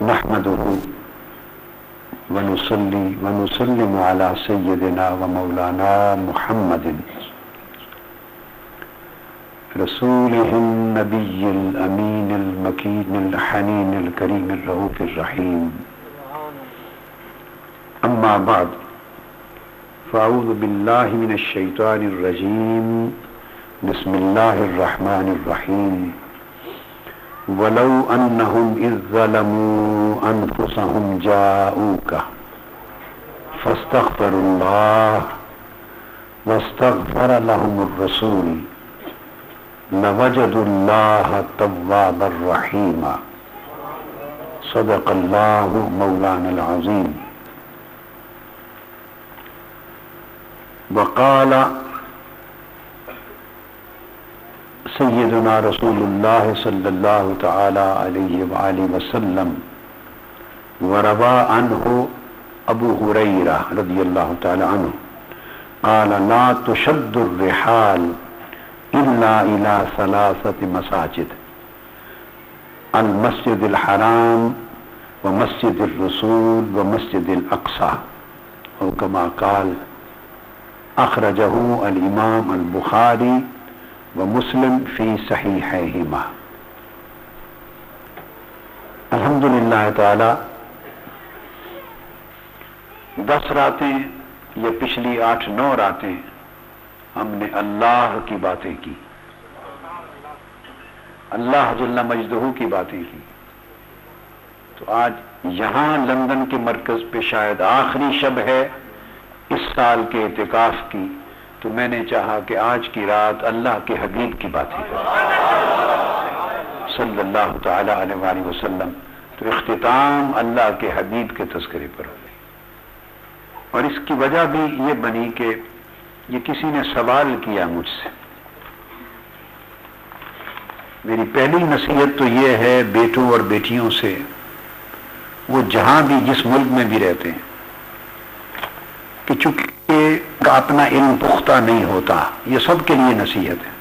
نحمده ونصلي ونسلم على سيدنا ومولانا محمد رسوله النبي الأمين المكين الحنين الكريم الرؤوف الرحيم. أما بعد فأعوذ بالله من الشيطان الرجيم. بسم الله الرحمن الرحيم. ولو أنهم إذ ظلموا أنفسهم جاءوك فاستغفروا الله واستغفر لهم الرسول لوجدوا الله توابا رحيما. صدق الله مولانا العظيم. وقال سيدنا رسول الله صلى الله تعالى عليه وآله وسلم وروى عنه أبو هريرة رضي الله تعالى عنه قال لا تشد الرحال إلا إلى ثلاثة مساجد: المسجد الحرام ومسجد الرسول ومسجد الأقصى، أو كما قال. أخرجه الإمام البخاري ومسلم في صحيحيهما. الحمدللہ تعالی 10 راتیں یا پچھلی 8-9 راتیں ہم نے اللہ کی باتیں کی، اللہ جل مجدہ کی باتیں کی. تو آج یہاں لندن کے مرکز پہ شاید آخری شب ہے اس سال کے اعتکاف کی، تو میں نے چاہا کہ آج کی رات اللہ کے حبیب کی باتیں کریں صلی اللہ تعالی علیہ وآلہ وسلم. تو اختتام اللہ کے حبیب کے تذکرے پر ہو. اور اس کی وجہ بھی یہ بنی کہ یہ کسی نے سوال کیا مجھ سے. میری پہلی نصیحت تو یہ ہے بیٹوں اور بیٹیوں سے، وہ جہاں بھی جس ملک میں بھی رہتے ہیں، کہ چونکہ اپنا علم پختہ نہیں ہوتا، یہ سب کے لیے نصیحت ہے.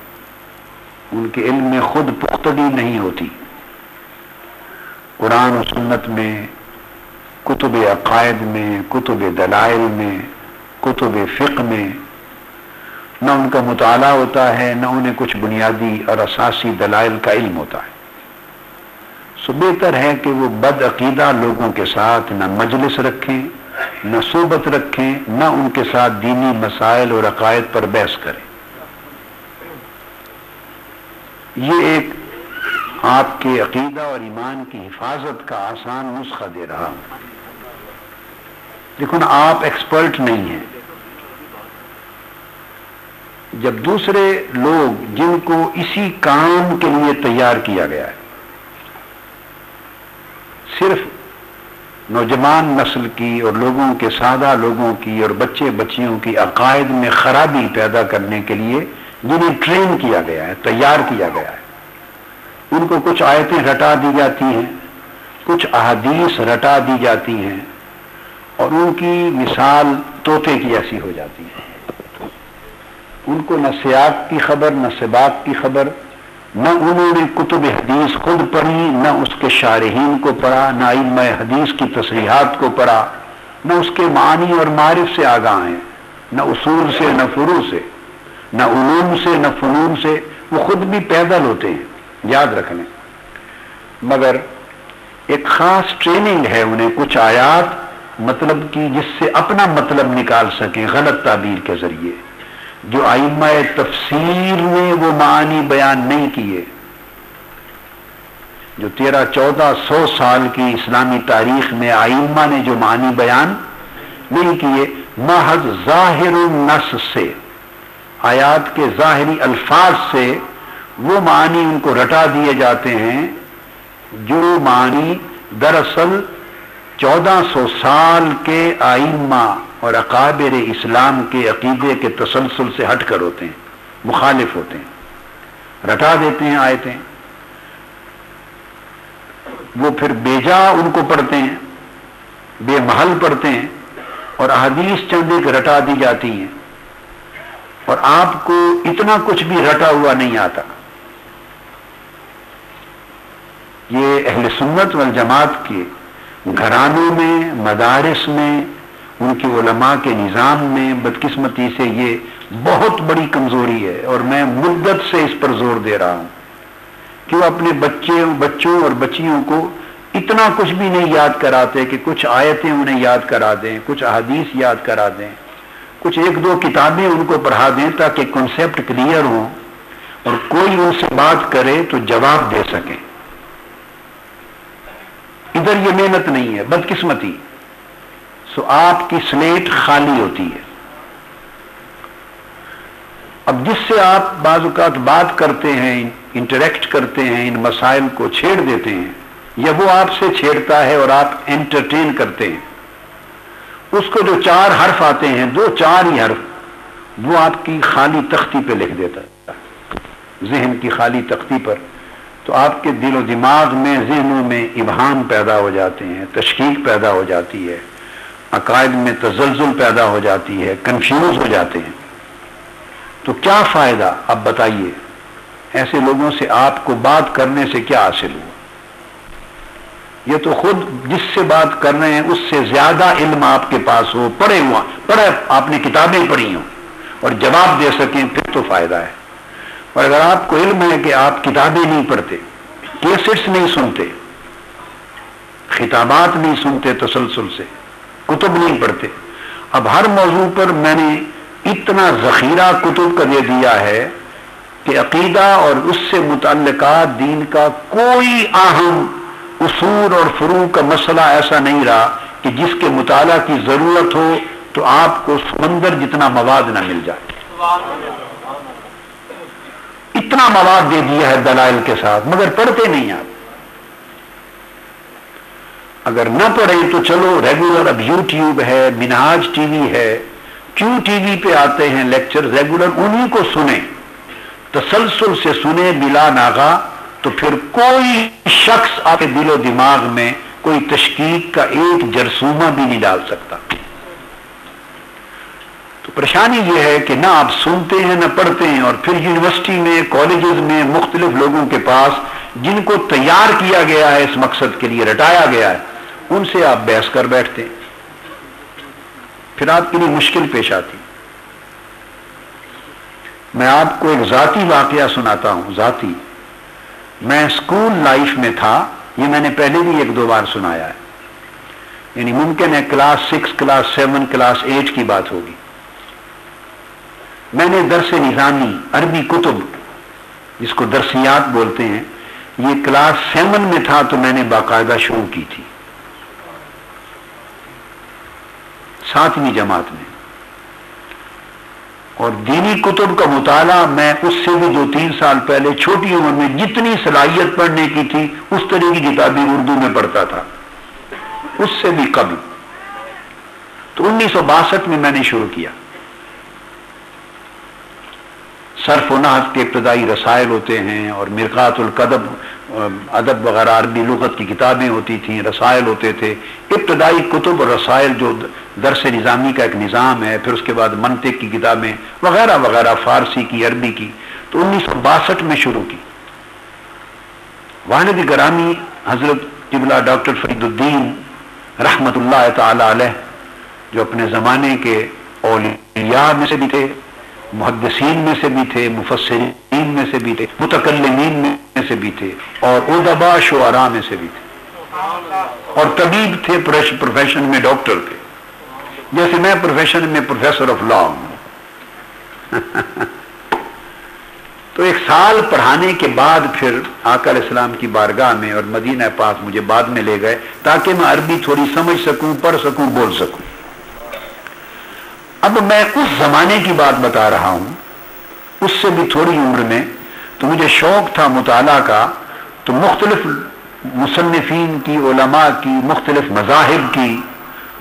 ان کے علم میں خود پختگی نہیں ہوتی. قرآن و سنت میں، کتب عقائد میں، کتب دلائل میں، کتب فقہ میں نہ ان کا مطالعہ ہوتا ہے، نہ انہیں کچھ بنیادی اور اساسی دلائل کا علم ہوتا ہے. سو بہتر ہے کہ وہ بد عقیدہ لوگوں کے ساتھ نہ مجلس رکھیں، نہ صحبت رکھیں، نہ ان کے ساتھ دینی مسائل اور عقائد پر بحث کریں. یہ ایک آپ کے عقیدہ اور ایمان کی حفاظت کا آسان نسخہ دے رہا ہوں. دیکھو نا، آپ ایکسپرٹ نہیں ہیں. جب دوسرے لوگ جن کو اسی کام کے لیے تیار کیا گیا ہے، صرف نوجوان نسل کی اور لوگوں کے سادہ لوگوں کی اور بچے بچیوں کی عقائد میں خرابی پیدا کرنے کے لیے جنہیں ٹرین کیا گیا ہے، تیار کیا گیا ہے، ان کو کچھ آیتیں رٹا دی جاتی ہیں، کچھ احادیث رٹا دی جاتی ہیں، اور ان کی مثال طوطے کی ایسی ہو جاتی ہے. ان کو نہ سیاق کی خبر، نہ سباق کی خبر، نہ انہوں نے کتب حدیث خود پڑھی، نہ اس کے شارحین کو پڑھا، نہ ائمہ حدیث کی تصریحات کو پڑھا، نہ اس کے معانی اور معارف سے آگاہ ہیں، نہ اصول سے، نہ فروع سے، نہ علوم سے، نہ فنون سے. وہ خود بھی پیدل ہوتے ہیں، یاد رکھ لیں. مگر ایک خاص ٹریننگ ہے انہیں کچھ آیات مطلب کی، جس سے اپنا مطلب نکال سکیں غلط تعبیر کے ذریعے. جو ائمہ تفسیر نے وہ معانی بیان نہیں کیے، جو 1300-1400 سال کی اسلامی تاریخ میں ائمہ نے جو معانی بیان نہیں کیے، محض ظاہر النص سے، آیات کے ظاہری الفاظ سے وہ معانی ان کو رٹا دیے جاتے ہیں، جو معانی دراصل 1400 سال کے ائمہ اور اکابر اسلام کے عقیدے کے تسلسل سے ہٹ کر ہوتے ہیں، مخالف ہوتے ہیں. رٹا دیتے ہیں آیتیں، وہ پھر بے جا ان کو پڑھتے ہیں، بے محل پڑھتے ہیں، اور احادیث چند ایک رٹا دی جاتی ہیں، اور آپ کو اتنا کچھ بھی رٹا ہوا نہیں آتا. یہ اہل سنت والجماعت کے گھرانوں میں، مدارس میں، ان کے علماء کے نظام میں بدقسمتی سے یہ بہت بڑی کمزوری ہے، اور میں مدت سے اس پر زور دے رہا ہوں کہ وہ اپنے بچوں اور بچیوں کو اتنا کچھ بھی نہیں یاد کراتے کہ کچھ آیتیں انہیں یاد کرا دیں، کچھ احادیث یاد کرا دیں، کچھ ایک دو کتابیں ان کو پڑھا دیں تاکہ کنسیپٹ کلیئر ہوں اور کوئی ان سے بات کرے تو جواب دے سکیں۔ ادھر یہ محنت نہیں ہے، بدقسمتی، سو آپ کی سلیٹ خالی ہوتی ہے۔ اب جس سے آپ بعض اوقات بات کرتے ہیں، انٹریکٹ کرتے ہیں، ان مسائل کو چھیڑ دیتے ہیں، یا وہ آپ سے چھیڑتا ہے اور آپ انٹرٹین کرتے ہیں، اس کو جو 4 حرف آتے ہیں، 4 ہی حرف، وہ آپ کی خالی تختی پہ لکھ دیتا ہے، ذہن کی خالی تختی پر، تو آپ کے دل و دماغ میں، ذہنوں میں ابہام پیدا ہو جاتے ہیں، تشکیک پیدا ہو جاتی ہے، عقائد میں تزلزل پیدا ہو جاتی ہے، کنفیوز ہو جاتے ہیں۔ تو کیا فائدہ؟ اب بتائیے، ایسے لوگوں سے آپ کو بات کرنے سے کیا حاصل ہوا؟ یہ تو خود جس سے بات کر رہے ہیں اس سے زیادہ علم آپ کے پاس ہو، پڑھا آپ نے کتابیں پڑھی ہوں اور جواب دے سکیں، پھر تو فائدہ ہے۔ اور اگر آپ کو علم ہے کہ آپ کتابیں نہیں پڑھتے، کیسٹس نہیں سنتے، خطابات نہیں سنتے تسلسل سے، کتب نہیں پڑھتے، اب ہر موضوع پر میں نے اتنا ذخیرہ کتب کا دے دیا ہے کہ عقیدہ اور اس سے متعلقات دین کا کوئی اہم اصول اور فروع کا مسئلہ ایسا نہیں رہا کہ جس کے مطالعہ کی ضرورت ہو تو آپ کو سمندر جتنا مواد نہ مل جائے۔ اتنا مواد دے دیا ہے دلائل کے ساتھ، مگر پڑھتے نہیں آپ۔ اگر نہ پڑھیں تو چلو ریگولر، اب یوٹیوب ہے، منہاج ٹی وی ہے، کیوں ٹی وی پہ آتے ہیں لیکچر، ریگولر انہی کو سنیں، تسلسل سے سنیں بلا ناغا، تو پھر کوئی شخص آپ کے دل و دماغ میں کوئی تشکیک کا ایک جرثومہ بھی نہیں ڈال سکتا۔ تو پریشانی یہ ہے کہ نہ آپ سنتے ہیں نہ پڑھتے ہیں، اور پھر یونیورسٹی میں، کالجز میں مختلف لوگوں کے پاس جن کو تیار کیا گیا ہے اس مقصد کے لیے، رٹایا گیا ہے، ان سے آپ بحث کر بیٹھتے ہیں، پھر آپ کے لیے مشکل پیش آتی۔ میں آپ کو ایک ذاتی واقعہ سناتا ہوں، ذاتی۔ میں اسکول لائف میں تھا، یہ میں نے پہلے بھی 1-2 بار سنایا ہے، یعنی ممکن ہے کلاس 6، کلاس 7، کلاس 8 کی بات ہوگی۔ میں نے درس نظامی، عربی کتب جس کو درسیات بولتے ہیں، یہ کلاس 7 میں تھا تو میں نے باقاعدہ شروع کی تھی، 7ویں جماعت میں۔ اور دینی کتب کا مطالعہ میں اس سے بھی 2-3 سال پہلے چھوٹی عمر میں جتنی صلاحیت پڑھنے کی تھی اس طرح کی کتابیں اردو میں پڑھتا تھا، اس سے بھی قبل۔ تو 1962 میں نے شروع کیا۔ صرف و نحو کے ابتدائی رسائل ہوتے ہیں، اور مرقات القدب، ادب وغیرہ عربی لغت کی کتابیں ہوتی تھیں، رسائل ہوتے تھے، ابتدائی کتب اور رسائل جو درس نظامی کا ایک نظام ہے، پھر اس کے بعد منطق کی کتابیں وغیرہ وغیرہ، فارسی کی، عربی کی۔ تو 1962 میں شروع کی۔ والد گرامی حضرت قبلہ ڈاکٹر فرید الدین رحمت اللہ تعالی علیہ، جو اپنے زمانے کے اولیاء میں سے بھی تھے، محدثین میں سے بھی تھے، مفسرین میں سے بھی تھے، متکلمین میں سے بھی تھے، اور ادباء شعراء میں سے بھی تھے، اور طبیب تھے، پروفیشن میں ڈاکٹر تھے، جیسے میں پروفیشن میں پروفیسر آف لا ہوں۔ تو 1 سال پڑھانے کے بعد پھر آقا علیہ السلام کی بارگاہ میں اور مدینہ پاک مجھے بعد میں لے گئے تاکہ میں عربی تھوڑی سمجھ سکوں، پڑھ سکوں، بول سکوں۔ اب میں اس زمانے کی بات بتا رہا ہوں، اس سے بھی تھوڑی عمر میں، تو مجھے شوق تھا مطالعہ کا، تو مختلف مصنفین کی، علماء کی، مختلف مذاہب کی،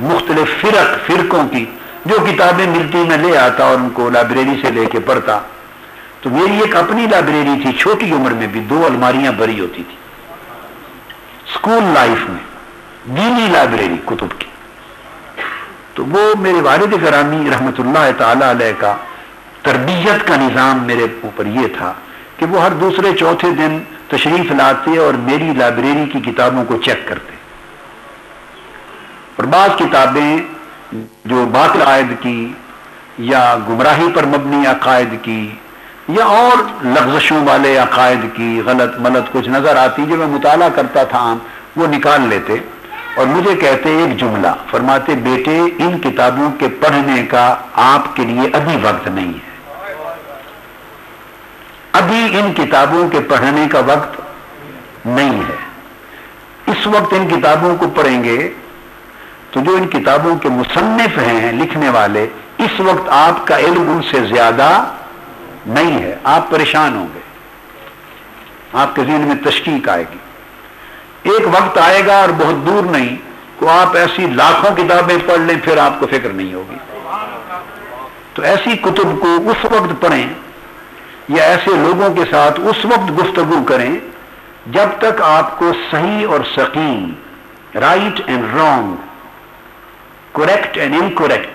مختلف فرقوں کی جو کتابیں ملتی میں لے آتا اور ان کو لائبریری سے لے کے پڑھتا۔ تو میری ایک اپنی لائبریری تھی، چھوٹی عمر میں بھی 2 الماریاں بھری ہوتی تھی، اسکول لائف میں دینی لائبریری کتب کی۔ تو وہ میرے والد گرامی رحمت اللہ تعالی علیہ کا تربیت کا نظام میرے اوپر یہ تھا کہ وہ ہر دوسرے چوتھے دن تشریف لاتے اور میری لائبریری کی کتابوں کو چیک کرتے، اور بعض کتابیں جو باطل عقائد کی یا گمراہی پر مبنی عقائد کی یا اور لغزشوں والے عقائد کی غلط ملت کچھ نظر آتی، جو میں مطالعہ کرتا تھا وہ نکال لیتے اور مجھے کہتے ایک جملہ، فرماتے بیٹے ان کتابوں کے پڑھنے کا آپ کے لیے ابھی وقت نہیں ہے، ابھی ان کتابوں کے پڑھنے کا وقت نہیں ہے۔ اس وقت ان کتابوں کو پڑھیں گے تو جو ان کتابوں کے مصنف ہیں، لکھنے والے، اس وقت آپ کا علم ان سے زیادہ نہیں ہے، آپ پریشان ہوں گے، آپ کے ذہن میں تشکیک آئے گی۔ ایک وقت آئے گا اور بہت دور نہیں کہ آپ ایسی لاکھوں کتابیں پڑھ لیں، پھر آپ کو فکر نہیں ہوگی۔ تو ایسی کتب کو اس وقت پڑھیں یا ایسے لوگوں کے ساتھ اس وقت گفتگو کریں جب تک آپ کو صحیح اور سقیم، right and wrong, correct and incorrect,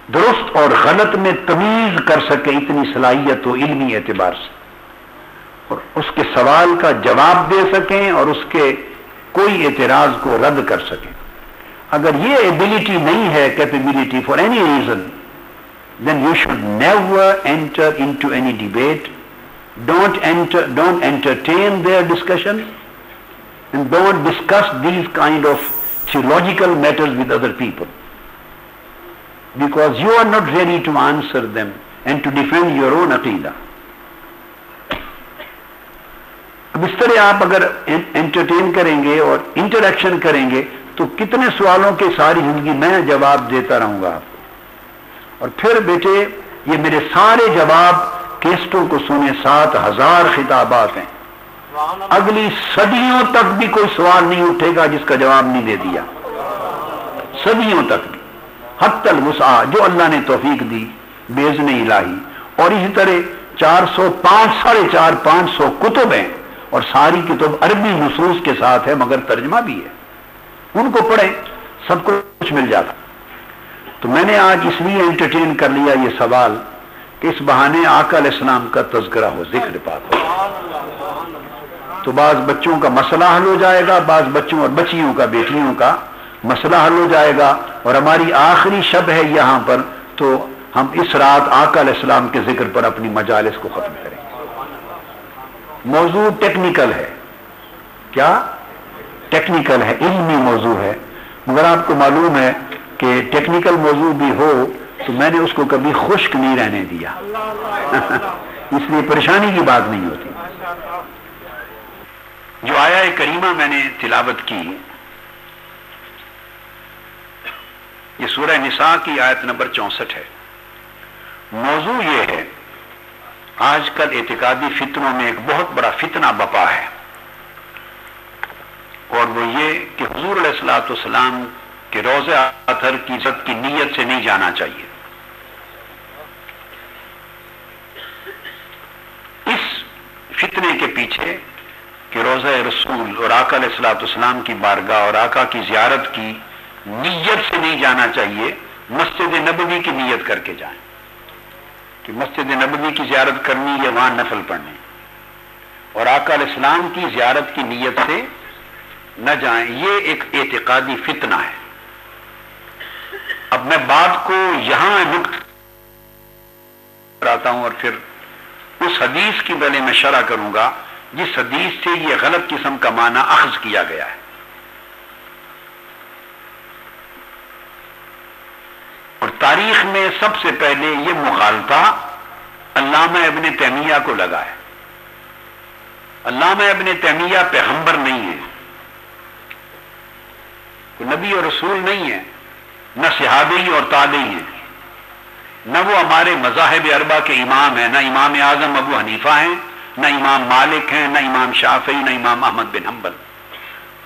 درست اور غلط میں تمیز کر سکے، اتنی صلاحیت ہو علمی اعتبار سے، اور اس کے سوال کا جواب دے سکیں اور اس کے کوئی اعتراض کو رد کر سکیں۔ اگر یہ ایبلٹی نہیں ہے، capability for any reason, then you should never enter into any debate. Don't entertain their discussion, and don't discuss these kind of theological matters with other people, because you are not ready to answer them and to defend your own aqidah. اب اس طرح آپ اگر entertain کریں گے اور interaction کریں گے تو کتنے سوالوں کے ساری زندگی میں جواب دیتا رہوں گا آپ کو، اور پھر بیٹے یہ میرے سارے جواب کیسٹوں کو سنے، 7000 خطابات ہیں، اگلی صدیوں تک بھی کوئی سوال نہیں اٹھے گا جس کا جواب نہیں دے دیا، صدیوں تک بھی، حتی الوسع جو اللہ نے توفیق دی باذن الہی۔ اور اسی طرح 400-550 کتب ہیں، اور ساری کتب عربی نصوص کے ساتھ ہے مگر ترجمہ بھی ہے، ان کو پڑھیں، سب کچھ مل جاتا۔ تو میں نے آج اس لیے انٹرٹین کر لیا یہ سوال کہ اس بہانے آقا علیہ السلام کا تذکرہ ہو، ذکر پاک ہو، تو بعض بچوں کا مسئلہ حل ہو جائے گا، بعض بچوں اور بچیوں کا، بیٹیوں کا مسئلہ حل ہو جائے گا، اور ہماری آخری شب ہے یہاں پر، تو ہم اس رات آقا علیہ السلام کے ذکر پر اپنی مجالس کو ختم کریں گے۔ موضوع ٹیکنیکل ہے، کیا ٹیکنیکل ہے، علمی موضوع ہے، مگر آپ کو معلوم ہے کہ ٹیکنیکل موضوع بھی ہو تو میں نے اس کو کبھی خشک نہیں رہنے دیا اس لیے پریشانی کی بات نہیں ہوتی۔ جو آیہ کریمہ میں نے تلاوت کی، یہ سورہ نساء کی آیت نمبر 64 ہے۔ موضوع یہ ہے، آج کل اعتقادی فتنوں میں ایک بہت بڑا فتنہ بپا ہے، اور وہ یہ کہ حضور علیہ الصلوۃ والسلام کہ روضہ اطہر کی عزت کی نیت سے نہیں جانا چاہیے۔ اس فتنے کے پیچھے کہ روضہ رسول اور آقا علیہ الصلوۃ والسلام کی بارگاہ اور آقا کی زیارت کی نیت سے نہیں جانا چاہیے، مسجد نبوی کی نیت کر کے جائیں، کہ مسجد نبوی کی زیارت کرنی ہے، وہاں نفل پڑھنے، اور آقا علیہ السلام کی زیارت کی نیت سے نہ جائیں۔ یہ ایک اعتقادی فتنہ ہے۔ اب میں بات کو یہاں نقطہ کراتا ہوں اور پھر اس حدیث کی پہلے میں شرح کروں گا جس حدیث سے یہ غلط قسم کا معنی اخذ کیا گیا ہے۔ اور تاریخ میں سب سے پہلے یہ مغالطہ علامہ ابن تیمیہ کو لگا ہے۔ علامہ ابن تیمیہ پیغمبر نہیں ہے، کوئی نبی اور رسول نہیں ہے، نہ صحابی اور تابعی ہیں، نہ وہ ہمارے مذاہب اربعہ کے امام ہیں، نہ امام اعظم ابو حنیفہ ہیں، نہ امام مالک ہیں، نہ امام شافعی، نہ امام احمد بن حنبل۔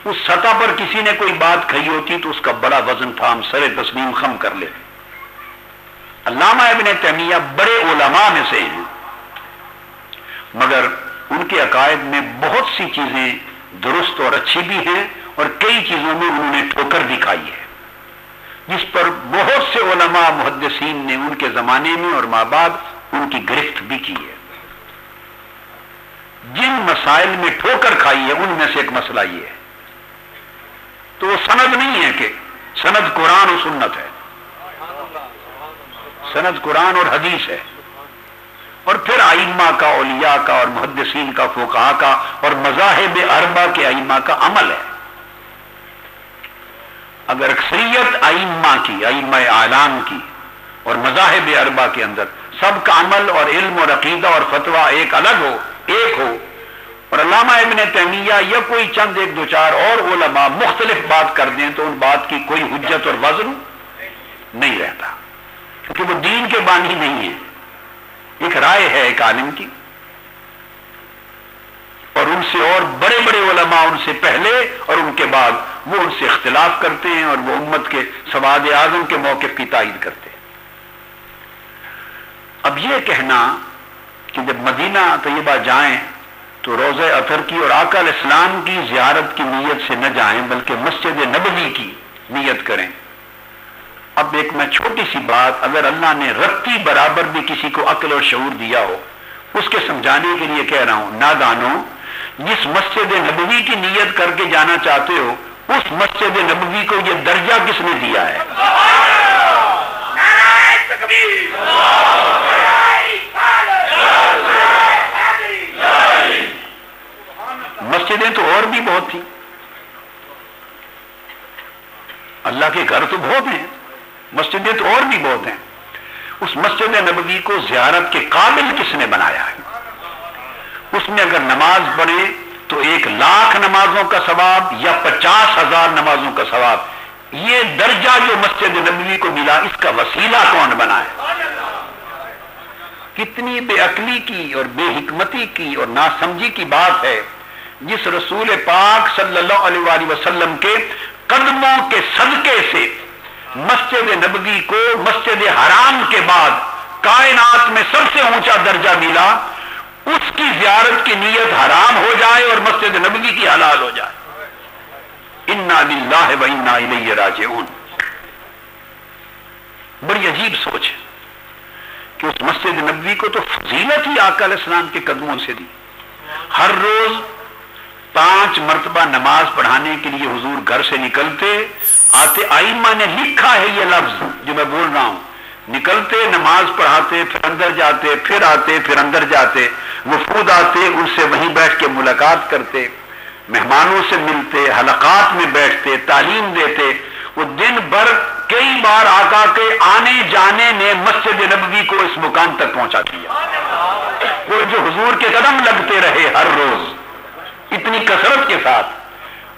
اس سطح پر کسی نے کوئی بات کہی ہوتی تو اس کا بڑا وزن تھا، ہم سر تسلیم خم کر لیتے۔ علامہ ابن تیمیہ بڑے علماء میں سے ہیں، مگر ان کے عقائد میں بہت سی چیزیں درست اور اچھی بھی ہیں، اور کئی چیزوں میں انہوں نے ٹھوکر بھی کھائی ہے، جس پر بہت سے علماء محدثین نے ان کے زمانے میں اور ماں بعد ان کی گرفت بھی کی ہے۔ جن مسائل میں ٹھوکر کھائی ہے ان میں سے ایک مسئلہ یہ ہے تو وہ سند نہیں ہے کہ سند قرآن و سنت ہے، سند قرآن اور حدیث ہے، اور پھر ائمہ کا، اولیاء کا اور محدثین کا، فقہاء کا اور مذاہب اربعہ کے ائمہ کا عمل ہے۔ اگر اکثریت ائمہ کی، ائمہ اعلام کی اور مذاہب اربعہ کے اندر سب کا عمل اور علم اور عقیدہ اور فتویٰ ایک الگ ہو، ایک ہو، اور علامہ ابن تیمیہ یا کوئی چند ایک دو چار اور علماء مختلف بات کر دیں تو ان بات کی کوئی حجت اور وزن نہیں رہتا، کیونکہ وہ دین کے بانی نہیں ہیں، ایک رائے ہے ایک عالم کی، اور ان سے اور بڑے بڑے علماء ان سے پہلے اور ان کے بعد وہ ان سے اختلاف کرتے ہیں اور وہ امت کے سواد اعظم کے موقف کی تائید کرتے ہیں۔ اب یہ کہنا کہ جب مدینہ طیبہ جائیں تو روضہ اطہر کی اور آقا علیہ السلام کی زیارت کی نیت سے نہ جائیں بلکہ مسجد نبوی کی نیت کریں، اب ایک میں چھوٹی سی بات، اگر اللہ نے رتی برابر بھی کسی کو عقل اور شعور دیا ہو، اس کے سمجھانے کے لیے کہہ رہا ہوں، نادانو، جس مسجد نبوی کی نیت کر کے جانا چاہتے ہو اس مسجد نبوی کو یہ درجہ کس نے دیا ہے؟ مسجدیں تو اور بھی بہت تھیں، اللہ کے گھر تو بہت ہیں، مسجدیں تو اور بھی بہت ہیں، اس مسجد نبوی کو زیارت کے قابل کس نے بنایا ہے؟ اس میں اگر نماز پڑھے تو 1,00,000 نمازوں کا ثواب یا 50,000 نمازوں کا ثواب، یہ درجہ جو مسجد نبوی کو ملا اس کا وسیلہ کون بنا ہے؟ کتنی بے عقلی کی اور بے حکمتی کی اور ناسمجھی کی بات ہے، جس رسول پاک صلی اللہ علیہ وآلہ وسلم کے قدموں کے صدقے سے مسجد نبوی کو مسجد حرام کے بعد کائنات میں سب سے اونچا درجہ ملا، اس کی زیارت کی نیت حرام ہو جائے اور مسجد نبوی کی حلال ہو جائے۔ انا للہ و انا الیہ راجعون۔ بڑی عجیب سوچ ہے کہ اس مسجد نبوی کو تو فضیلت ہی آقا علیہ السلام کے قدموں سے دی، ہر روز 5 مرتبہ نماز پڑھانے کے لیے حضور گھر سے نکلتے آتے، ائمہ نے لکھا ہے یہ لفظ جو میں بول رہا ہوں، نکلتے نماز پڑھاتے، پھر اندر جاتے، پھر آتے، پھر اندر جاتے، وفود آتے ان سے وہیں بیٹھ کے ملاقات کرتے، مہمانوں سے ملتے، حلقات میں بیٹھتے، تعلیم دیتے، وہ دن بھر کئی بار آقا کے آنے جانے نے مسجد نبوی کو اس مقام تک پہنچا دیا۔ وہ جو حضور کے قدم لگتے رہے ہر روز اتنی کثرت کے ساتھ،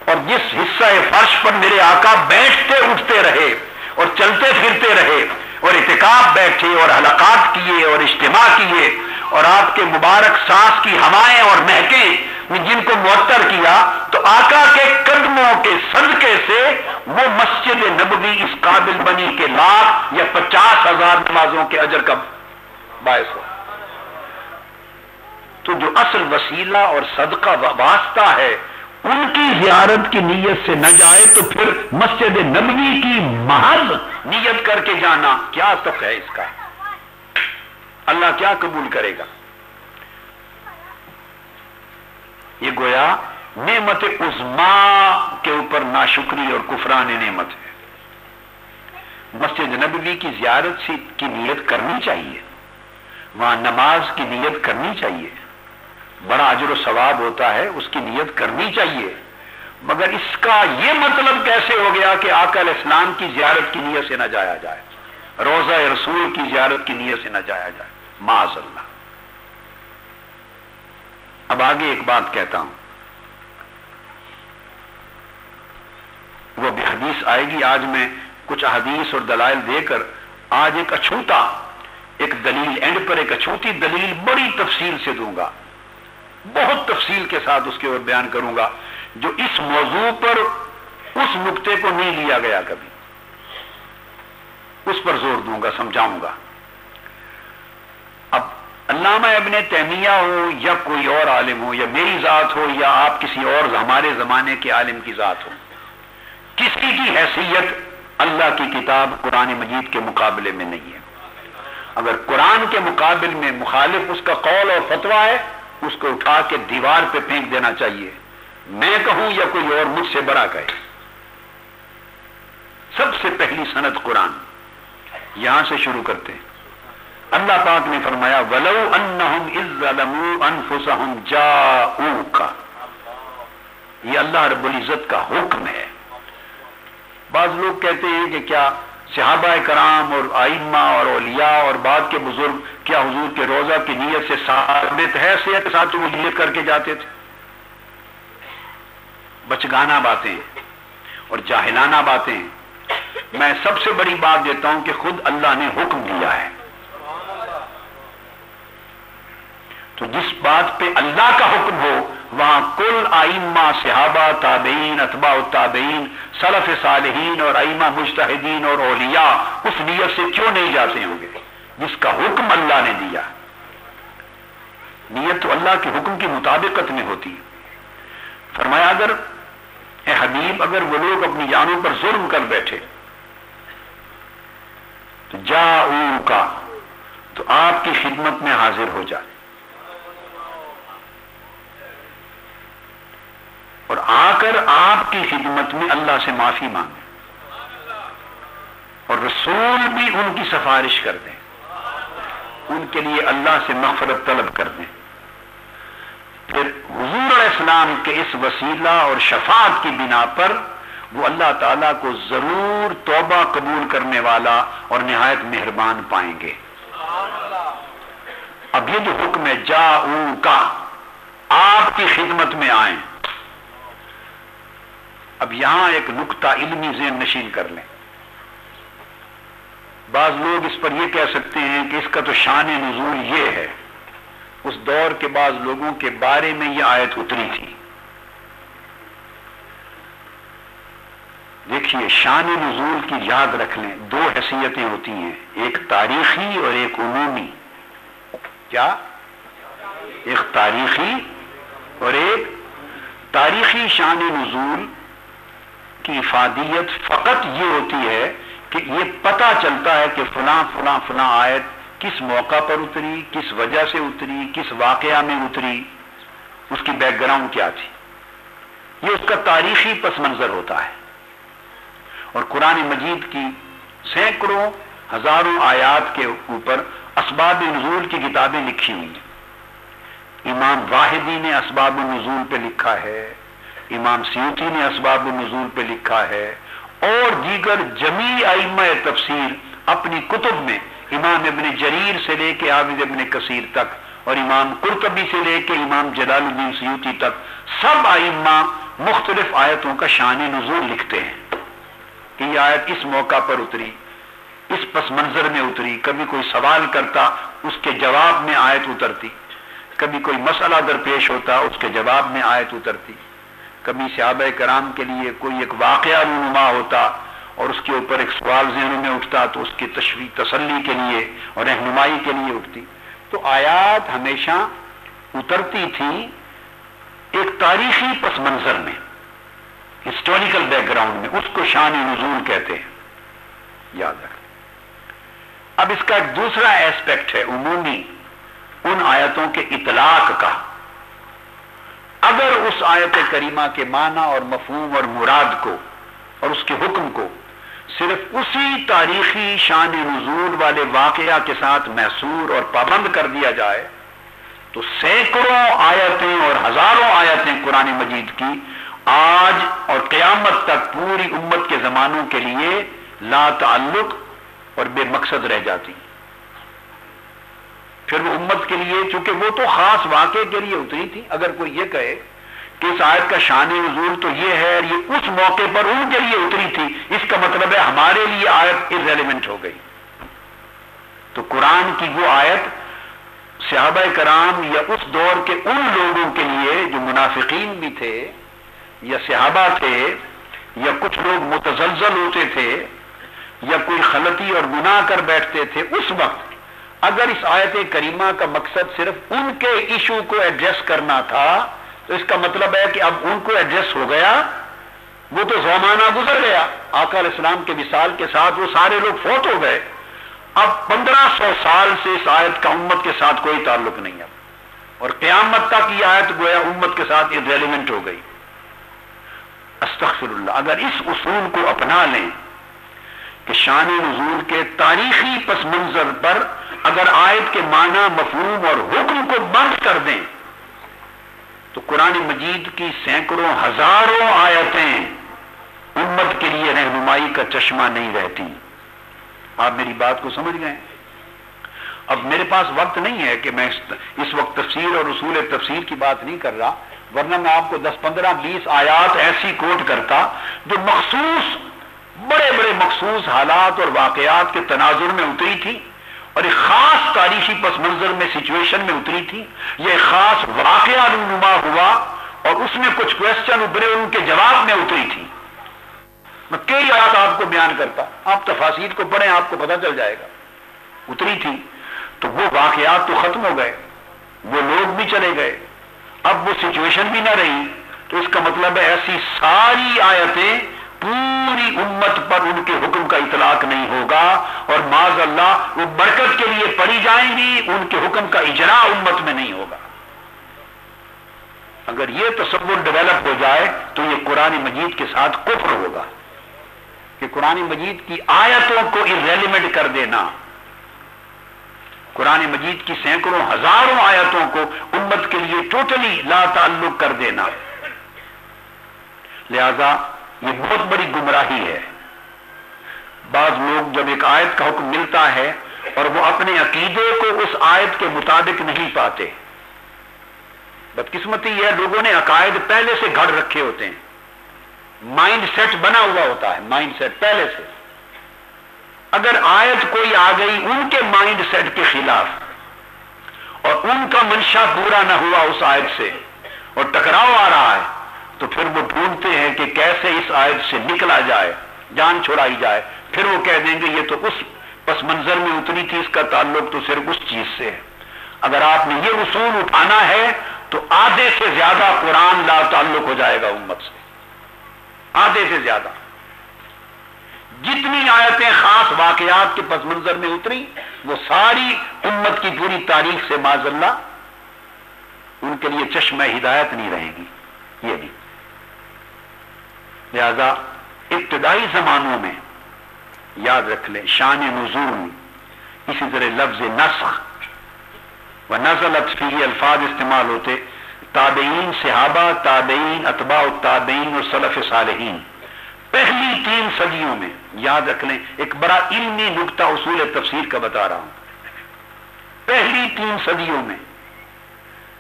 اور جس حصہ فرش پر میرے آقا بیٹھتے اٹھتے رہے اور چلتے پھرتے رہے اور اعتکاف بیٹھے اور حلقات کیے اور اجتماع کیے، اور آپ کے مبارک سانس کی ہوائیں اور مہکیں جن کو معطر کیا، تو آقا کے قدموں کے صدقے سے وہ مسجد نبوی اس قابل بنی کہ 1,00,000 یا 50,000 نمازوں کے اجر کا باعث ہو۔ تو جو اصل وسیلہ اور صدقہ واسطہ ہے ان کی زیارت کی نیت سے نہ جائے تو پھر مسجد نبوی کی محض نیت کر کے جانا کیا تک ہے اس کا؟ اللہ کیا قبول کرے گا؟ یہ گویا نعمت عظما کے اوپر ناشکری اور کفران نعمت ہے۔ مسجد نبوی کی زیارت کی نیت کرنی چاہیے، وہاں نماز کی نیت کرنی چاہیے، بڑا اجر و ثواب ہوتا ہے، اس کی نیت کرنی چاہیے، مگر اس کا یہ مطلب کیسے ہو گیا کہ آقا علیہ السلام کی زیارت کی نیت سے نہ جایا جائے، روضہ رسول کی زیارت کی نیت سے نہ جایا جائے، معاذ اللہ۔ اب آگے ایک بات کہتا ہوں، وہ بھی حدیث آئے گی، آج میں کچھ احادیث اور دلائل دے کر آج ایک اچھوتا، ایک دلیل اینڈ پر ایک اچھوتی دلیل بڑی تفصیل سے دوں گا، بہت تفصیل کے ساتھ اس کے اوپر بیان کروں گا، جو اس موضوع پر اس نقطے کو نہیں لیا گیا کبھی، اس پر زور دوں گا، سمجھاؤں گا۔ اب علامہ ابن تیمیہ ہو یا کوئی اور عالم ہو یا میری ذات ہو یا آپ کسی اور ہمارے زمانے کے عالم کی ذات ہو، کسی کی حیثیت اللہ کی کتاب قرآن مجید کے مقابلے میں نہیں ہے۔ اگر قرآن کے مقابل میں مخالف اس کا قول اور فتویٰ ہے، اس کو اٹھا کے دیوار پہ پھینک دینا چاہیے، میں کہوں یا کوئی اور مجھ سے بڑا کہے۔ سب سے پہلی سند قرآن، یہاں سے شروع کرتے ہیں۔ اللہ پاک نے فرمایا وَلَوْ أَنَّهُمْ إِذْ ظَلَمُوا أَنفُسَهُمْ جَاءُوكَ، یہ اللہ رب العزت کا حکم ہے۔ بعض لوگ کہتے ہیں کہ کیا صحابہ کرام اور ائمہ اور اولیاء اور بعد کے بزرگ کیا حضور کے روضہ کی نیت سے ثابت ہے صحت کے ساتھ وہ نیت کر کے جاتے تھے؟ بچگانہ باتیں اور جاہلانہ باتیں۔ میں سب سے بڑی بات دیتا ہوں کہ خود اللہ نے حکم دیا ہے، تو جس بات پہ اللہ کا حکم ہو وہاں کل ائمہ، صحابہ، تابعین، اتباع التابعین، سلف صالحین اور ائمہ مجتہدین اور اولیاء اس نیت سے کیوں نہیں جاتے ہوں گے جس کا حکم اللہ نے دیا؟ نیت تو اللہ کے حکم کی مطابقت میں ہوتی ہے۔ فرمایا اگر اے حبیب اگر وہ لوگ اپنی جانوں پر ظلم کر بیٹھے تو جاؤکا، تو آپ کی خدمت میں حاضر ہو جائے اور آ کر آپ کی خدمت میں اللہ سے معافی مانگے اور رسول بھی ان کی سفارش کر دیں، ان کے لیے اللہ سے مغفرت طلب کر دیں۔ پھر حضور علیہ السلام کے اس وسیلہ اور شفاعت کی بنا پر وہ اللہ تعالیٰ کو ضرور توبہ قبول کرنے والا اور نہایت مہربان پائیں گے۔ اب یہ جو حکم ہے جاؤکا، آپ کی خدمت میں آئیں، اب یہاں ایک نقطہ علمی ذہن نشین کر لیں۔ بعض لوگ اس پر یہ کہہ سکتے ہیں کہ اس کا تو شان نزول یہ ہے، اس دور کے بعض لوگوں کے بارے میں یہ آیت اتری تھی۔ دیکھیے شان نزول کی یاد رکھ لیں، دو حیثیتیں ہوتی ہیں، ایک تاریخی اور ایک عمومی۔ کیا؟ ایک تاریخی اور ایک تاریخی شان نزول کی افادیت فقط یہ ہوتی ہے کہ یہ پتہ چلتا ہے کہ فلاں فلاں فلاں آیت کس موقع پر اتری، کس وجہ سے اتری، کس واقعہ میں اتری، اس کی بیک گراؤنڈ کیا تھی، یہ اس کا تاریخی پس منظر ہوتا ہے۔ اور قرآن مجید کی سینکڑوں ہزاروں آیات کے اوپر اسباب نزول کی کتابیں لکھی ہوئی ہیں۔ امام واحدی نے اسباب النزول پہ لکھا ہے، امام سیوطی نے اسباب النزول پہ لکھا ہے، اور دیگر جمیع ائمہ تفسیر اپنی کتب میں امام ابن جریر سے لے کے حافظ ابن کثیر تک اور امام قرطبی سے لے کے امام جلال الدین سیوطی تک سب ائمہ مختلف آیتوں کا شان نزول لکھتے ہیں کہ یہ آیت اس موقع پر اتری، اس پس منظر میں اتری، کبھی کوئی سوال کرتا اس کے جواب میں آیت اترتی، کبھی کوئی مسئلہ درپیش ہوتا اس کے جواب میں آیت اترتی، کبھی صحابہ کرام کے لیے کوئی ایک واقعہ رونما ہوتا اور اس کے اوپر ایک سوال ذہنوں میں اٹھتا تو اس کی تسلی کے لیے اور رہنمائی کے لیے اٹھتی۔ تو آیات ہمیشہ اترتی تھی ایک تاریخی پس منظر میں، ہسٹوریکل بیک گراؤنڈ میں، اس کو شان نزول کہتے ہیں، یاد رکھ۔ اب اس کا ایک دوسرا ایسپیکٹ ہے عمومی، ان آیتوں کے اطلاق کا۔ اگر اس آیت کریمہ کے معنی اور مفہوم اور مراد کو اور اس کے حکم کو صرف اسی تاریخی شان نزول والے واقعہ کے ساتھ محصور اور پابند کر دیا جائے تو سینکڑوں آیتیں اور ہزاروں آیتیں قرآن مجید کی آج اور قیامت تک پوری امت کے زمانوں کے لیے لا تعلق اور بے مقصد رہ جاتی۔ پھر وہ امت کے لیے، چونکہ وہ تو خاص واقعے کے لیے اتری تھی، اگر کوئی یہ کہے کہ اس آیت کا شان نزول تو یہ ہے، یہ اس موقع پر ان کے لیے اتری تھی، اس کا مطلب ہے ہمارے لیے آیت irrelevant ہو گئی۔ تو قرآن کی وہ آیت صحابہ کرام یا اس دور کے ان لوگوں کے لیے جو منافقین بھی تھے یا صحابہ تھے یا کچھ لوگ متزلزل ہوتے تھے یا کوئی غلطی اور گناہ کر بیٹھتے تھے، اس وقت اگر اس آیت کریمہ کا مقصد صرف ان کے ایشو کو ایڈریس کرنا تھا تو اس کا مطلب ہے کہ اب ان کو ایڈریس ہو گیا، وہ تو زمانہ گزر گیا، آقا علیہ السلام کے وصال کے ساتھ وہ سارے لوگ فوت ہو گئے، اب 1500 سال سے اس آیت کا امت کے ساتھ کوئی تعلق نہیں ہے، اور قیامت تک یہ آیت گویا امت کے ساتھ irrelevant ہو گئی۔ استغفر اللہ، اگر اس اصول کو اپنا لیں شان نزول کے تاریخی پس منظر پر اگر آیت کے معنی، مفہوم اور حکم کو بند کر دیں تو قرآن مجید کی سینکڑوں ہزاروں آیتیں امت کے لیے رہنمائی کا چشمہ نہیں رہتی۔ آپ میری بات کو سمجھ گئے؟ اب میرے پاس وقت نہیں ہے کہ میں اس وقت تفسیر اور اصول تفسیر کی بات نہیں کر رہا، ورنہ میں آپ کو 10 15 20 آیات ایسی کوٹ کرتا جو مخصوص بڑے بڑے مخصوص حالات اور واقعات کے تناظر میں اتری تھی اور ایک خاص تاریخی پس منظر میں سچویشن میں اتری تھی۔ یہ خاص واقعہ رونما ہوا اور اس میں کچھ کوشچن ابھرے، ان کے جواب میں اتری تھی۔ میں کئی آیات آپ کو بیان کرتا، آپ تفاسیر کو پڑھیں، آپ کو پتہ چل جائے گا۔ اتری تھی تو وہ واقعات تو ختم ہو گئے، وہ لوگ بھی چلے گئے، اب وہ سچویشن بھی نہ رہی، تو اس کا مطلب ہے ایسی ساری آیتیں پوری امت پر ان کے حکم کا اطلاق نہیں ہوگا اور معاذ اللہ وہ برکت کے لیے پڑھی جائیں گی، ان کے حکم کا اجراء امت میں نہیں ہوگا۔ اگر یہ تصور ڈیولپ ہو جائے تو یہ قرآن مجید کے ساتھ کفر ہوگا کہ قرآن مجید کی آیتوں کو irrelevant کر دینا، قرآن مجید کی سینکڑوں ہزاروں آیتوں کو امت کے لیے ٹوٹلی لا تعلق کر دینا۔ لہذا یہ بہت بڑی گمراہی ہے۔ بعض لوگ جب ایک آیت کا حکم ملتا ہے اور وہ اپنے عقیدے کو اس آیت کے مطابق نہیں پاتے، بدقسمتی ہے لوگوں نے عقائد پہلے سے گھڑ رکھے ہوتے ہیں، مائنڈ سیٹ بنا ہوا ہوتا ہے، مائنڈ سیٹ پہلے سے۔ اگر آیت کوئی آ گئی ان کے مائنڈ سیٹ کے خلاف اور ان کا منشا پورا نہ ہوا اس آیت سے اور ٹکراؤ آ رہا ہے تو پھر وہ ڈھونڈتے ہیں کہ کیسے اس آیت سے نکلا جائے، جان چھڑائی جائے۔ پھر وہ کہہ دیں گے یہ تو اس پس منظر میں اتری تھی، اس کا تعلق تو صرف اس چیز سے ہے۔ اگر آپ نے یہ اصول اٹھانا ہے تو آدھے سے زیادہ قرآن لا تعلق ہو جائے گا امت سے، آدھے سے زیادہ۔ جتنی آیتیں خاص واقعات کے پس منظر میں اتری وہ ساری امت کی پوری تاریخ سے معاذ اللہ ان کے لیے چشمہ ہدایت نہیں رہے گی، یہ بھی۔ لہذا ابتدائی زمانوں میں یاد رکھ لیں شان نزول، اسی طرح لفظ نسخ و نزلت فیہ الفاظ استعمال ہوتے تابعین، صحابہ، تابعین، اتباع التابعین اور سلف صالحین۔ پہلی 3 صدیوں میں یاد رکھ لیں، ایک بڑا علمی نکتہ اصول تفسیر کا بتا رہا ہوں، پہلی 3 صدیوں میں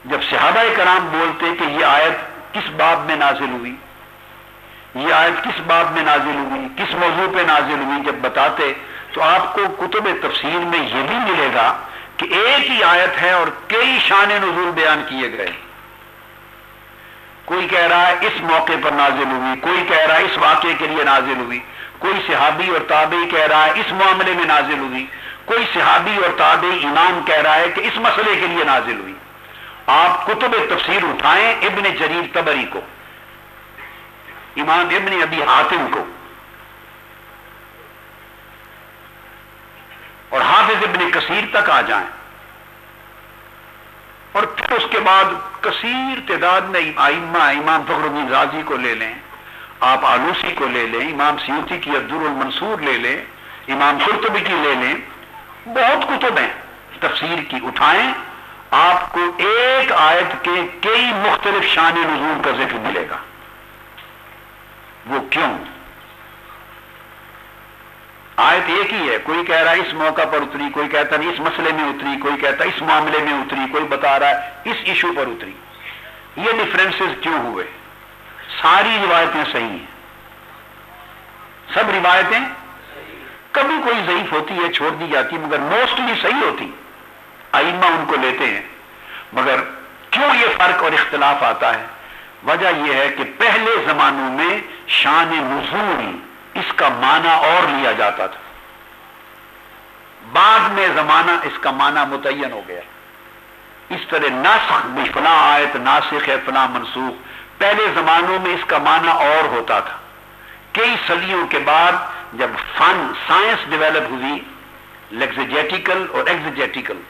جب صحابہ کرام بولتے کہ یہ آیت کس باب میں نازل ہوئی، یہ آیت کس باب میں نازل ہوئی، کس موضوع پہ نازل ہوئی، جب بتاتے تو آپ کو کتب تفسیر میں یہ بھی ملے گا کہ ایک ہی آیت ہے اور کئی شان نزول بیان کیے گئے۔ کوئی کہہ رہا ہے اس موقع پر نازل ہوئی، کوئی کہہ رہا ہے اس واقعے کے لیے نازل ہوئی، کوئی صحابی اور تابعی کہہ رہا ہے اس معاملے میں نازل ہوئی، کوئی صحابی اور تابعی امام کہہ رہا ہے کہ اس مسئلے کے لیے نازل ہوئی۔ آپ کتب تفسیر اٹھائیں، ابن جریر طبری کو، امام ابن ابی حاتم کو اور حافظ ابن کثیر تک آ جائیں، اور پھر اس کے بعد کثیر تعداد میں ائمہ، امام فخر الدین رازی کو لے لیں، آپ آلوسی کو لے لیں، امام سیوطی کی الدر المنصور لے لیں، امام قرطبی کی لے لیں، بہت کتب ہیں تفسیر کی، اٹھائیں، آپ کو ایک آیت کے کئی مختلف شان نزول کا ذکر ملے گا۔ وہ کیوں؟ آیت ایک ہی ہے، کوئی کہہ رہا ہے اس موقع پر اتری، کوئی کہتا ہے اس مسئلے میں اتری، کوئی کہتا ہے اس معاملے میں اتری، کوئی بتا رہا ہے اس ایشو پر اتری۔ یہ ڈفرینسز کیوں ہوئے؟ ساری روایتیں صحیح ہیں، سب روایتیں، کبھی کوئی ضعیف ہوتی ہے چھوڑ دی جاتی مگر موسٹلی صحیح ہوتی، ائمہ ان کو لیتے ہیں۔ مگر کیوں یہ فرق اور اختلاف آتا ہے؟ وجہ یہ ہے کہ پہلے زمانوں میں شان نزول اس کا معنی اور لیا جاتا تھا، بعد میں زمانہ اس کا معنی متعین ہو گیا۔ اس طرح نسخ بھی فلاں آیت ناسخ ہے فلاں منسوخ، پہلے زمانوں میں اس کا معنی اور ہوتا تھا۔ کئی صدیوں کے بعد جب فن سائنس ڈیولپ ہوئی، لیکزیجیٹیکل اور ایگزیجیٹیکل،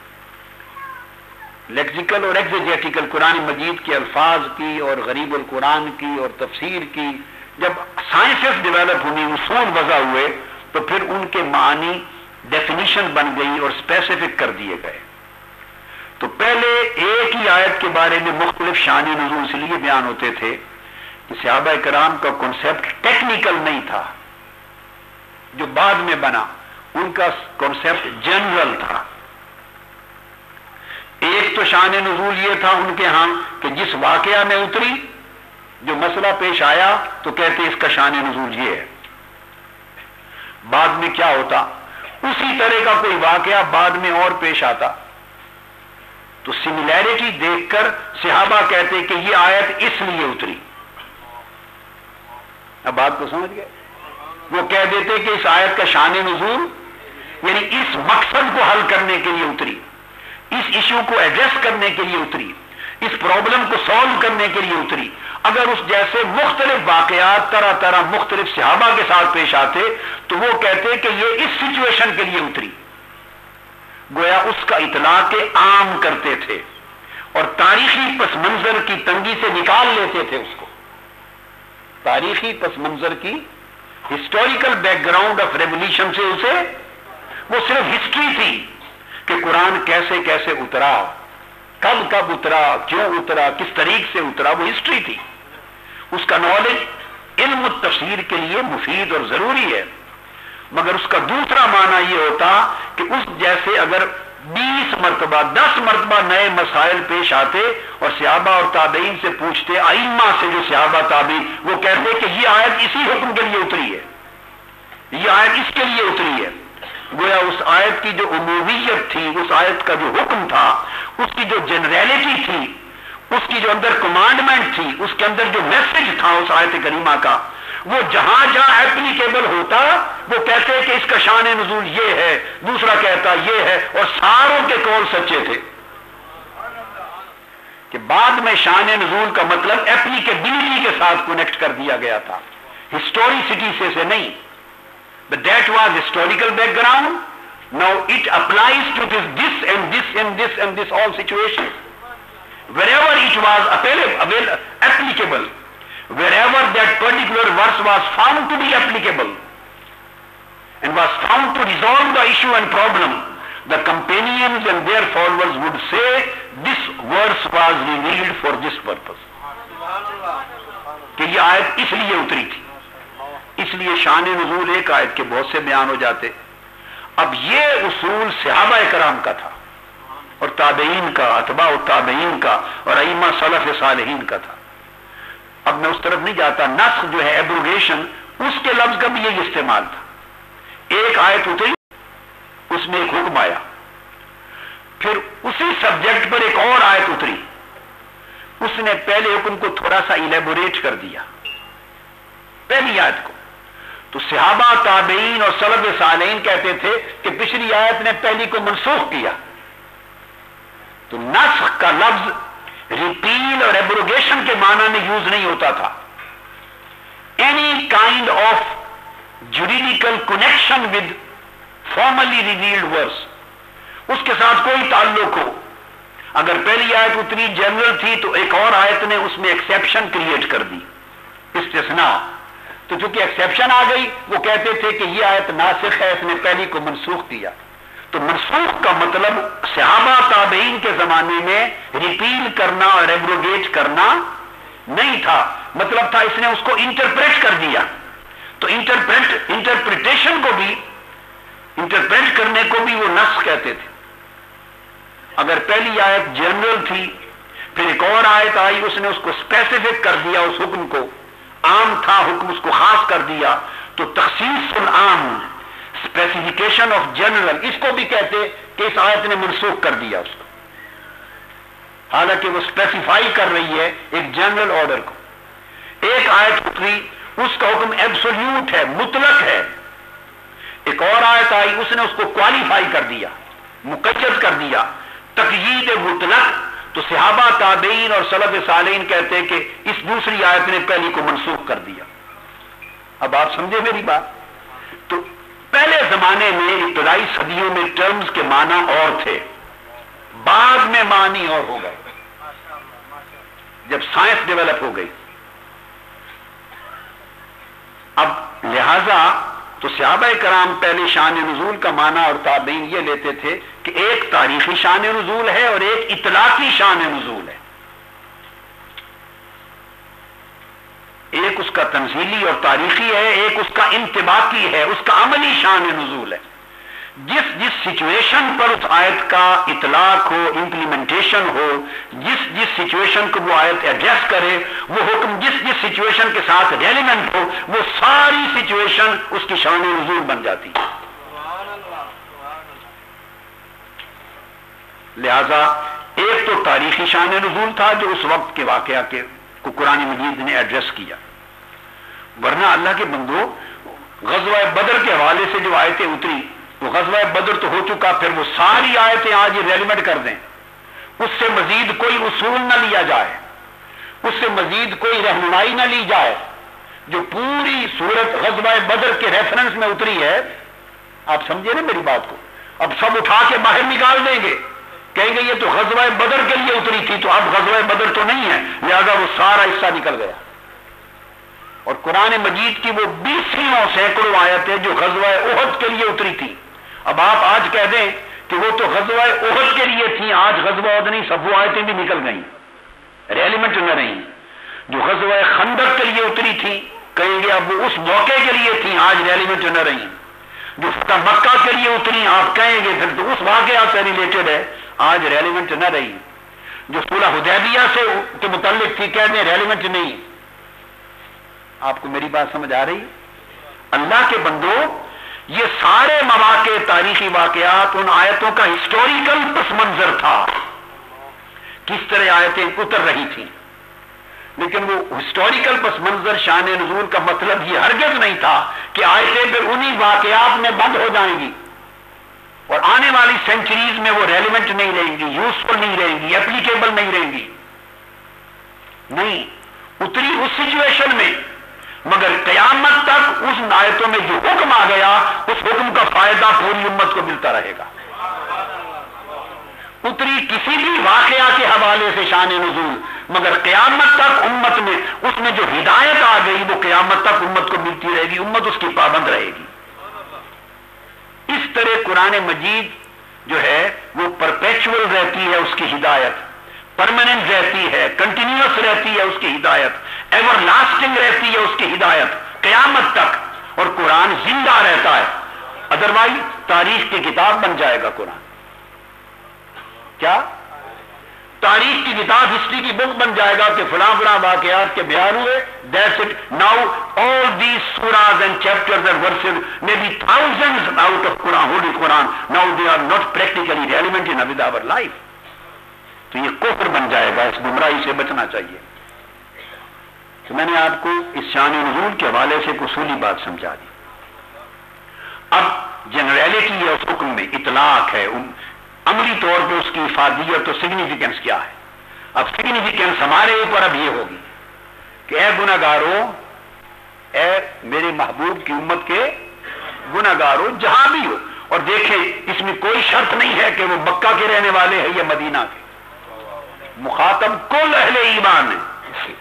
لیکزیکل اور ایگزیجیٹیکل، قرآن مجید کے الفاظ کی اور غریب القرآن کی اور تفسیر کی، جب سائنسز ڈیولپ ہوئی، اصول وضع ہوئے، تو پھر ان کے معنی ڈیفینیشن بن گئی اور اسپیسیفک کر دیے گئے. تو پہلے ایک ہی آیت کے بارے میں مختلف شان نزول اس لیے بیان ہوتے تھے کہ صحابہ کرام کا کنسیپٹ ٹیکنیکل نہیں تھا. جو بعد میں بنا ان کا کنسیپٹ جنرل تھا. ایک تو شان نزول یہ تھا ان کے ہاں کہ جس واقعہ میں اتری، جو مسئلہ پیش آیا تو کہتے اس کا شان نزول یہ ہے. بعد میں کیا ہوتا، اسی طرح کا کوئی واقعہ بعد میں اور پیش آتا تو سملیرٹی دیکھ کر صحابہ کہتے کہ یہ آیت اس لیے اتری. اب بات کو سمجھ گئے؟ وہ کہہ دیتے کہ اس آیت کا شان نزول یعنی اس مقصد کو حل کرنے کے لیے اتری، اس ایشو کو ایڈریس کرنے کے لیے اتری، اس پرابلم کو سالو کرنے کے لیے اتری. اگر اس جیسے مختلف واقعات طرح طرح مختلف صحابہ کے ساتھ پیش آتے تو وہ کہتے کہ یہ اس سچویشن کے لیے اتری. گویا اس کا اطلاق عام کرتے تھے اور تاریخی پس منظر کی تنگی سے نکال لیتے تھے اس کو. تاریخی پس منظر کی historical back ground of revolution سے اسے، وہ صرف ہسٹری تھی کہ قرآن کیسے کیسے اترا، کب کب اترا، کیوں اترا، کس طریق سے اترا، وہ ہسٹری تھی. اس کا نالج علم التفسیر کے لیے مفید اور ضروری ہے، مگر اس کا دوسرا معنی یہ ہوتا کہ اس جیسے اگر 20 مرتبہ 10 مرتبہ نئے مسائل پیش آتے اور صحابہ اور تابعین سے پوچھتے، ائمہ سے جو صحابہ تابعین، وہ کہتے کہ یہ آیت اسی حکم کے لیے اتری ہے، یہ آیت اس کے لیے اتری ہے. گویا اس آیت کی جو عمومیت تھی، اس آیت کا جو حکم تھا، اس کی جو جنریلٹی تھی، اس کی جو اندر کمانڈمنٹ تھی، اس کے اندر جو میسج تھا اس آیت کریمہ کا، وہ جہاں جہاں ایپلیکیبل ہوتا وہ کہتے کہ اس کا شان نزول یہ ہے، دوسرا کہتا یہ ہے، اور ساروں کے قول سچے تھے. کہ بعد میں شان نزول کا مطلب ایپلیکیبلٹی کے ساتھ کنیکٹ کر دیا گیا تھا، ہسٹوریسٹی سے نہیں. But that was historical background. Now it applies to this and this and this and this all situations. Wherever it was applicable, wherever that particular verse was found to be applicable and was found to resolve the issue and problem, the companions and their followers would say this verse was revealed for this purpose. کہ یہ آیت اس لیے اتری تھی. اس لیے شان نزول ایک آیت کے بہت سے بیان ہو جاتے. اب یہ اصول صحابہ کرام کا تھا اور تابعین کا، اتباع التابعین کا اور ائمہ سلف صالحین کا تھا. اب میں اس طرف نہیں جاتا. نسخ جو ہے ایبروگیشن، اس کے لفظ کا بھی یہی استعمال تھا. ایک آیت اتری، اس میں ایک حکم آیا، پھر اسی سبجیکٹ پر ایک اور آیت اتری، اس نے پہلے حکم کو تھوڑا سا ایلیبوریٹ کر دیا پہلی آیت کو. تو صحابہ تابعین اور سلف صالحین کہتے تھے کہ پچھلی آیت نے پہلی کو منسوخ کیا. تو نسخ کا لفظ ریپیل اور ایبروگیشن کے معنی میں یوز نہیں ہوتا تھا. Any kind of juridical connection with formally revealed verse, اس کے ساتھ کوئی تعلق ہو. اگر پہلی آیت اتنی جنرل تھی تو ایک اور آیت نے اس میں ایکسیپشن کریٹ کر دی، استثناء. تو چونکہ ایکسیپشن آ گئی، وہ کہتے تھے کہ یہ آیت ناسخ ہے، اس نے پہلی کو منسوخ کیا. تو منسوخ کا مطلب صحابہ تابعین کے زمانے میں ریپیل کرنا اور ایبروگیٹ کرنا نہیں تھا، مطلب تھا اس نے اس کو انٹرپریٹ کر دیا. تو انٹرپریٹیشن کو بھی، انٹرپریٹ کرنے کو بھی وہ نسخ کہتے تھے. اگر پہلی آیت جنرل تھی، پھر ایک اور آیت آئی، اس نے اس کو اسپیسیفک کر دیا، اس حکم کو، عام تھا حکم، اس کو خاص کر دیا. تو تخصیص العام، اسپیسیفیکیشن آف جنرل، اس کو بھی کہتے کہ اس آیت نے منسوخ کر دیا اس کو، حالانکہ وہ اسپیسیفائی کر رہی ہے ایک جنرل آرڈر کو. ایک آیت اتری، اس کا حکم ایبسولوٹ ہے، مطلق ہے. ایک اور آیت آئی، اس نے اس کو کوالیفائی کر دیا، مقید کر دیا، تقیید مطلق. تو صحابہ تابعین اور سلف صالحین کہتے ہیں کہ اس دوسری آیت نے پہلی کو منسوخ کر دیا. اب آپ سمجھے میری بات؟ تو پہلے زمانے میں ابتدائی صدیوں میں ٹرمز کے معنی اور تھے، بعد میں معنی اور ہو گئے جب سائنس ڈیولپ ہو گئی. اب لہذا تو صحابہ کرام پہلے شان نزول کا معنی اور تابعین یہ لیتے تھے کہ ایک تاریخی شان نزول ہے اور ایک اطلاقی شان نزول ہے، ایک اس کا تنزیلی اور تاریخی ہے، ایک اس کا انطباقی ہے، اس کا عملی شان نزول ہے۔ جس جس سچویشن پر اس آیت کا اطلاق ہو، امپلیمنٹیشن ہو، جس سچویشن کو وہ آیت ایڈریس کرے، وہ حکم جس سچویشن کے ساتھ ریلیونٹ ہو، وہ ساری سچویشن اس کی شان نزول بن جاتی ہے۔ لہذا ایک تو تاریخی شان نزول تھا جو اس وقت کے واقعہ کو قرآن مجید نے ایڈریس کیا، ورنہ اللہ کے بندو غزوہ بدر کے حوالے سے جو آیتیں اتری، وہ غزوہ بدر تو ہو چکا، پھر وہ ساری آیتیں آج ریلیونٹ کر دیں، اس سے مزید کوئی اصول نہ لیا جائے، اس سے مزید کوئی رہنمائی نہ لی جائے، جو پوری صورت غزوہ بدر کے ریفرنس میں اتری ہے۔ آپ سمجھے نا میری بات کو؟ اب سب اٹھا کے باہر نکال دیں گے، کہیں گے یہ تو غزوہ بدر کے لیے اتری تھی، تو اب غزوہ بدر تو نہیں ہے، لہذا وہ سارا حصہ نکل گیا۔ اور قرآن مجید کی وہ 20 سینکڑوں آیتیں جو غزوہ احد کے لیے اتری تھی، اب آپ آج کہہ دیں کہ وہ تو غزوہ احد کے لیے تھی، آج غزوہ احد نہیں، سب وہ آیتیں بھی نکل گئیں، ریلیونٹ نہ رہیں۔ جو غزوہ خندق کے لیے اتری تھی، کہیں گے اب وہ اس موقع کے لیے تھی، آج ریلیونٹ نہ رہیں۔ جو فتح مکہ کے لیے اتری، آپ کہیں گے پھر تو اس واقعہ سے ریلیٹڈ ہے، آج ریلیونٹ نہ رہی۔ جو صلح حدیبیہ سے کے متعلق تھی، کہہ دیں ریلیونٹ نہیں۔ آپ کو میری بات سمجھ آ رہی؟ اللہ کے بندو، یہ سارے مواقع، تاریخی واقعات ان آیتوں کا ہسٹوریکل پس منظر تھا، کس طرح آیتیں اتر رہی تھیں، لیکن وہ ہسٹوریکل پس منظر شان نزول کا مطلب یہ ہرگز نہیں تھا کہ آیتیں پھر انہی واقعات میں بند ہو جائیں گی اور آنے والی سینچریز میں وہ ریلیونٹ نہیں رہیں گی، یوزفل نہیں رہیں گی، اپلیکیبل نہیں رہیں گی۔ نہیں، اتری اس سچویشن میں، مگر قیامت تک اس آیتوں میں جو حکم آ گیا، اس حکم کا فائدہ پوری امت کو ملتا رہے گا۔ اتری کسی بھی واقعہ کے حوالے سے شان نزول، مگر قیامت تک امت میں اس میں جو ہدایت آ گئی وہ قیامت تک امت کو ملتی رہے گی، امت اس کی پابند رہے گی۔ اس طرح قرآن مجید جو ہے وہ پرپیچول رہتی ہے، اس کی ہدایت پرماننٹ رہتی ہے، کنٹینیوس رہتی ہے اس کی ہدایت، ایور لاسٹنگ رہتی ہے اس کی ہدایت قیامت تک، اور قرآن زندہ رہتا ہے، ادروائز تاریخ کی کتاب بن جائے گا قرآن۔ کیا؟ تاریخ کی کتاب، ہسٹری کی بک بن جائے گا کہ فلاں فلاں واقعات کے بیان ہوئے، that's it. Now all these surahs and chapters and verses may be thousands out of Quran, Holy Quran, now they are not practically relevant in with our life. تو یہ کفر بن جائے گا، اس گمراہی سے بچنا چاہیے۔ تو میں نے آپ کو اس شان نزول کے حوالے سے ایک اصولی بات سمجھا دی۔ اب جنرلٹی ہے اس حکم میں، اطلاق ہے، عملی طور پہ اس کی افادیت اور سگنیفیکینس کیا ہے۔ اب سگنیفیکینس ہمارے اوپر اب یہ ہوگی کہ اے گناہگارو، اے میرے محبوب کی امت کے گناہگارو جہاں بھی ہو، اور دیکھیں اس میں کوئی شرط نہیں ہے کہ وہ مکہ کے رہنے والے ہیں یا مدینہ کے، مخاطب کل اہل ایمان ہے۔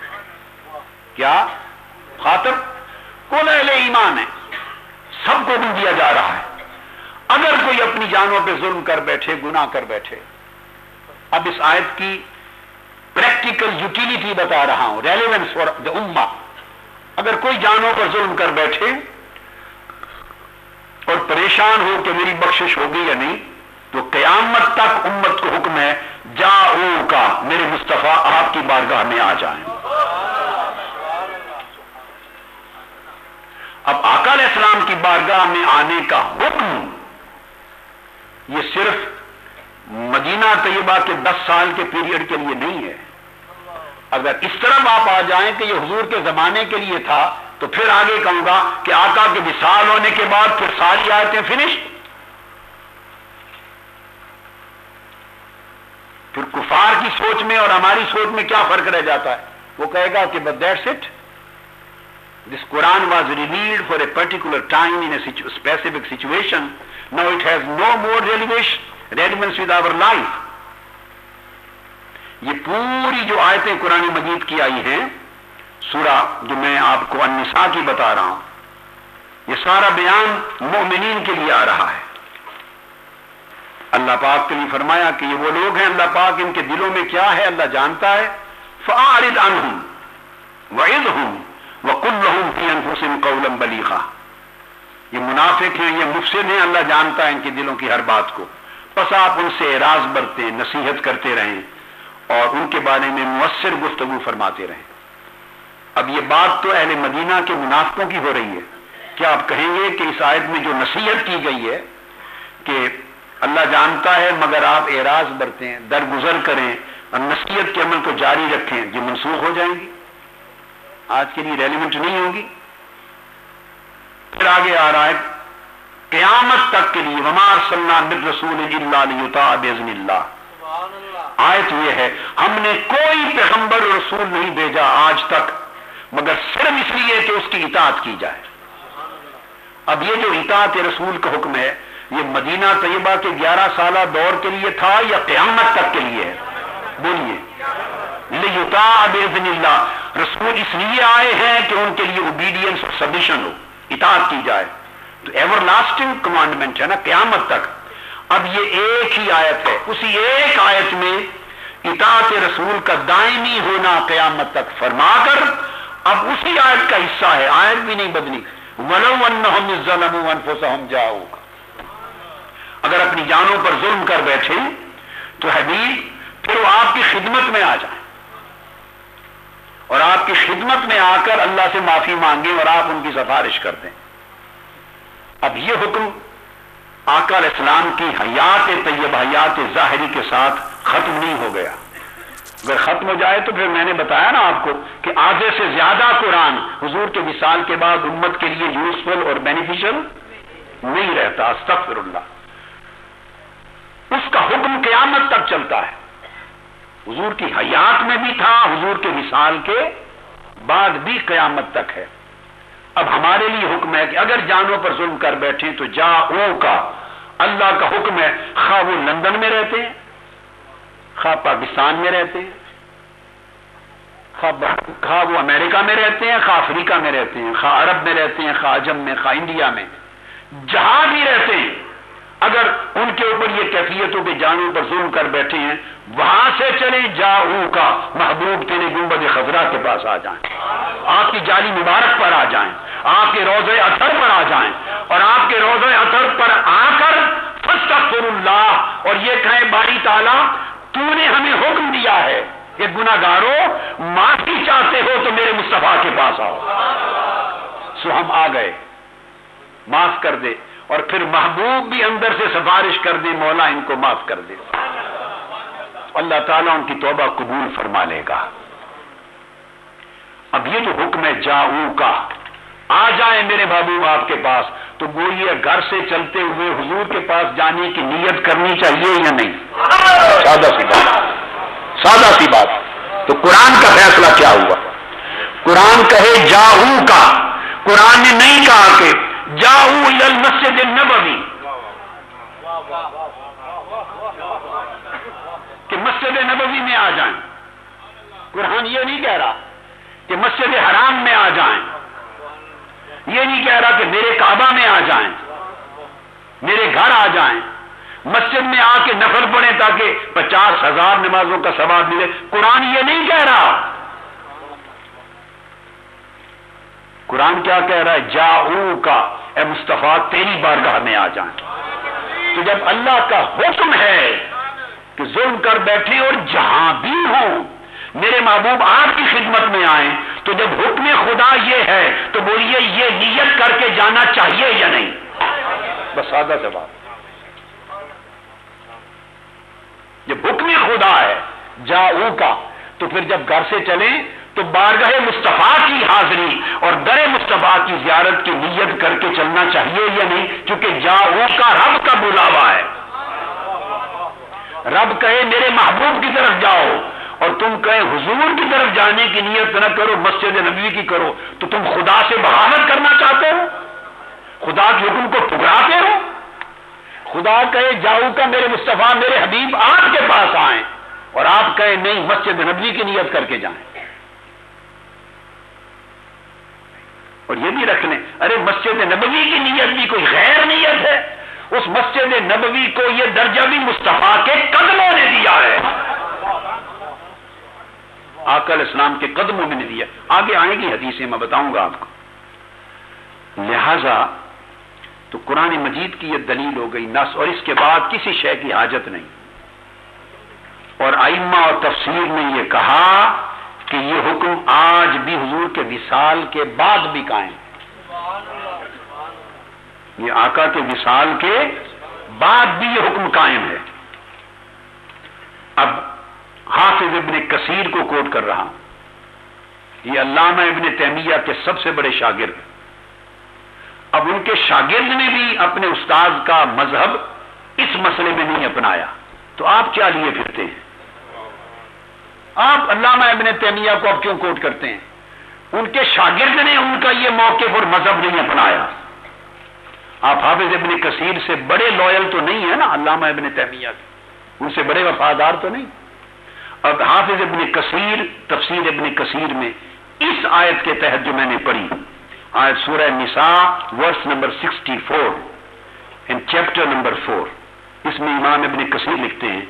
کیا؟ مخاطب کل اہل ایمان ہے، سب کو بھی دیا جا رہا ہے۔ اگر کوئی اپنی جانوں پہ ظلم کر بیٹھے، گناہ کر بیٹھے، اب اس آیت کی پریکٹیکل یوٹیلیٹی بتا رہا ہوں، ریلیونس فار دی امہ، اگر کوئی جانوں پر ظلم کر بیٹھے اور پریشان ہو کہ میری بخشش ہوگی یا نہیں، تو قیامت تک امت کو حکم ہے جاؤ کا، میرے مصطفیٰ آپ کی بارگاہ میں آ جائیں۔ اب آقا علیہ السلام کی بارگاہ میں آنے کا حکم یہ صرف مدینہ طیبہ کے 10 سال کے پیریڈ کے لیے نہیں ہے۔ اگر اس طرح آپ آ جائیں کہ یہ حضور کے زمانے کے لیے تھا، تو پھر آگے کہوں گا کہ آقا کے وصال ہونے کے بعد پھر ساری آیتیں فنش۔ پھر کفار کی سوچ میں اور ہماری سوچ میں کیا فرق رہ جاتا ہے؟ وہ کہے گا کہ but that's it, this Quran was revealed for a particular time in a specific situation, now it has no more relevance with our life۔ یہ پوری جو آیتیں قرآن مجید کی آئی ہیں، سورہ جو میں آپ کو النساء کی بتا رہا ہوں، یہ سارا بیان مومنین کے لیے آ رہا ہے۔ اللہ پاک کے لیے فرمایا کہ یہ وہ لوگ ہیں، اللہ پاک ان کے دلوں میں کیا ہے اللہ جانتا ہے۔ فَأَعْرِضْ عَنْهُمْ وَعِظْهُمْ وَقُلْ لَهُمْ فِي أَنفُسِهِمْ قَوْلًا بَلِيغًا۔ یہ منافق ہیں، یہ مفسد ہیں، اللہ جانتا ہے ان کے دلوں کی ہر بات کو، بس آپ ان سے اعراض برتیں، نصیحت کرتے رہیں اور ان کے بارے میں مؤثر گفتگو فرماتے رہیں۔ اب یہ بات تو اہل مدینہ کے منافقوں کی ہو رہی ہے۔ کیا آپ کہیں گے کہ اس آیت میں جو نصیحت کی گئی ہے کہ اللہ جانتا ہے مگر آپ اعراض برتیں، درگزر کریں اور نصیحت کے عمل کو جاری رکھیں، یہ منسوخ ہو جائیں گی، آج کے لیے ریلیونٹ نہیں ہوگی؟ پھر آگے آ رہا ہے قیامت تک کے لیے وما ارسلنا من رسول الا لیطاع باذن اللہ۔ آیت یہ ہے ہم نے کوئی پیغمبر اور رسول نہیں بھیجا آج تک مگر صرف اس لیے کہ اس کی اطاعت کی جائے۔ اب یہ جو اطاعت رسول کا حکم ہے یہ مدینہ طیبہ کے 11 سالہ دور کے لیے تھا یا قیامت تک کے لیے ہے؟ بولیے۔ لیطاع باذن اللہ، رسول اس لیے آئے ہیں کہ ان کے لیے اوبیڈینس اور سبمیشن ہو، اطاعت کی جائے، تو ایور لاسٹنگ کمانڈمنٹ ہے نا قیامت تک۔ اب یہ ایک ہی آیت ہے، اسی ایک آیت میں اطاعت رسول کا دائمی ہونا قیامت تک فرما کر اب اسی آیت کا حصہ ہے، آیت بھی نہیں بدلی۔ وَلَوْ أَنَّهُمْ إِذْ ظَلَمُوا أَنفُسَهُمْ جَاءُوكَ، اگر اپنی جانوں پر ظلم کر بیٹھے تو حبیب پھر وہ آپ کی خدمت میں آ جائیں اور آپ کی خدمت میں آ کر اللہ سے معافی مانگیں اور آپ ان کی سفارش کر دیں۔ اب یہ حکم آقا علیہ السلام کی حیات طیبہ، حیات ظاہری کے ساتھ ختم نہیں ہو گیا۔ اگر ختم ہو جائے تو پھر میں نے بتایا نا آپ کو کہ آدھے سے زیادہ قرآن حضور کے وصال کے بعد امت کے لیے یوزفل اور بینیفیشل نہیں رہتا، استغفر اللہ۔ اس کا حکم قیامت تک چلتا ہے، حضور کی حیات میں بھی تھا، حضور کے وصال کے بعد بھی قیامت تک ہے۔ اب ہمارے لیے حکم ہے کہ اگر جانوں پر ظلم کر بیٹھیں تو جاؤ کا اللہ کا حکم ہے، خواہ وہ لندن میں رہتے ہیں، خواہ پاکستان میں رہتے ہیں، خواہ وہ امریکہ میں رہتے ہیں، خواہ افریقہ میں رہتے ہیں، خواہ عرب میں رہتے ہیں، خواہ عجم میں، خواہ انڈیا میں، جہاں بھی رہتے ہیں، اگر ان کے اوپر یہ کیفیتوں کے جانوں پر ظلم کر بیٹھے ہیں وہاں سے چلیں، جاؤ کا محبوب تیرے گنبد خضرا کے پاس آ جائیں، آپ کی جالی مبارک پر آ جائیں، آپ کے روضہ اطہر پر آ جائیں اور آپ کے روضہ اطہر پر آ کر فاستغفر اللہ اور یہ کہیں باری تعالیٰ تو نے ہمیں حکم دیا ہے کہ گناہگاروں معافی چاہتے ہو تو میرے مصطفیٰ کے پاس آؤ۔ سو ہم آ گئے، معاف کر دے، اور پھر محبوب بھی اندر سے سفارش کر دے، مولا ان کو معاف کر دے، اللہ تعالیٰ ان کی توبہ قبول فرما لے گا۔ اب یہ جو حکم ہے جاؤ کا، آ جائیں میرے محبوب آپ کے پاس، تو گوئیے گھر سے چلتے ہوئے حضور کے پاس جانے کی نیت کرنی چاہیے یا نہیں؟ سادہ سی بات، سادہ سی بات۔ تو قرآن کا فیصلہ کیا ہوا؟ قرآن کہے جاؤ کا، قرآن نے نہیں کہا کہ جاؤ الی المسجد النبوی، کہ مسجد نبوی میں آ جائیں۔ قرآن یہ نہیں کہہ رہا کہ مسجد حرام میں آ جائیں، یہ نہیں کہہ رہا کہ میرے کعبہ میں آ جائیں، میرے گھر آ جائیں، مسجد میں آ کے نفل پڑھیں تاکہ 50,000 نمازوں کا ثواب ملے۔ قرآن یہ نہیں کہہ رہا۔ قرآن کیا کہہ رہا ہے؟ جاؤ کا، اے مصطفیٰ تیری بارگاہ میں آ جائیں۔ تو جب اللہ کا حکم ہے کہ ظلم کر بیٹھے اور جہاں بھی ہوں میرے محبوب آپ کی خدمت میں آئیں، تو جب حکم خدا یہ ہے تو بولیے یہ نیت کر کے جانا چاہیے یا نہیں؟ بس سادہ سا بات۔ جب حکم خدا ہے جاؤ کا، تو پھر جب گھر سے چلیں تو بارگاہ مصطفیٰ کی حاضری اور در مصطفیٰ کی زیارت کی نیت کر کے چلنا چاہیے یا نہیں؟ کیونکہ جاؤ کا رب کا بلاوا ہے۔ رب کہے میرے محبوب کی طرف جاؤ اور تم کہیں حضور کی طرف جانے کی نیت نہ کرو، مسجد نبوی کی کرو، تو تم خدا سے بغاوت کرنا چاہتے ہو، خدا کے حکم کو ٹھکراتے ہو۔ خدا کہے جاؤ کا میرے مصطفیٰ میرے حبیب آپ کے پاس آئیں، اور آپ کہیں نہیں مسجد نبوی کی نیت کر کے جائیں۔ اور یہ بھی رکھ لیں، ارے مسجد نبوی کی نیت بھی کوئی غیر نیت ہے، اس مسجد نبوی کو یہ درجہ بھی مصطفیٰ کے قدموں نے دیا ہے، آقا علیہ السلام کے قدموں میں نے دیا. آگے آئیں گی حدیثیں، میں بتاؤں گا آپ کو. لہذا تو قرآن مجید کی یہ دلیل ہو گئی نص، اور اس کے بعد کسی شے کی حاجت نہیں. اور ائمہ اور تفسیر نے یہ کہا کہ یہ حکم آج بھی حضور کے وصال کے بعد بھی قائم ہے، یہ آقا کے وصال کے بعد بھی یہ حکم قائم ہے. اب حافظ ابن کثیر کو کوٹ کر رہا ہوں، یہ علامہ ابن تیمیہ کے سب سے بڑے شاگرد ہیں. اب ان کے شاگرد نے بھی اپنے استاد کا مذہب اس مسئلے میں نہیں اپنایا، تو آپ کیا لیے پھرتے ہیں؟ آپ علامہ ابن تیمیہ کو اب کیوں کوٹ کرتے ہیں؟ ان کے شاگرد نے ان کا یہ موقف اور مذہب نہیں اپنایا. آپ حافظ ابن کثیر سے بڑے لوئل تو نہیں ہے نا علامہ ابن تیمیہ کے، ان سے بڑے وفادار تو نہیں. اب حافظ ابن کثیر تفسیر ابن کثیر میں اس آیت کے تحت جو میں نے پڑھی، آیت سورہ نساء verse number 64 and chapter number 4، اس میں امام ابن کثیر لکھتے ہیں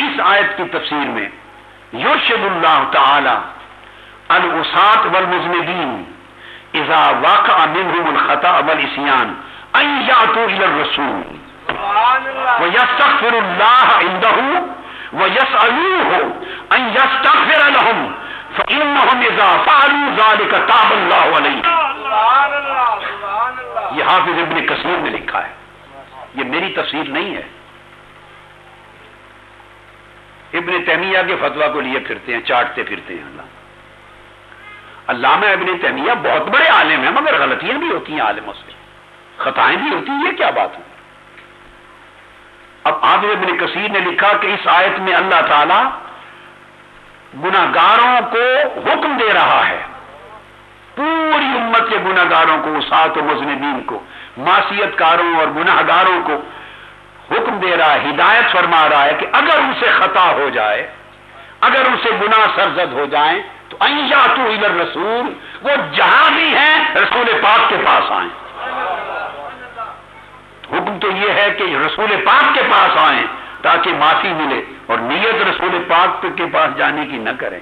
اس آیت کی تفسیر میں یرشد اللہ تعالی العصاة والمذنبین اذا وقع منهم الخطأ والعصیان ان یأتوا الى الرسول ویستغفر اللہ عنده ویسألوه ان یستغفر لهم فإنهم اذا فعلوا ذلك تاب اللہ علیہم. یہ حافظ ابن کثیر نے لکھا ہے، یہ میری تفسیر نہیں ہے. ابن تیمیہ کے فتویٰ کو لیے پھرتے ہیں، چاٹتے پھرتے ہیں. علامہ ابن تیمیہ بہت بڑے عالم ہیں، مگر غلطیاں بھی ہوتی ہیں عالموں سے، خطائیں بھی ہوتی ہیں، یہ کیا بات ہے؟ اب حافظ ابن کثیر نے لکھا کہ اس آیت میں اللہ تعالی گناہگاروں کو حکم دے رہا ہے، پوری امت کے گناہگاروں کو، عصاة و مذنبین کو، معصیت کاروں اور گناہگاروں کو حکم دے رہا ہے، ہدایت فرما رہا ہے کہ اگر ان سے خطا ہو جائے، اگر ان سے گناہ سرزد ہو جائیں تو ان یاتوا الی الرسول، وہ جہاں بھی ہیں رسول پاک کے پاس آئیں. حکم تو یہ ہے کہ رسول پاک کے پاس آئیں تاکہ معافی ملے، اور نیت رسول پاک کے پاس جانے کی نہ کریں.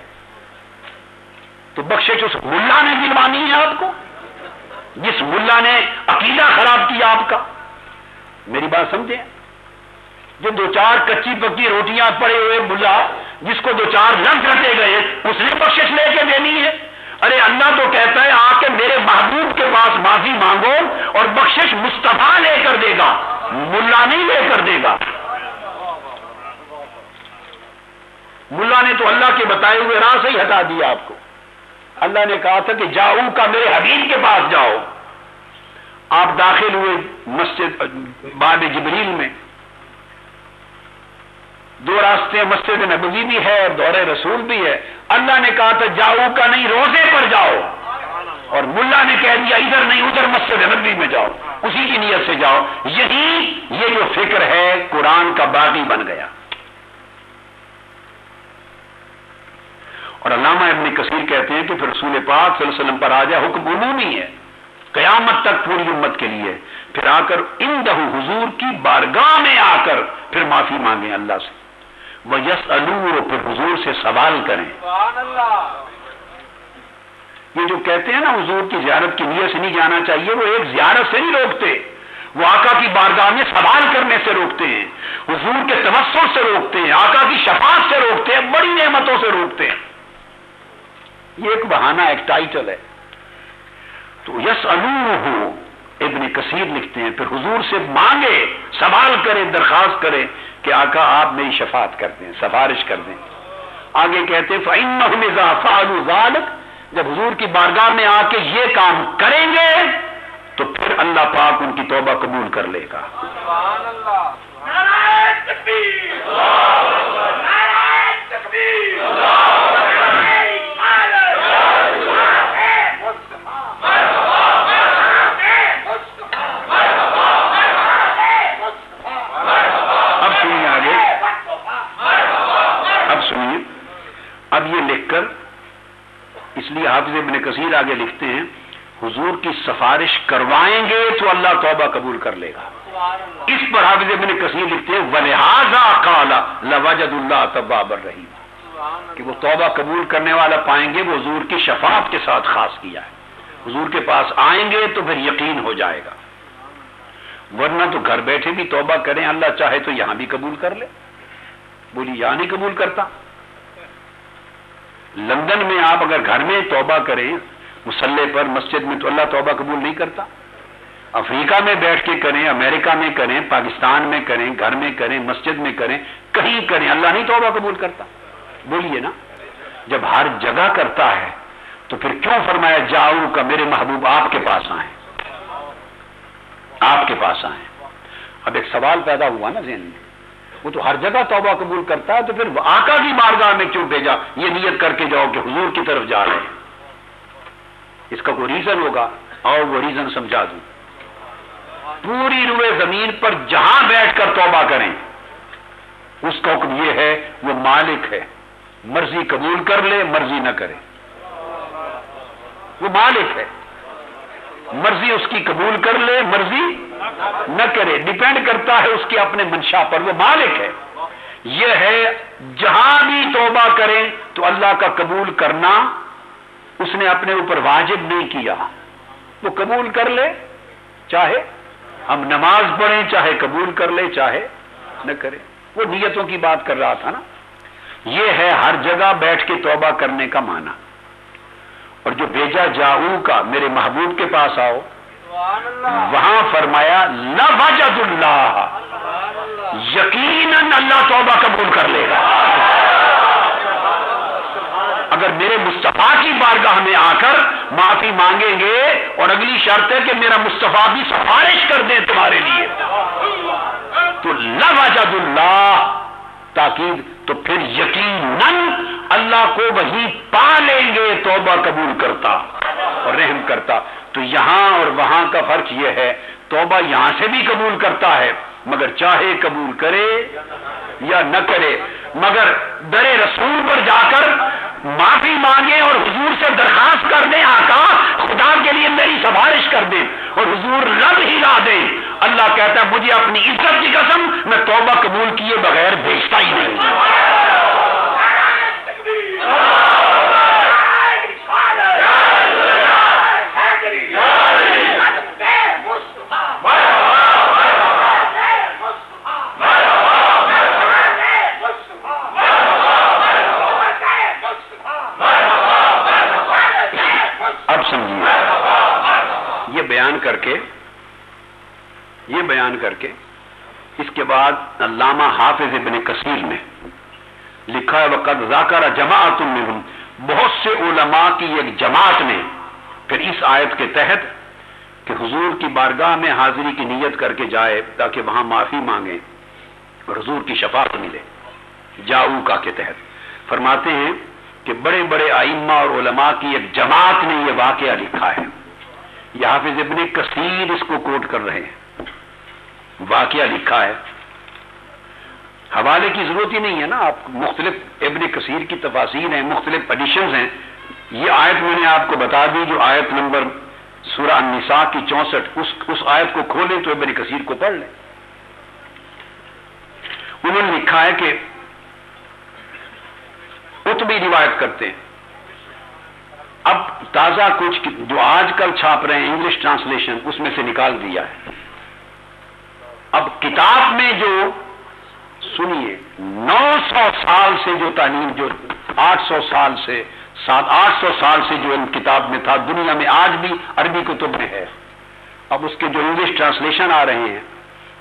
تو بخشش اس ملا نے دلوانی ہے آپ کو، جس ملا نے عقیدہ خراب کیا آپ کا. میری بات سمجھیں، جو دو چار کچی پکی روٹیاں پڑے ہوئے ملا، جس کو دو چار لفظ رٹے گئے، اس نے بخشش لے کے دینی ہے. ارے اللہ تو کہتا ہے آ کے میرے محبوب کے پاس معافی مانگو اور بخشش مصطفیٰ لے کر دے گا، ملا نہیں لے کر دے گا. ملا نے تو اللہ کے بتائے ہوئے راہ سے ہی ہٹا دیا آپ کو. اللہ نے کہا تھا کہ جاؤ کا میرے حبیب کے پاس جاؤ. آپ داخل ہوئے مسجد باب جبریل میں، دو راستے، مسجد نبوی بھی ہے اور دور رسول بھی ہے. اللہ نے کہا تھا جاؤ کا نہیں، روزے پر جاؤ، اور ملا نے کہہ دیا ادھر نہیں ادھر مسجد نبوی میں جاؤ، اسی کی نیت سے جاؤ. یہی یہ جو فکر ہے قرآن کا باغی بن گیا. اور علامہ ابن کثیر کہتے ہیں کہ پھر رسول پاک صلی اللہ علیہ وسلم پر آ جائے، حکم عمومی ہے قیامت تک پوری امت کے لیے. پھر آ کر اندہ حضور کی بارگاہ میں آ کر پھر معافی مانگیں اللہ سے، وَيَسْأَلُوا، پھر حضور سے سوال کریں. یہ جو کہتے ہیں نا حضور کی زیارت کی نیت سے نہیں جانا چاہیے، وہ ایک زیارت سے نہیں روکتے، وہ آقا کی بارگاہ میں سوال کرنے سے روکتے ہیں، حضور کے توسل سے روکتے ہیں، آقا کی شفاعت سے روکتے ہیں، بڑی نعمتوں سے روکتے ہیں. یہ ایک بہانہ، ایک ٹائٹل ہے. تو یسألوہ ابن کثیر لکھتے ہیں پھر حضور سے مانگے، سوال کرے، درخواست کرے کہ آقا آپ میری شفاعت کر دیں، سفارش کر دیں. آگے کہتے ہیں فَإِنَّهُمْ إِذَا فَعَلُوا ذَلِكَ، جب حضور کی بارگاہ میں آ کے یہ کام کریں گے تو پھر اللہ پاک ان کی توبہ قبول کر لے گا. سبحان اللہ، نعرہ تکبیر، اللہ اکبر، نعرہ تکبیر، اللہ اکبر. اب یہ لکھ کر، اس لیے حافظ ابن کثیر آگے لکھتے ہیں حضور کی سفارش کروائیں گے تو اللہ توبہ قبول کر لے گا. اس پر حافظ ابن کثیر لکھتے ہیں وَلِهَذَا قَالَ لَوَجَدُ اللَّهَ تَوَّابًا رَحِيمًا، کہ وہ توبہ قبول کرنے والا پائیں گے، وہ حضور کی شفاعت کے ساتھ خاص کیا ہے. حضور کے پاس آئیں گے تو پھر یقین ہو جائے گا، ورنہ تو گھر بیٹھے بھی توبہ کریں، اللہ چاہے تو یہاں بھی قبول کر لے. بولی یہاں نہیں قبول کرتا. لندن میں آپ اگر گھر میں توبہ کریں مصلی پر مسجد میں تو اللہ توبہ قبول نہیں کرتا. افریقہ میں بیٹھ کے کریں، امریکہ میں کریں، پاکستان میں کریں، گھر میں کریں، مسجد میں کریں، کہیں کریں، اللہ نہیں توبہ قبول کرتا. بولیے نا، جب ہر جگہ کرتا ہے تو پھر کیوں فرمایا جاؤ کا میرے محبوب آپ کے پاس آئیں، آپ کے پاس آئیں. اب ایک سوال پیدا ہوا نا ذہن میں، وہ تو ہر جگہ توبہ قبول کرتا ہے تو پھر آقا کی بارگاہ میں کیوں بھیجا؟ یہ نیت کر کے جاؤ کہ حضور کی طرف جا رہے ہیں. اس کا کوئی ریزن ہوگا اور وہ ریزن سمجھا دوں. پوری روئے زمین پر جہاں بیٹھ کر توبہ کریں، اس کا حکم یہ ہے وہ مالک ہے، مرضی قبول کر لے مرضی نہ کرے. وہ مالک ہے، مرضی اس کی قبول کر لے مرضی نہ کرے، ڈیپینڈ کرتا ہے اس کے اپنے منشا پر. وہ مالک ہے. یہ ہے جہاں بھی توبہ کریں تو اللہ کا قبول کرنا اس نے اپنے اوپر واجب نہیں کیا. وہ قبول کر لے، چاہے ہم نماز پڑھیں چاہے قبول کر لے چاہے نہ کرے. وہ نیتوں کی بات کر رہا تھا نا. یہ ہے ہر جگہ بیٹھ کے توبہ کرنے کا معنی. اور جو بھیجا جاؤ کا میرے محبوب کے پاس آؤ، وہاں فرمایا لَوَجَدُ اللَّهَ، یقیناً اللہ توبہ قبول کر لے گا. اگر میرے مصطفیٰ کی بارگاہ میں آ کر معافی مانگیں گے، اور اگلی شرط ہے کہ میرا مصطفیٰ بھی سفارش کر دے تمہارے لیے، تو لَوَجَدُ اللَّهَ تاکید، تو پھر یقیناً اللہ کو وہی پا لیں گے توبہ قبول کرتا اور رحم کرتا. تو یہاں اور وہاں کا فرق یہ ہے، توبہ یہاں سے بھی قبول کرتا ہے مگر چاہے قبول کرے یا نہ کرے. مگر در رسول پر جا کر معافی مانگے اور حضور سے درخواست کر دیں آقا خدا کے لیے میری سفارش کر دیں، اور حضور لب ہلا دیں، اللہ کہتا ہے مجھے اپنی عزت کی قسم میں توبہ قبول کیے بغیر بھیجتا ہی نہیں. یہ بیان کر کے اس کے بعد علامہ حافظ ابن کثیر نے لکھا ہے وقد ذاکر جماعت منہم، بہت سے علماء کی ایک جماعت نے پھر اس آیت کے تحت کہ حضور کی بارگاہ میں حاضری کی نیت کر کے جائے تاکہ وہاں معافی مانگیں اور حضور کی شفاعت ملے، جاؤ کا کے تحت فرماتے ہیں کہ بڑے بڑے ائمہ اور علماء کی ایک جماعت نے یہ واقعہ لکھا ہے. یہ حافظ ابن کثیر اس کو کوٹ کر رہے ہیں، واقعہ لکھا ہے. حوالے کی ضرورت ہی نہیں ہے نا، آپ مختلف ابن کثیر کی تفاسیر ہیں، مختلف ایڈیشنز ہیں. یہ آیت میں نے آپ کو بتا دی جو آیت نمبر سورہ النساء کی 64، اس آیت کو کھولیں تو ابن کثیر کو پڑھ لیں. انہوں نے لکھا ہے کہ قطبی روایت کرتے ہیں. اب تازہ کچھ جو آج کل چھاپ رہے ہیں انگلش ٹرانسلیشن اس میں سے نکال دیا ہے. اب کتاب میں جو سنیے 900 سال سے جو تعلیم، جو 800 سال سے 700-800 سال سے جو ان کتاب میں تھا، دنیا میں آج بھی عربی کتب میں ہے. اب اس کے جو انگلش ٹرانسلیشن آ رہے ہیں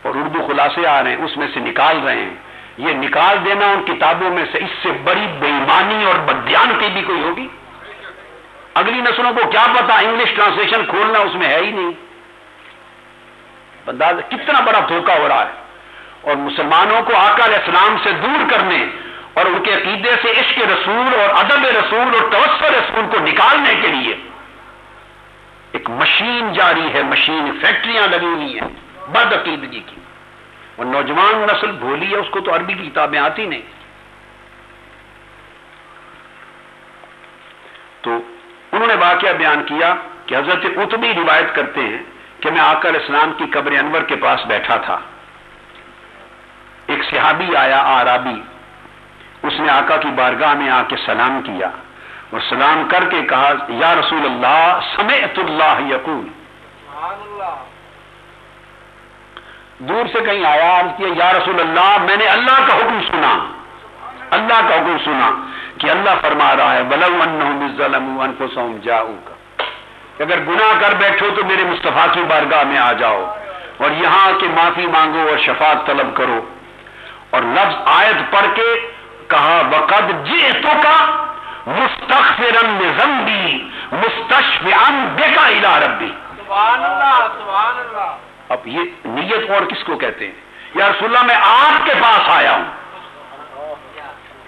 اور اردو خلاصے آ رہے ہیں اس میں سے نکال رہے ہیں. یہ نکال دینا ان کتابوں میں سے اس سے بڑی بے ایمانی اور بددیانتی بھی کوئی ہوگی؟ اگلی نسلوں کو کیا پتا، انگلش ٹرانسلیشن کھولنا اس میں ہے ہی نہیں. بندہ کتنا بڑا دھوکہ ہو رہا ہے. اور مسلمانوں کو آقا علیہ السلام سے دور کرنے اور ان کے عقیدے سے عشق رسول اور ادب رسول اور توسل رسول کو نکالنے کے لیے ایک مشین جاری ہے، مشین، فیکٹریاں لگی ہوئی ہیں بد عقیدگی کی. اور نوجوان نسل بھولی ہے، اس کو تو عربی کی کتابیں آتی نہیں. تو انہوں نے واقعہ بیان کیا کہ حضرت عتبی روایت کرتے ہیں کہ میں آقا علیہ السلام کی قبر انور کے پاس بیٹھا تھا، ایک صحابی آیا اعرابی، اس نے آقا کی بارگاہ میں آ کے سلام کیا اور سلام کر کے کہا یا رسول اللہ سمعت اللہ یقول، دور سے کہیں آیا، عرض کیا یا رسول اللہ میں نے اللہ کا حکم سنا، اللہ کا حکم سنا کہ اللہ فرما رہا ہے وَلَوْ أَنَّهُمْ إِذ ظَلَمُوا أَنفُسَهُمْ جَاءُوكَ، اگر گناہ کر بیٹھو تو میرے مصطفیٰ کی بارگاہ میں آ جاؤ اور یہاں کے معافی مانگو اور شفاعت طلب کرو، اور لفظ آیت پڑھ کے کہا وَقَدْ جِئْتُكَ مُسْتَغْفِرًا لِذَنبِي مُسْتَشْفِعًا بِكَ إِلَىٰ رَبِّي۔ سبحان اللہ سبحان اللہ۔ اب یہ نیت اور کس کو کہتے ہیں؟ یا رسول اللہ میں آپ کے پاس آیا ہوں۔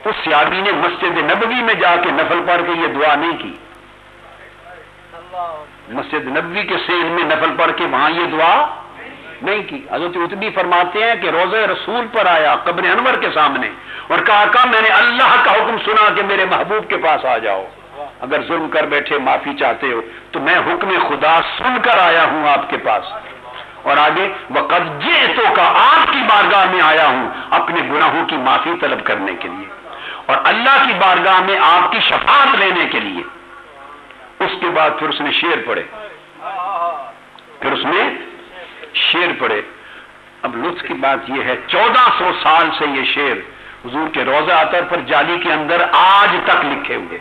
اس صحابی نے مسجد نبوی میں جا کے نفل پڑھ کے یہ دعا نہیں کی، مسجد نبوی کے سین میں نفل پڑھ کے وہاں یہ دعا نہیں کی۔ حضرت عتبی فرماتے ہیں کہ روضہ رسول پر آیا قبر انور کے سامنے اور کہا کہ میں نے اللہ کا حکم سنا کہ میرے محبوب کے پاس آ جاؤ، اگر ظلم کر بیٹھے معافی چاہتے ہو تو میں حکم خدا سن کر آیا ہوں آپ کے پاس، اور آگے وَقَدْ جِئْتُكَ آپ کی بارگاہ میں آیا ہوں اپنے گناہوں کی معافی طلب کرنے کے لیے اور اللہ کی بارگاہ میں آپ کی شفاعت لینے کے لیے۔ اس کے بعد پھر اس نے شعر پڑھے، پھر اس نے شعر پڑھے۔ اب لطف کی بات یہ ہے 1400 سال سے یہ شعر حضور کے روضہ اطہر پر جالی کے اندر آج تک لکھے ہوئے،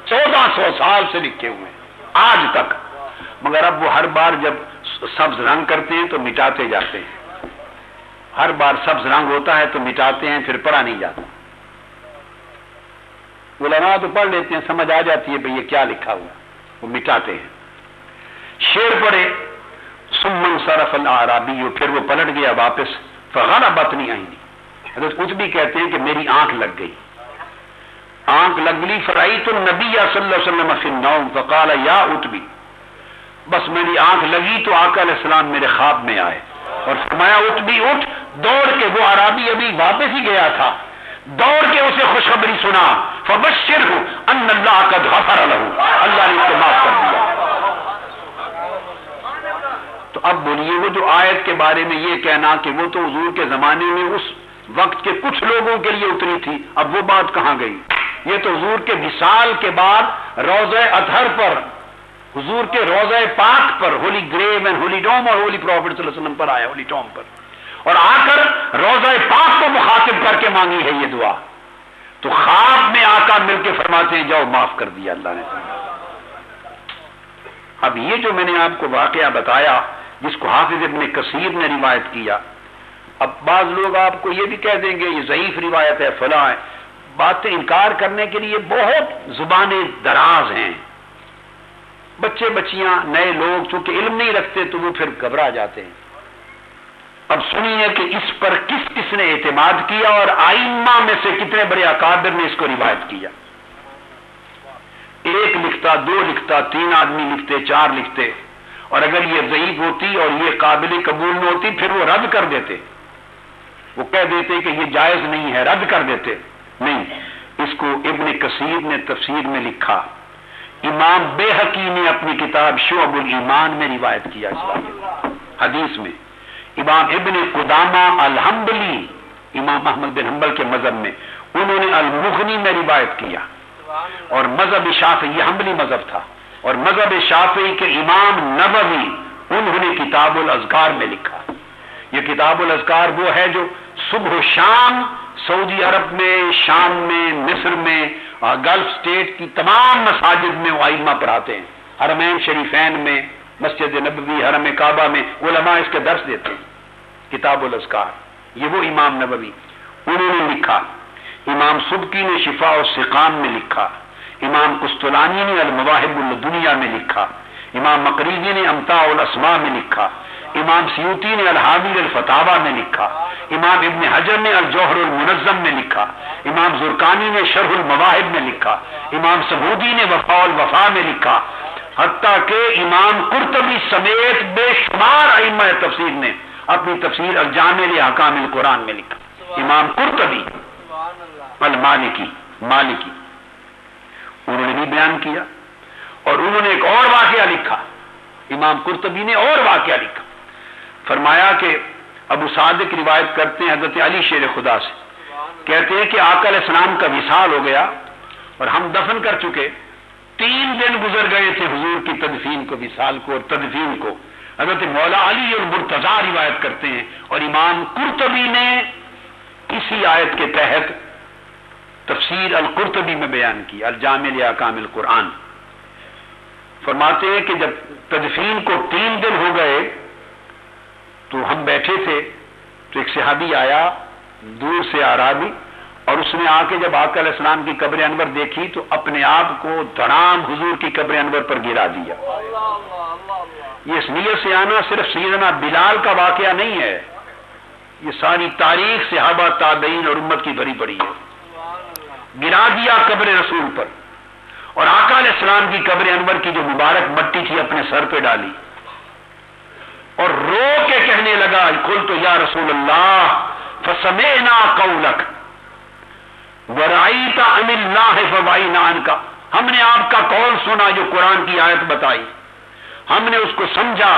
1400 سال سے لکھے ہوئے آج تک، مگر اب وہ ہر بار جب سبز رنگ کرتے ہیں تو مٹاتے جاتے ہیں، ہر بار سبز رنگ ہوتا ہے تو مٹاتے ہیں، پھر پڑھا نہیں جاتا۔ علماء تو پڑھ لیتے ہیں، سمجھ آ جاتی ہے بھئی یہ کیا لکھا ہوا، وہ مٹاتے ہیں۔ شعر پڑھے ثم انصرف الاعرابی، پھر وہ پلٹ گیا واپس، فغلبتنی عینی، حضرت عتبی کہتے ہیں کہ میری آنکھ لگ گئی، آنکھ لگ گئی، فرأیت النبی صلی اللہ علیہ وسلم فی النوم فقال یا عتبی، بس میری آنکھ لگی تو آقا علیہ السلام میرے خواب میں آئے اور فرمایا عتبی اٹھ، دوڑ کے، وہ عرابی ابھی واپس ہی گیا تھا، دوڑ کے اسے خوشخبری سنا، فبشرہ ان اللہ قد غفر لہ، اللہ نے اسے معاف کر دیا۔ تو اب بولیے وہ جو آیت کے بارے میں یہ کہنا کہ وہ تو حضور کے زمانے میں اس وقت کے کچھ لوگوں کے لیے اتری تھی، اب وہ بات کہاں گئی؟ یہ تو حضور کے وصال کے بعد روضہ اطہر پر، حضور کے روضہ پاک پر، ہولی گریو اینڈ ہولی ڈوم اور ہولی پروفٹ صلی اللہ علیہ وسلم پر آیا، ہولی ٹوم پر، اور آ کر روضہ پاک کو مخاطب کر کے مانگی ہے یہ دعا۔ تو خواب میں آقا مل کے فرماتے ہیں جاؤ معاف کر دیا اللہ نے۔ اب یہ جو میں نے آپ کو واقعہ بتایا جس کو حافظ ابن کثیر نے روایت کیا، اب بعض لوگ آپ کو یہ بھی کہہ دیں گے یہ ضعیف روایت ہے فلاں ہے، باتیں انکار کرنے کے لیے بہت زبانیں دراز ہیں، بچے بچیاں نئے لوگ چونکہ علم نہیں رکھتے تو وہ پھر گھبرا جاتے ہیں۔ اب سنیے کہ اس پر کس کس نے اعتماد کیا اور ائمہ میں سے کتنے بڑے اکابر نے اس کو روایت کیا۔ ایک لکھتا، دو لکھتا، تین آدمی لکھتے، چار لکھتے، اور اگر یہ ضعیف ہوتی اور یہ قابل قبول نہ ہوتی پھر وہ رد کر دیتے، وہ کہہ دیتے کہ یہ جائز نہیں ہے، رد کر دیتے۔ نہیں، اس کو ابن کثیر نے تفسیر میں لکھا، امام بیہقی نے اپنی کتاب شعب الایمان میں روایت کیا اس واقعے حدیث میں، امام ابن قدامہ الحنبلی امام احمد بن حنبل کے مذہب میں انہوں نے المغنی میں روایت کیا، اور مذہب شافعی، یہ حنبلی مذہب تھا، اور مذہب شافعی کے امام نووی انہوں نے کتاب الاذکار میں لکھا۔ یہ کتاب الاذکار وہ ہے جو صبح و شام سعودی عرب میں، شام میں، مصر میں، گلف سٹیٹ کی تمام مساجد میں وہ ائمہ پڑھاتے ہیں، حرمین شریفین میں، مسجد نبوی، حرم کعبہ میں علماء اس کے درس دیتے ہیں، کتاب الاذکار، یہ وہ امام نووی انہوں نے لکھا۔ امام سبکی نے شفاء السقام میں لکھا، امام قسطلانی نے المواہب الدنیا میں لکھا، امام مقریزی نے امتاع الاسماء میں لکھا، امام سیوطی نے الحاوی الفتاوی میں لکھا، امام ابن حجر نے الجوہر المنظم میں لکھا، امام زرقانی نے شرح المواہب میں لکھا، امام سبودی نے وفاء الوفا میں لکھا، حتیٰ کہ امام قرطبی سمیت بے شمار ائمہ تفسیر نے اپنی تفسیر الجامع لاحکام القرآن میں لکھا۔ امام قرطبی المالکی، مالکی، انہوں نے بھی بیان کیا، اور انہوں نے ایک اور واقعہ لکھا، امام قرطبی نے اور واقعہ لکھا، فرمایا کہ ابو صادق روایت کرتے ہیں حضرت علی شیر خدا سے، کہتے ہیں کہ آقا علیہ السلام کا وصال ہو گیا اور ہم دفن کر چکے، 3 دن گزر گئے تھے حضور کی تدفین کو، وصال کو اور تدفین کو۔ حضرت مولا علی اور مرتضیٰ روایت کرتے ہیں، اور امام قرطبی نے اسی آیت کے تحت تفسیر القرطبی میں بیان کی، الجامع لاحکام القرآن، فرماتے ہیں کہ جب تدفین کو 3 دن ہو گئے تو ہم بیٹھے تھے، تو ایک صحابی آیا دور سے آرابی، اور اس نے آ کے جب آقا علیہ السلام کی قبر انور دیکھی تو اپنے آپ کو دھڑام حضور کی قبر انور پر گرا دیا۔ یہ اس نیت سے آنا صرف سیدنا بلال کا واقعہ نہیں ہے، یہ ساری تاریخ صحابہ تابعین اور امت کی بھری پڑی ہے۔ گرا دیا قبر رسول پر، اور آقا علیہ السلام کی قبر انور کی جو مبارک مٹی تھی اپنے سر پہ ڈالی، اور رو کے کہنے لگا، قلت یا رسول اللہ فسمعنا قولک ورأیت عن اللہ فوعینا عنک، ہم نے آپ کا قول سنا جو قرآن کی آیت بتائی، ہم نے اس کو سمجھا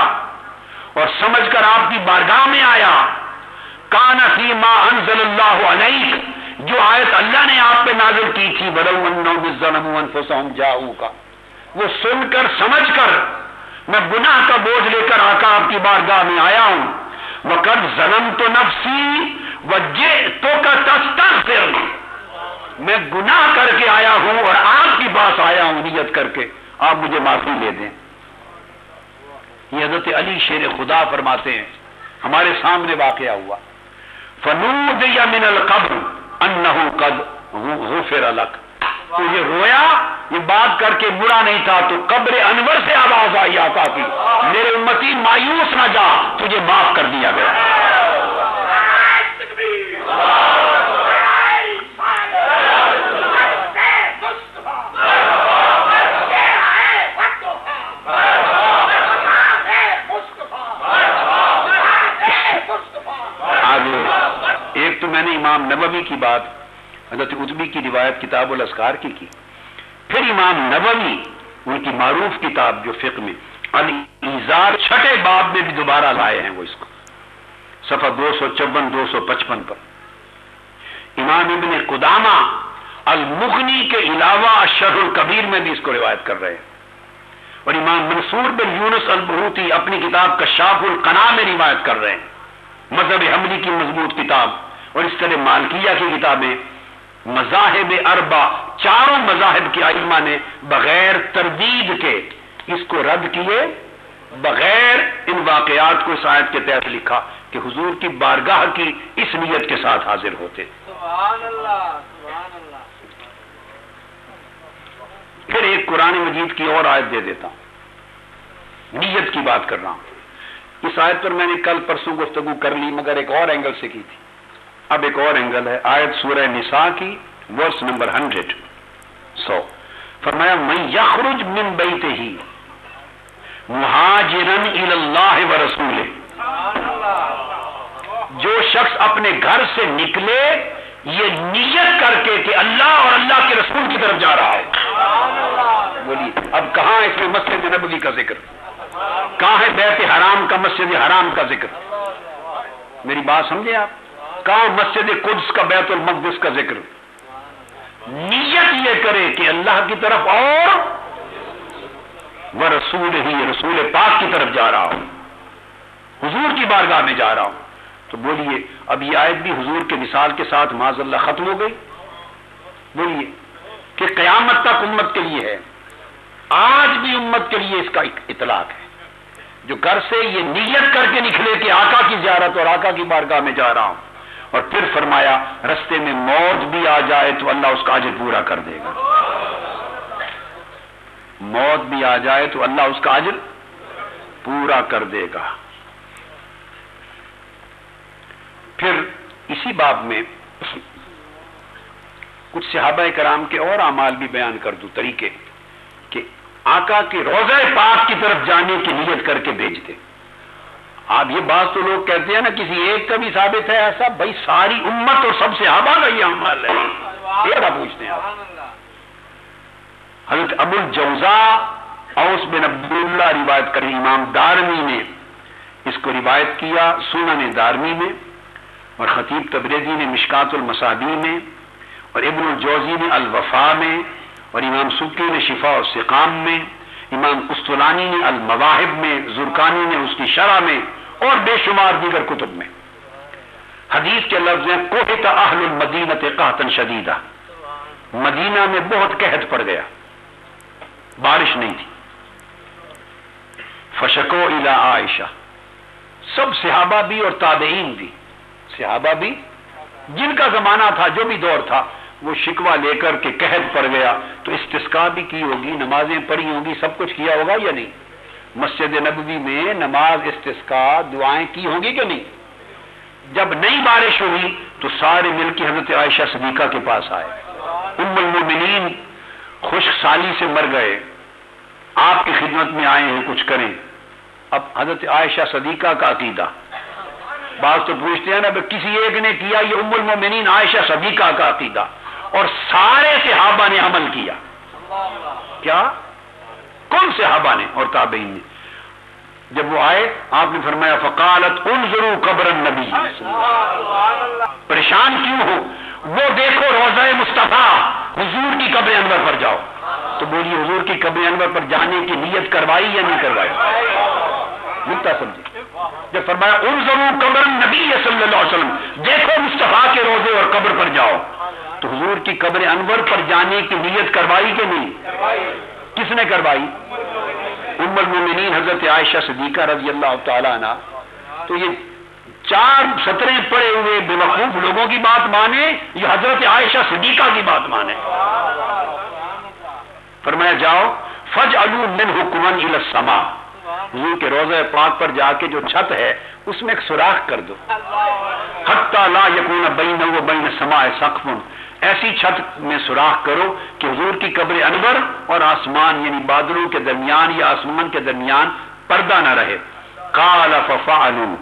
اور سمجھ کر آپ کی بارگاہ میں آیا، کان فی ما انزل اللہ علیک، جو آیت اللہ نے آپ پہ نازل کی تھی، وَلَوْ أَنَّهُمْ ظَلَمُوا أَنفُسَهُمْ جَاءُوكَ، وہ سن کر سمجھ کر میں گناہ کا بوجھ لے کر آقا آپ کی بارگاہ میں آیا ہوں، وَقَدْ ظَلَمْتُ نَفْسِي وَجِئْتُكَ تَسْتَغْفِرْ، میں گناہ کر کے آیا ہوں اور آپ کے پاس آیا ہوں نیت کر کے، آپ مجھے معافی دے دیں۔ یہ حضرت علی شیر خدا فرماتے ہیں، ہمارے سامنے واقعہ ہوا، فنودی من القبر انہ قد غفر لک، تو یہ رویا، یہ بات کر کے برا نہیں تھا، تو قبر انور سے آواز آئی آقا کی، میرے امتی مایوس نہ جا، تجھے معاف کر دیا گیا۔ ایک تو میں نے امام نووی کی بات حضرت عتبی کی روایت کتاب الاذکار کی، پھر امام نووی ان کی معروف کتاب جو فقہ میں الایذار 6 باب میں بھی دوبارہ لائے ہیں، وہ اس کو صفحہ 254 255 پر، امام ابن قدامہ المغنی کے علاوہ الشرح الکبیر میں بھی اس کو روایت کر رہے ہیں، اور امام منصور بن یونس البحوتی اپنی کتاب کشاف القناع میں روایت کر رہے ہیں، مذہب حنبلی کی مضبوط کتاب، اور اس طرح مالکیہ کی کتابیں، مذاہب اربع، 4 مذاہب کے ائمہ نے بغیر تردید کے اس کو رد کیے، بغیر ان واقعات کو اس آیت کے تحت لکھا کہ حضور کی بارگاہ کی اس نیت کے ساتھ حاضر ہوتے۔ سبحان اللہ، سبحان اللہ۔ پھر ایک قرآن مجید کی اور آیت دے دیتا ہوں، نیت کی بات کر رہا ہوں، اس آیت پر میں نے کل پرسوں گفتگو کر لی مگر ایک اور اینگل سے کی تھی، اب ایک اور اینگل ہے، آیت سورہ نساء کی ورس نمبر 100 فرمایا من یخرج من بیتہ مہاجرا الی اللہ ورسولہ، جو شخص اپنے گھر سے نکلے یہ نیت کر کے کہ اللہ اور اللہ کے رسول کی طرف جا رہا ہے۔ بولیے اب کہاں اس میں مسجد نبوی کا ذکر، کہاں ہے بیت حرام کا، مسجد حرام کا ذکر؟ میری بات سمجھے آپ؟ کہاں مسجد قدس کا، بیت المقدس کا ذکر؟ نیت یہ کرے کہ اللہ کی طرف اور وہ رسول ہی، رسول پاک کی طرف جا رہا ہوں، حضور کی بارگاہ میں جا رہا ہوں۔ تو بولیے اب یہ آیت بھی حضور کے وصال کے ساتھ معاذ اللہ ختم ہو گئی؟ بولیے کہ قیامت تک امت کے لیے ہے، آج بھی امت کے لیے اس کا اطلاق ہے، جو گھر سے یہ نیت کر کے نکلے کہ آقا کی زیارت اور آقا کی بارگاہ میں جا رہا ہوں، اور پھر فرمایا رستے میں موت بھی آ جائے تو اللہ اس کا اجر پورا کر دے گا، موت بھی آ جائے تو اللہ اس کا اجر پورا کر دے گا۔ پھر اسی باب میں کچھ صحابہ کرام کے اور اعمال بھی بیان کر دوں، طریقے کہ آقا کے روضہ پاک کی طرف جانے کی نیت کر کے بھیجتے۔ آپ یہ بات تو لوگ کہتے ہیں نا کسی ایک کا بھی ثابت ہے ایسا، بھائی ساری امت اور سب صحابہ کا یہ اعمال ہے، یہ نہ پوچھتے ہیں آپ۔ حضرت ابو الجوزا اوس بن عبداللہ روایت کر امام دارمی نے اس کو روایت کیا سنن دارمی میں، اور خطیب تبریزی نے مشکات المصابیح میں، اور ابن الجوزی نے الوفا میں، اور امام سبکی نے شفاء السقام میں، امام قسطلانی نے المواہب میں، زرکانی نے اس کی شرح میں، اور بے شمار دیگر کتب میں۔ حدیث کے لفظ ہیں قحط اہل المدینۃ قحطا شدیدا، مدینہ میں بہت قحط پڑ گیا، بارش نہیں تھی۔ فشکو الی عائشہ، سب صحابہ بھی اور تابعین بھی، صحابہ بھی جن کا زمانہ تھا، جو بھی دور تھا، وہ شکوہ لے کر کے قحط پڑ گیا، تو استسقاء بھی کی ہوگی، نمازیں پڑھی ہوں گی، سب کچھ کیا ہوگا یا نہیں؟ مسجد نبوی میں نماز استسقاء دعائیں کی ہوں گی کہ نہیں؟ جب نئی بارش ہوئی تو سارے مل کے حضرت عائشہ صدیقہ کے پاس آئے، ام المومنین خشک سالی سے مر گئے، آپ کی خدمت میں آئے ہیں، کچھ کریں۔ اب حضرت عائشہ صدیقہ کا عقیدہ، بعض تو پوچھتے ہیں نا کسی ایک نے کیا، یہ ام المومنین عائشہ صدیقہ کا عقیدہ، اور سارے صحابہ نے عمل کیا۔ کیا؟ کون صحابہ نے اور تابعین نے؟ جب وہ آئے آپ نے فرمایا فقالت انظروا قبر النبی، پریشان کیوں ہو؟ وہ دیکھو روضہ مصطفیٰ، حضور کی قبر انور پر جاؤ۔ تو بولیے حضور کی قبر انور پر جانے کی نیت کروائی یا نہیں کروائی؟ ملتا سمجھے؟ جب فرمایا انظروا قبر النبی صلی اللہ علیہ وسلم، دیکھو مصطفیٰ کے روضے اور قبر پر جاؤ، تو حضور کی قبر انور پر جانے کی نیت کروائی کہ نہیں؟ کس نے کروائی؟ ام المومنین حضرت عائشہ صدیقہ رضی اللہ تعالی عنہ۔ تو یہ 4 سطریں پڑے ہوئے بیوقوف لوگوں کی بات مانے یا حضرت عائشہ صدیقہ کی بات مانے؟ فرمایا جاؤ فجعلوا منہ قوا الی السماء، حضور کے روضہ پاک پر جا کے جو چھت ہے اس میں ایک سوراخ کر دو، حتی لا یکون بینہ و بین السماء سقف، ایسی چھت میں سوراخ کرو کہ حضور کی قبر انور اور آسمان یعنی بادلوں کے درمیان یا آسمان کے درمیان پردہ نہ رہے۔ قال ففعلوا،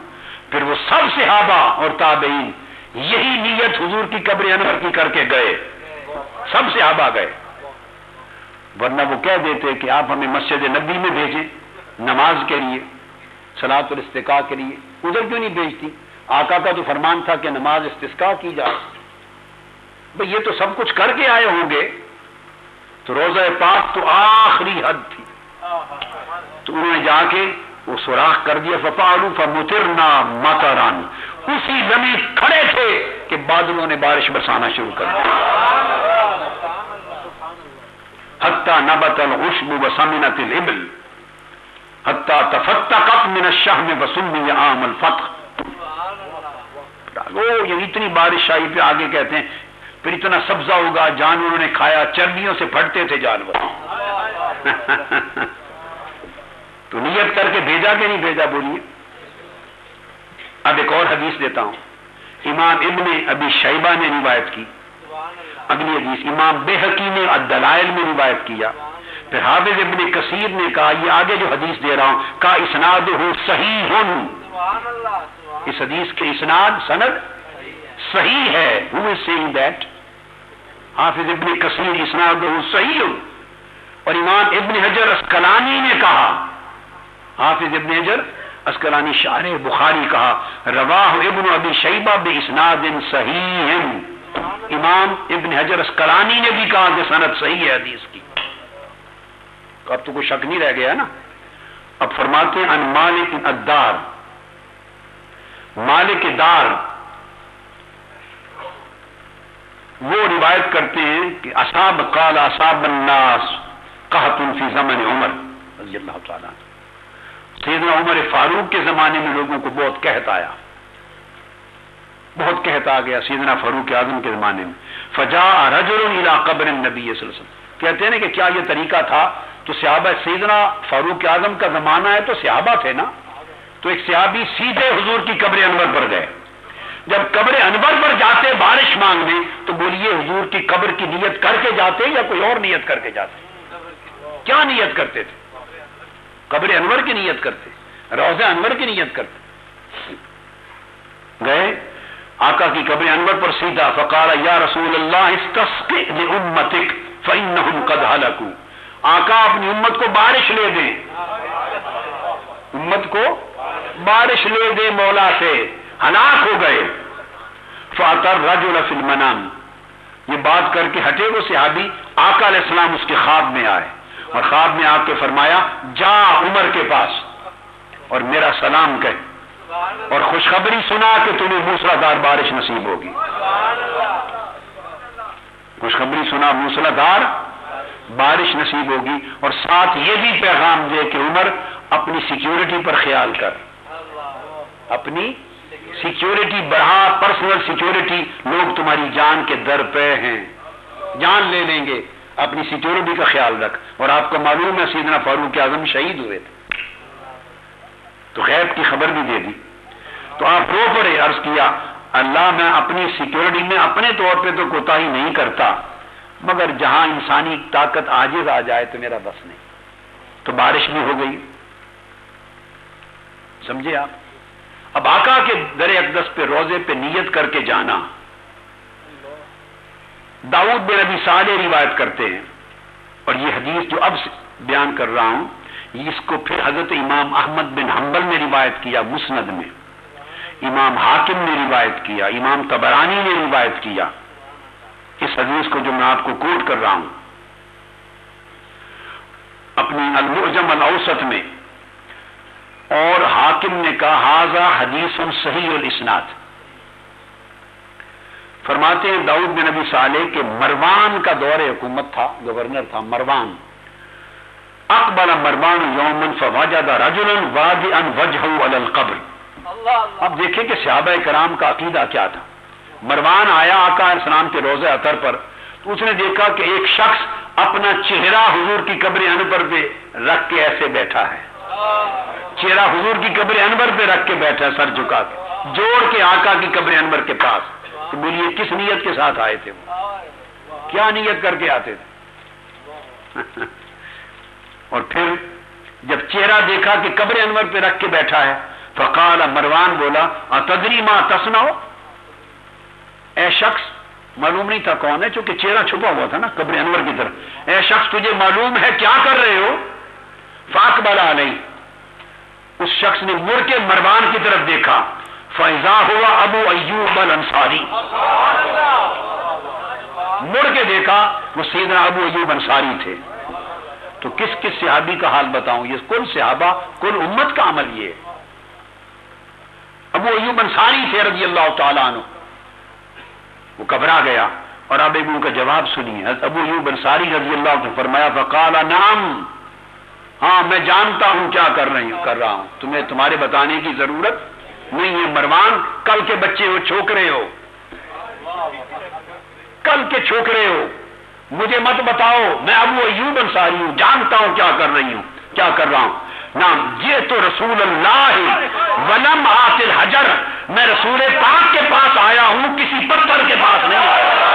پھر وہ سب صحابہ اور تابعین یہی نیت حضور کی قبر انور کی کر کے گئے، سب صحابہ گئے، ورنہ وہ کہہ دیتے کہ آپ ہمیں مسجد نبی میں بھیجیں نماز کے لیے، صلاۃ الاستسقاء کے لیے، ادھر کیوں نہیں بھیجتی؟ آقا کا تو فرمان تھا کہ نماز استسقاء کی جائے۔ بھئی یہ تو سب کچھ کر کے آئے ہوں گے، تو روضہ پاک تو آخری حد تھی، تو انہوں نے جا کے وہ سوراخ کر دیا، ففعلوا فمطرنا مطرا، اسی زمین کھڑے تھے کہ بادلوں نے بارش برسانا شروع کر دیا، حتی نبت العشب وسمنت الابل حتی تفتقت من الشحم وسمی عام الفتح۔ یہ اتنی بارش آئی، پہ آگے کہتے ہیں پھر اتنا سبزہ ہوگا، جانوروں نے کھایا، چربیوں سے پھٹتے تھے جانور۔ تو نیت کر کے بھیجا کہ نہیں بھیجا بولیے؟ اب ایک اور حدیث دیتا ہوں، امام ابن ابی شیبہ نے روایت کی، اگلی حدیث امام بیہقی نے الدلائل میں روایت کیا، پھر حافظ ابن کثیر نے کہا، یہ آگے جو حدیث دے رہا ہوں کا اسنادہ صحیح، اس حدیث کے اسناد سند صحیح ہے۔ Who is saying that؟ حافظ ابن کثیر اسنادہ صحیح، اور امام ابن حجر اسقلانی نے کہا، حافظ ابن حجر اسقلانی شارح بخاری کہا رواہ ابن ابی شیبہ باسناد صحیح، امام ابن حجر اسقلانی نے بھی کہا کہ سند صحیح ہے حدیث کی۔ اب تو کوئی شک نہیں رہ گیا نا۔ اب فرماتے ہیں ان مالک الدار، مالک دار وہ روایت کرتے ہیں کہ اصحاب قال اصحاب الناس قحط فی زمن عمر رضی اللہ تعالیٰ عنہ، سیدنا عمر فاروق کے زمانے میں لوگوں کو بہت قحط آیا، بہت قحط آ گیا سیدنا فاروق اعظم کے زمانے میں۔ فجاء رجل الى قبر النبی صلی اللہ علیہ وسلم، کہتے ہیں کہ کیا یہ طریقہ تھا؟ تو صحابہ، سیدنا فاروق اعظم کا زمانہ ہے تو صحابہ تھے نا، تو ایک صحابی سیدھے حضور کی قبر انور پر گئے، جب قبر انور پر جاتے بارش مانگنے تو بولیے حضور کی قبر کی نیت کر کے جاتے یا کوئی اور نیت کر کے جاتے؟ کیا نیت کرتے تھے؟ قبر انور کی نیت کرتے، روضہ انور کی نیت کرتے۔ گئے آقا کی قبر انور پر سیدھا، فقال یا رسول اللہ استسقِ لامتک فانہم قد ہلکوا، آقا اپنی امت کو بارش لے دیں، امت کو بارش لے دیں مولا سے، ہلاک ہو گئے۔ فَأَتَى الرَّجُلَ فِي الْمَنَامِ، یہ بات کر کے ہٹے وہ صحابی، آقا علیہ السلام اس کے خواب میں آئے اور خواب میں آ کے فرمایا جا عمر کے پاس اور میرا سلام کہہ اور خوشخبری سنا کہ تمہیں موسلادھار بارش نصیب ہوگی۔ خوشخبری سنا موسلادھار بارش نصیب ہوگی، اور ساتھ یہ بھی پیغام دے کہ عمر اپنی سیکیورٹی پر خیال کر، اپنی سیکیورٹی بڑھا، پرسنل سیکیورٹی، لوگ تمہاری جان کے در پہ ہیں، جان لے لیں گے، اپنی سیکیورٹی کا خیال رکھ۔ اور آپ کو معلوم ہے سیدنا فاروق اعظم شہید ہوئے تھے، تو غیب کی خبر بھی دے دی۔ تو آپ رو پڑے، عرض کیا اللہ میں اپنی سیکیورٹی میں اپنے طور پہ تو کوتاہی نہیں کرتا، مگر جہاں انسانی طاقت عاجز آ جائے تو میرا بس نہیں۔ تو بارش بھی ہو گئی، سمجھے آپ؟ اب آقا کے در اقدس پہ روزے پہ نیت کر کے جانا، داؤد بن ابی صالح روایت کرتے ہیں، اور یہ حدیث جو اب بیان کر رہا ہوں اس کو پھر حضرت امام احمد بن حنبل نے روایت کیا مسند میں، امام حاکم نے روایت کیا، امام طبرانی نے روایت کیا، اس حدیث کو جو میں آپ کو کوٹ کر رہا ہوں اپنی المعجم الاوسط میں، اور حاکم نے کہا ھذا حدیث صحیح الاسناد۔ فرماتے ہیں داؤد بن ابی صالح کے مروان کا دور حکومت تھا، گورنر تھا مروان۔ اقبل مروان یوما فوجد رجلا واضعا وجهه على القبر۔ اب دیکھیں کہ صحابہ کرام کا عقیدہ کیا تھا۔ مروان آیا آقا علیہ السلام کے روضہ اطہر پر، تو اس نے دیکھا کہ ایک شخص اپنا چہرہ حضور کی قبر انور پہ رکھ کے ایسے بیٹھا ہے، چہرہ حضور کی قبر انور پہ رکھ کے بیٹھا ہے، سر جھکا کے جوڑ کے آقا کی قبر انور کے پاس۔ تو بولیے کس نیت کے ساتھ آئے تھے وہ؟ کیا نیت کر کے آتے تھے؟ اور پھر جب چہرہ دیکھا کہ قبر انور پہ رکھ کے بیٹھا ہے، فقال مروان بولا اتدری ما تصنع، اے شخص، معلوم نہیں تھا کون ہے چونکہ چہرہ چھپا ہوا تھا نا قبر انور کی طرف، اے شخص تجھے معلوم ہے کیا کر رہے ہو؟ فاقبل علیہ، اس شخص نے مڑ کے مروان کی طرف دیکھا، فاذا ہوا ابو ایوب الانصاری، مڑ کے دیکھا وہ سیدنا ابو ایوب انصاری تھے۔ تو کس کس صحابی کا حال بتاؤں، یہ کل صحابہ کل امت کا عمل یہ ہے۔ ابو ایوب انصاری تھے رضی اللہ تعالیٰ عنہ، وہ گھبرا گیا، اور اب ان کا جواب سنیے۔ حضرت ابو ایوب انصاری رضی اللہ عنہ فرمایا فقال نعم، ہاں میں جانتا ہوں کیا کر رہا ہوں، تمہیں تمہارے بتانے کی ضرورت نہیں ہے۔ مروان کل کے بچے ہو، چھوکرے ہو، کل کے چھوکرے ہو، مجھے مت بتاؤ، میں ابو ایوب انصاری ہوں، جانتا ہوں کیا کر رہا ہوں۔ نام یہ تو رسول اللہ ولم آت الحجر، میں رسول پاک کے پاس آیا ہوں، کسی پتھر کے پاس نہیں آیا۔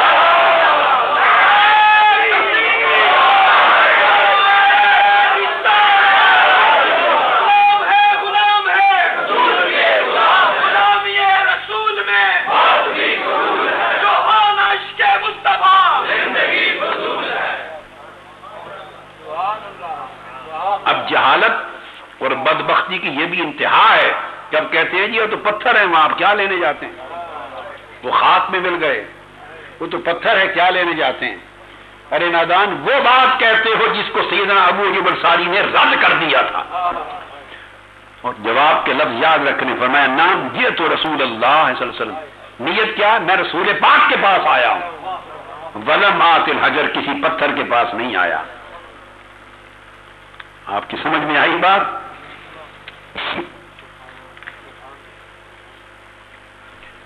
اب جہالت اور بدبختی کی یہ بھی انتہا ہے، جب کہتے ہیں جی وہ تو پتھر ہے، وہاں آپ کیا لینے جاتے ہیں؟ وہ خاک میں مل گئے، وہ تو پتھر ہے، کیا لینے جاتے ہیں؟ ارے نادان، وہ بات کہتے ہو جس کو سیدنا ابو ایوب انصاری نے رد کر دیا تھا، اور جواب کے لفظ یاد رکھنے، فرمایا نام یہ تو رسول اللہ صلی اللہ علیہ وسلم، نیت کیا؟ میں رسول پاک کے پاس آیا ہوں، ولم آت الحجر، کسی پتھر کے پاس نہیں آیا۔ آپ کی سمجھ میں آئی بات؟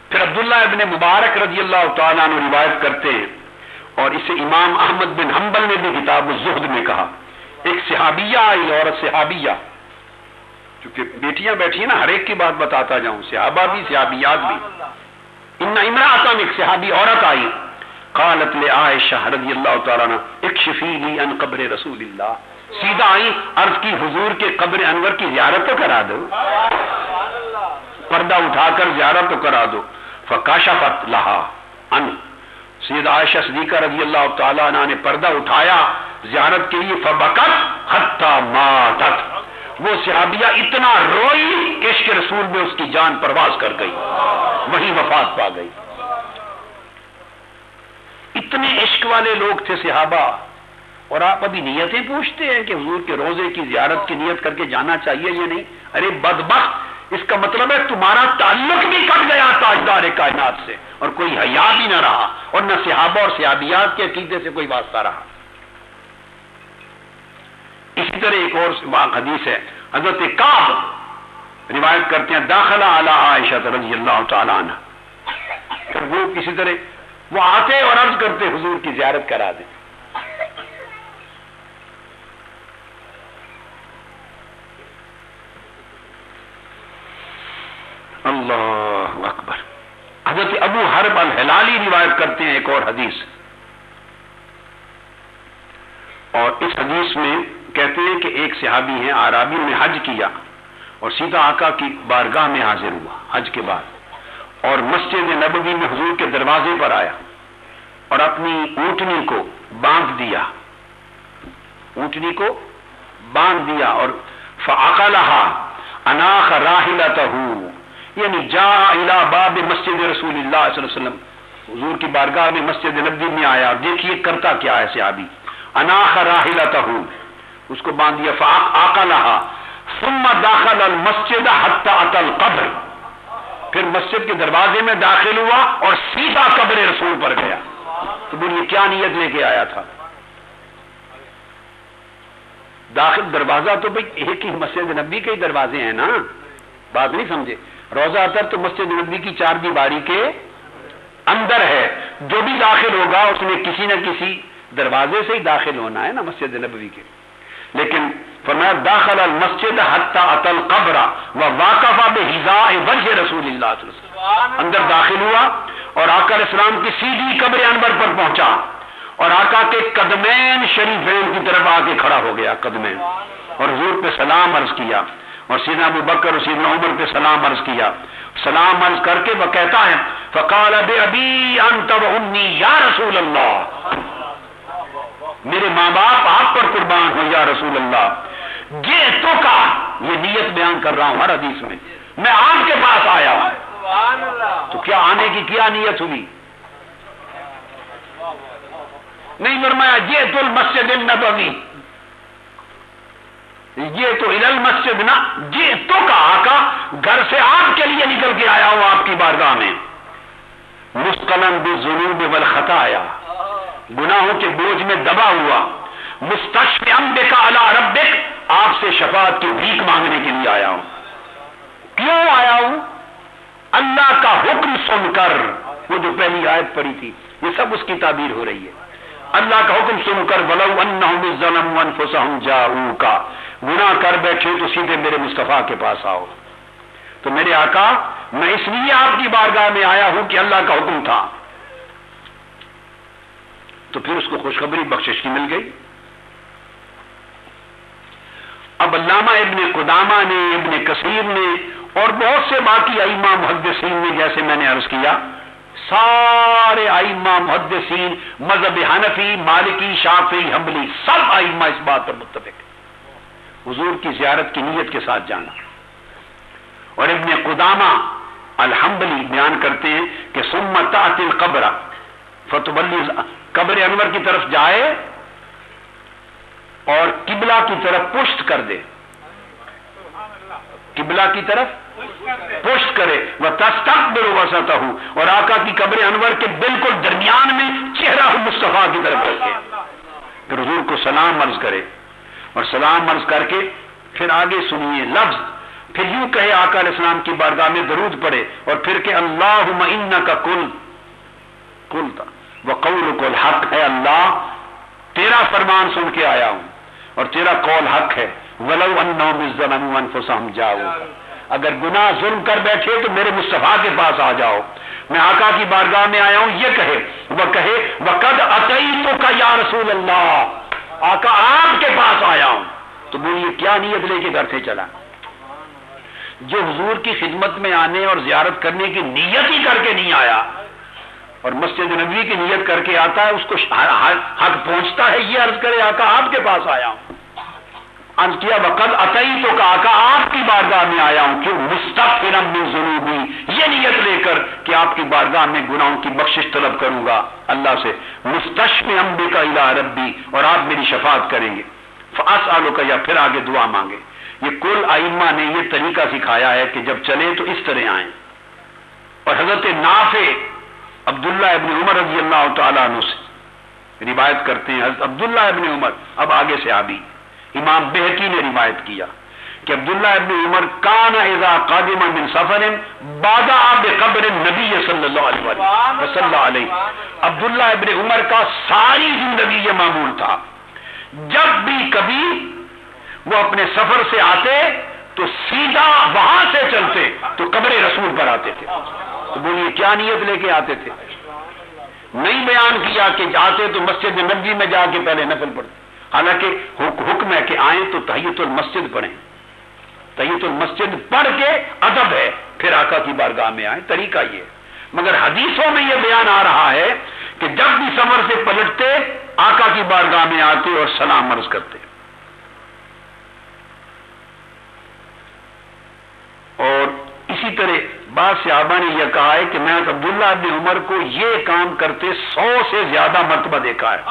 پھر عبداللہ ابن مبارک رضی اللہ تعالیٰ عنہ روایت کرتے ہیں، اور اسے امام احمد بن حنبل نے بھی کتاب الزہد میں کہا، ایک صحابیہ آئی، عورت صحابیہ، چونکہ بیٹیاں بیٹھی ہیں نا، ہر ایک کی بات بتاتا جاؤں، صحابہ بھی صحابیات بھی۔ ان امرأۃ، ایک صحابی عورت آئی، قالت لعائشہ رضی اللہ تعالیٰ عنہ اکشفی لی عن قبر رسول اللہ، سیدھا آئی، عرض کی حضور کے قبر انور کی زیارت تو کرا دو، پردہ اٹھا کر زیارت تو کرا دو۔ فکشفت لہا عنہ، سیدہ عائشہ صدیقہ رضی اللہ تعالیٰ عنہ نے پردہ اٹھایا زیارت کے لیے، فبکت حتی ماتت، وہ صحابیہ اتنا روئی کہ عشق رسول میں اس کی جان پرواز کر گئی، وہی وفات پا گئی۔ اتنے عشق والے لوگ تھے صحابہ، اور آپ ابھی نیتیں پوچھتے ہیں کہ حضور کے روزے کی زیارت کی نیت کر کے جانا چاہیے یا نہیں؟ ارے بدبخت، اس کا مطلب ہے تمہارا تعلق بھی کٹ گیا تاجدار کائنات سے، اور کوئی حیا بھی نہ رہا، اور نہ صحابہ اور صحابیات کے عقیدے سے کوئی واسطہ رہا۔ اسی طرح ایک اور حدیث ہے، حضرت کعب روایت کرتے ہیں، داخلہ علی عائشہ رضی اللہ تعالی عنہ، پھر وہ کسی طرح وہ آتے اور عرض کرتے حضور کی زیارت کرا دیں۔ اللہ اکبر۔ حضرت ابو حرب الہلالی روایت کرتے ہیں ایک اور حدیث، اور اس حدیث میں کہتے ہیں کہ ایک صحابی ہیں اعرابی نے حج کیا اور سیدھا آقا کی بارگاہ میں حاضر ہوا حج کے بعد، اور مسجد نبوی میں حضور کے دروازے پر آیا اور اپنی اونٹنی کو باندھ دیا، اونٹنی کو باندھ دیا، اور فعقلها اناخ راحلته، یعنی جاء الى باب مسجد رسول اللہ صلی اللہ علیہ وسلم، حضور کی بارگاہ میں مسجد نبوی میں آیا، اور دیکھیے کرتا کیا ہے صحابی، اناخ راحلته، اس کو باندھ دیا، فعقلها ثم داخل المسجد حتى اتى القبر، پھر مسجد کے دروازے میں داخل ہوا اور سیدھا قبر رسول پر گیا۔ تو بولیے کیا نیت لے کے آیا تھا؟ داخل دروازہ تو بھائی ایک ہی مسجد نبوی کے ہی دروازے ہیں نا، بات نہیں سمجھے؟ روضہ اطہر تو مسجد نبوی کی 4 دیواری کے اندر ہے، جو بھی داخل ہوگا اس نے کسی نہ کسی دروازے سے ہی داخل ہونا ہے نا مسجد نبوی کے۔ لیکن فرمایا داخل المسجد حتی اتى القبر وواقف بحذاء وجه رسول اللہ صلی اللہ علیہ وسلم، اندر داخل ہوا اور آقا علیہ السلام کی سیدھی قبر انور پر پہنچا، اور آقا کے قدمین شریفین کی طرف آ کے کھڑا ہو گیا، قدمین، اور حضور پہ سلام عرض کیا، اور سیدنا ابو بکر اور سیدنا عمر پہ سلام عرض کیا۔ سلام عرض کر کے وہ کہتا ہے فقال بأبی انت وأمی یا رسول اللہ، میرے ماں باپ آپ پر قربان ہو یا رسول اللہ، جئتو کا، یہ نیت بیان کر رہا ہوں ہر حدیث میں آپ کے پاس آیا ہوں۔ تو کیا آنے کی کیا نیت ہوئی؟ نہیں فرمایا جئت المسجد النبوی، یہ تو الی المسجد نا، جئتو کا، آقا گھر سے آپ کے لیے نکل کے آیا ہوں آپ کی بارگاہ میں، مثقلا بالذنوب والخطایا، گناہوں کے بوجھ میں دبا ہوا، مستشفعا بک علی ربک، آپ سے شفاعت کی بھیک مانگنے کے لیے آیا ہوں۔ کیوں آیا ہوں؟ اللہ کا حکم سن کر، وہ جو پہلی آیت پڑھی تھی یہ سب اس کی تعبیر ہو رہی ہے، اللہ کا حکم سن کر وَلَوْ أَنَّهُمْ ظَلَمُوا أَنفُسَهُمْ جَاءُوكَ، گناہ کر بیٹھے تو سیدھے میرے مصطفیٰ کے پاس آؤ۔ تو میرے آقا میں اس لیے آپ کی بارگاہ میں آیا ہوں کہ اللہ کا حکم تھا، تو پھر اس کو خوشخبری بخشش کی مل گئی۔ اب علامہ ابن قدامہ نے، ابن کثیر نے، اور بہت سے باقی ائمہ محدثین نے، جیسے میں نے عرض کیا، سارے ائمہ محدثین، مذہب حنفی، مالکی، شافعی، حنبلی، سب ائمہ اس بات پر متفق ہیں، حضور کی زیارت کی نیت کے ساتھ جانا۔ اور ابن قدامہ الحنبلی بیان کرتے ہیں کہ ثم تأتی القبر فتبلی، قبر انور کی طرف جائے اور قبلہ کی طرف پشت کر دے، قبلہ کی طرف پشت کرے، وَتَسْتَقْبِلُ وَسَطَهُ، اور آقا کی قبر انور کے بالکل درمیان میں چہرہ مصطفیٰ کی طرف رکھے، پھر حضور کو سلام عرض کرے، اور سلام عرض کر کے پھر آگے سنیے لفظ، پھر یوں کہے آقا علیہ السلام کی بارگاہ میں درود پڑھے، اور پھر کہ اللہم انکا قلت وقولک الحق، ہے اللہ تیرا فرمان سن کے آیا ہوں اور تیرا قول حق ہے، وَلَوْ أَنَّهُمْ ظَلَمُوا أَنفُسَهُمْ جَاءُوكَ، اگر گناہ ظلم کر بیٹھے تو میرے مصطفیٰ کے پاس آ جاؤ، میں آقا کی بارگاہ میں آیا ہوں، یہ کہے، وہ کہے وَقَدْ أَتَيْتُكَ يَا رسول اللہ، آقا آپ کے پاس آیا ہوں، تو بولیے کیا نیت لے کے گھر سے چلا؟ جو حضور کی خدمت میں آنے اور زیارت کرنے کی نیت ہی کر کے نہیں آیا، اور مسجد نبوی کی نیت کر کے آتا ہے اس کو حق پہنچتا ہے، یہ عرض کرے آقا آپ کے پاس آیا ہوں، عرض کیا وقد اتیتک تو آقا آپ کی بارگاہ میں آیا ہوں، کیوں مستغفرا من ذنوبی، یہ نیت لے کر کہ آپ کی بارگاہ میں گناہوں کی بخشش طلب کروں گا اللہ سے، مستشفعا بک الی ربی، اور آپ میری شفاعت کریں گے، فاسالک، یا پھر آگے دعا مانگے۔ یہ کل ائمہ نے یہ طریقہ سکھایا ہے کہ جب چلیں تو اس طرح آئیں۔ اور حضرت نافع عبداللہ ابن عمر رضی اللہ تعالیٰ عنہ سے روایت کرتے ہیں، حضرت عبداللہ ابن عمر، اب آگے سے آبی، امام بہقی نے روایت کیا کہ عبداللہ ابن عمر کان اذا قادم من سفر بادع بقبر النبی صلی اللہ علیہ وسلم۔ عبداللہ ابن عمر کا ساری زندگی یہ معمول تھا، جب بھی کبھی وہ اپنے سفر سے آتے تو سیدھا وہاں سے چلتے تو قبر رسول پر آتے تھے۔ تو بولیے کیا نیت لے کے آتے تھے؟ نہیں بیان کیا کہ جاتے تو مسجد نبوی میں جا کے پہلے نفل پڑھتے، حالانکہ حکم ہے کہ آئیں تو تحیۃ المسجد پڑھیں، تحیۃ المسجد پڑھ کے ادب ہے، پھر آقا کی بارگاہ میں آئیں، طریقہ یہ ہے۔ مگر حدیثوں میں یہ بیان آ رہا ہے کہ جب بھی سفر سے پلٹتے آقا کی بارگاہ میں آتے اور سلام عرض کرتے۔ اور اسی طرح بعض صحابہ نے یہ کہا ہے کہ میں عبداللہ ابن عمر کو یہ کام کرتے 100 سے زیادہ مرتبہ دیکھا ہے،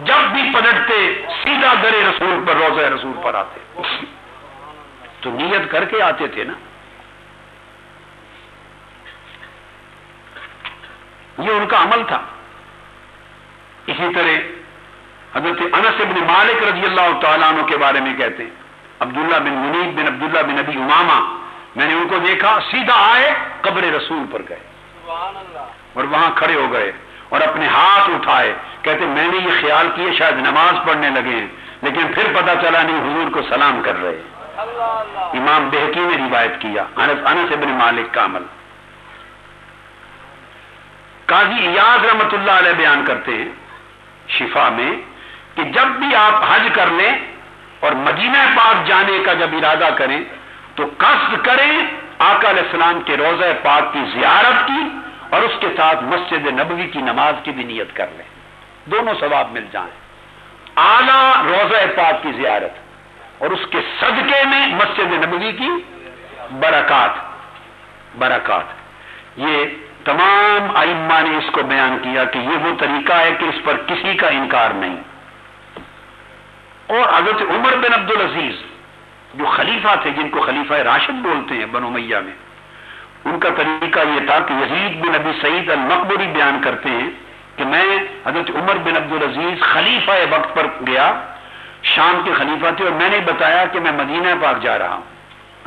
جب بھی پلٹتے سیدھا در رسول پر، روضہ رسول پر آتے، تو نیت کر کے آتے تھے نا۔ یہ ان کا عمل تھا۔ اسی طرح حضرت انس بن مالک رضی اللہ تعالیٰ عنہ کے بارے میں کہتے ہیں، عبداللہ بن منیب بن عبداللہ بن ابی امامہ، میں نے ان کو دیکھا سیدھا آئے قبر رسول پر گئے اور وہاں کھڑے ہو گئے اور اپنے ہاتھ اٹھائے، کہتے میں نے یہ خیال کیا شاید نماز پڑھنے لگے ہیں، لیکن پھر پتہ چلا نہیں حضور کو سلام کر رہے۔ امام بہقی نے روایت کیا انس بن مالک کا عمل۔ قاضی ایاز رحمۃ اللہ علیہ بیان کرتے ہیں شفا میں کہ جب بھی آپ حج کر لیں اور مدینہ پاک جانے کا جب ارادہ کریں تو قصد کریں آقا علیہ السلام کے روضہ پاک کی زیارت کی، اور اس کے ساتھ مسجد نبوی کی نماز کی بھی نیت کر لیں، دونوں ثواب مل جائیں۔ اعلیٰ روضہ پاک کی زیارت اور اس کے صدقے میں مسجد نبوی کی برکات۔ یہ تمام ائمہ نے اس کو بیان کیا کہ یہ وہ طریقہ ہے کہ اس پر کسی کا انکار نہیں۔ اور حضرت عمر بن عبدالعزیز جو خلیفہ تھے، جن کو خلیفہ راشد بولتے ہیں بنو امیہ میں، ان کا طریقہ یہ تھا کہ یزید بن ابی سعید المقبری بیان کرتے ہیں کہ میں حضرت عمر بن عبدالعزیز خلیفہ وقت پر گیا، شام کے خلیفہ تھے، اور میں نے بتایا کہ میں مدینہ پاک جا رہا ہوں،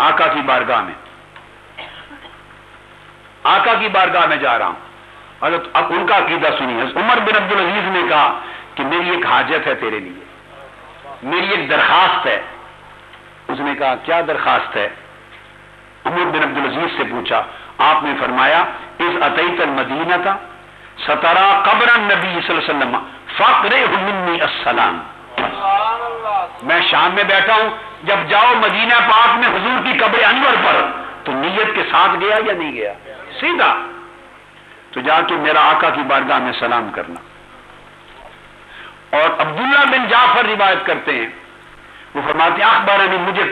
آقا کی بارگاہ میں جا رہا ہوں۔ حضرت اب ان کا عقیدہ سنیے، عمر بن عبدالعزیز نے کہا کہ میری ایک حاجت ہے تیرے لیے، میری ایک درخواست ہے۔ اس نے کہا کیا درخواست ہے؟ عمر بن عبدالعزیز سے پوچھا، آپ نے فرمایا اذ اتیت المدینہ سترى قبر النبی صلی اللہ علیہ وسلم فاقرئه منی السلام۔ میں شام میں بیٹھا ہوں، جب جاؤ مدینہ پاک میں حضور کی قبر انور پر تو نیت کے ساتھ گیا یا نہیں گیا؟ سیدھا تو جا کے میرا آقا کی بارگاہ میں سلام کرنا۔ اور عبداللہ بن جعفر روایت کرتے ہیں، وہ فرماتے ہیں اخبارنی، مجھے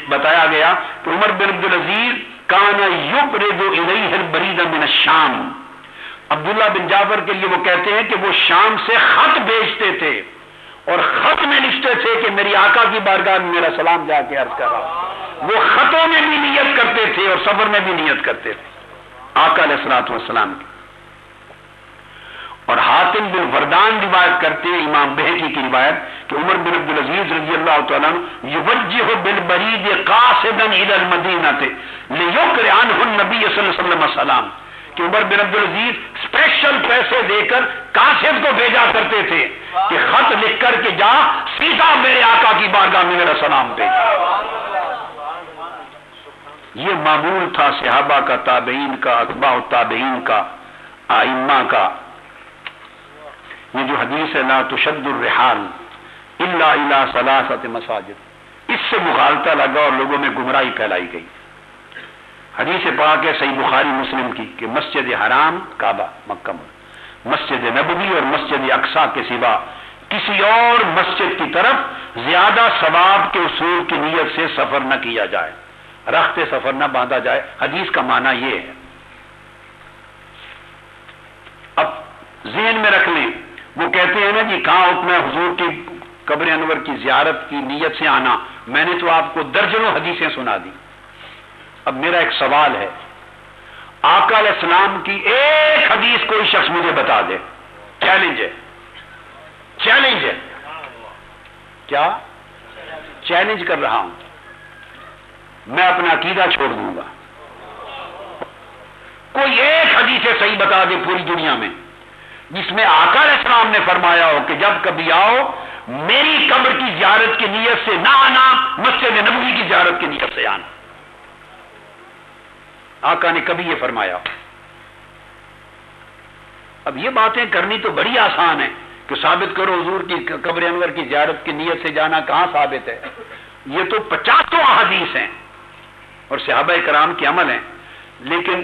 بتایا گیا کہ عمر بن عبدالعزیز کان یبرد الیہ البرید من الشام۔ عبداللہ بن جعفر کے لیے وہ کہتے ہیں کہ وہ شام سے خط بھیجتے تھے اور خط میں لکھتے تھے کہ میری آقا کی بارگاہ میں میرا سلام جا کے عرض کر رہا ہوں۔ وہ خطوں میں بھی نیت کرتے تھے اور سفر میں بھی نیت کرتے تھے آقا علیہ الصلوۃ والسلام کی۔ اور حاتم بن وردان روایت کرتے ہیں امام بہقی کی روایت کہ عمر بن عبدالعزیز رضی اللہ تعالیٰ عنہ یوجہ بالبرید قاصدا الی المدینہ لیقرئ عنہ النبی صلی اللہ علیہ وسلم السلام، کہ عمر بن عبدالعزیز اسپیشل پیسے دے کر قاصد کو بھیجا کرتے تھے کہ خط لکھ کر کے جا سیدھا میرے آقا کی بارگاہ میں میرا سلام بھیج۔ یہ معمول تھا صحابہ کا، تابعین کا، اتباع التابعین کا، ائمہ کا۔ یہ جو حدیث ہے لا تشد الرحال الا الى ثلاثه مساجد، اس سے مغالطہ لگا اور لوگوں میں گمراہی پھیلائی گئی۔ حدیث پاک ہے صحیح بخاری مسلم کی کہ مسجد حرام کعبہ مکہ میں، مسجد نبوی اور مسجد اقصی کے سوا کسی اور مسجد کی طرف زیادہ ثواب کے اصول کی نیت سے سفر نہ کیا جائے، رخت سفر نہ باندھا جائے۔ حدیث کا معنی یہ ہے۔ اب ذہن میں رکھ لیں، وہ کہتے ہیں نا جی کہاں حکم ہے حضور کی قبر انور کی زیارت کی نیت سے آنا؟ میں نے تو آپ کو درجنوں حدیثیں سنا دی۔ اب میرا ایک سوال ہے، آقا علیہ السلام کی ایک حدیث کوئی شخص مجھے بتا دے، چیلنج ہے، چیلنج ہے، کیا چیلنج کر رہا ہوں، میں اپنا عقیدہ چھوڑ دوں گا۔ کوئی ایک حدیث صحیح بتا دے پوری دنیا میں جس میں آقا علیہ السلام نے فرمایا ہو کہ جب کبھی آؤ میری قبر کی زیارت کی نیت سے نہ آنا، مسجد نبوی کی زیارت کی نیت سے آنا۔ آقا نے کبھی یہ فرمایا؟ اب یہ باتیں کرنی تو بڑی آسان ہے کہ ثابت کرو حضور کی قبر انور کی زیارت کی نیت سے جانا، کہاں ثابت ہے؟ یہ تو 50 احادیث ہیں اور صحابہ کرام کے عمل ہیں، لیکن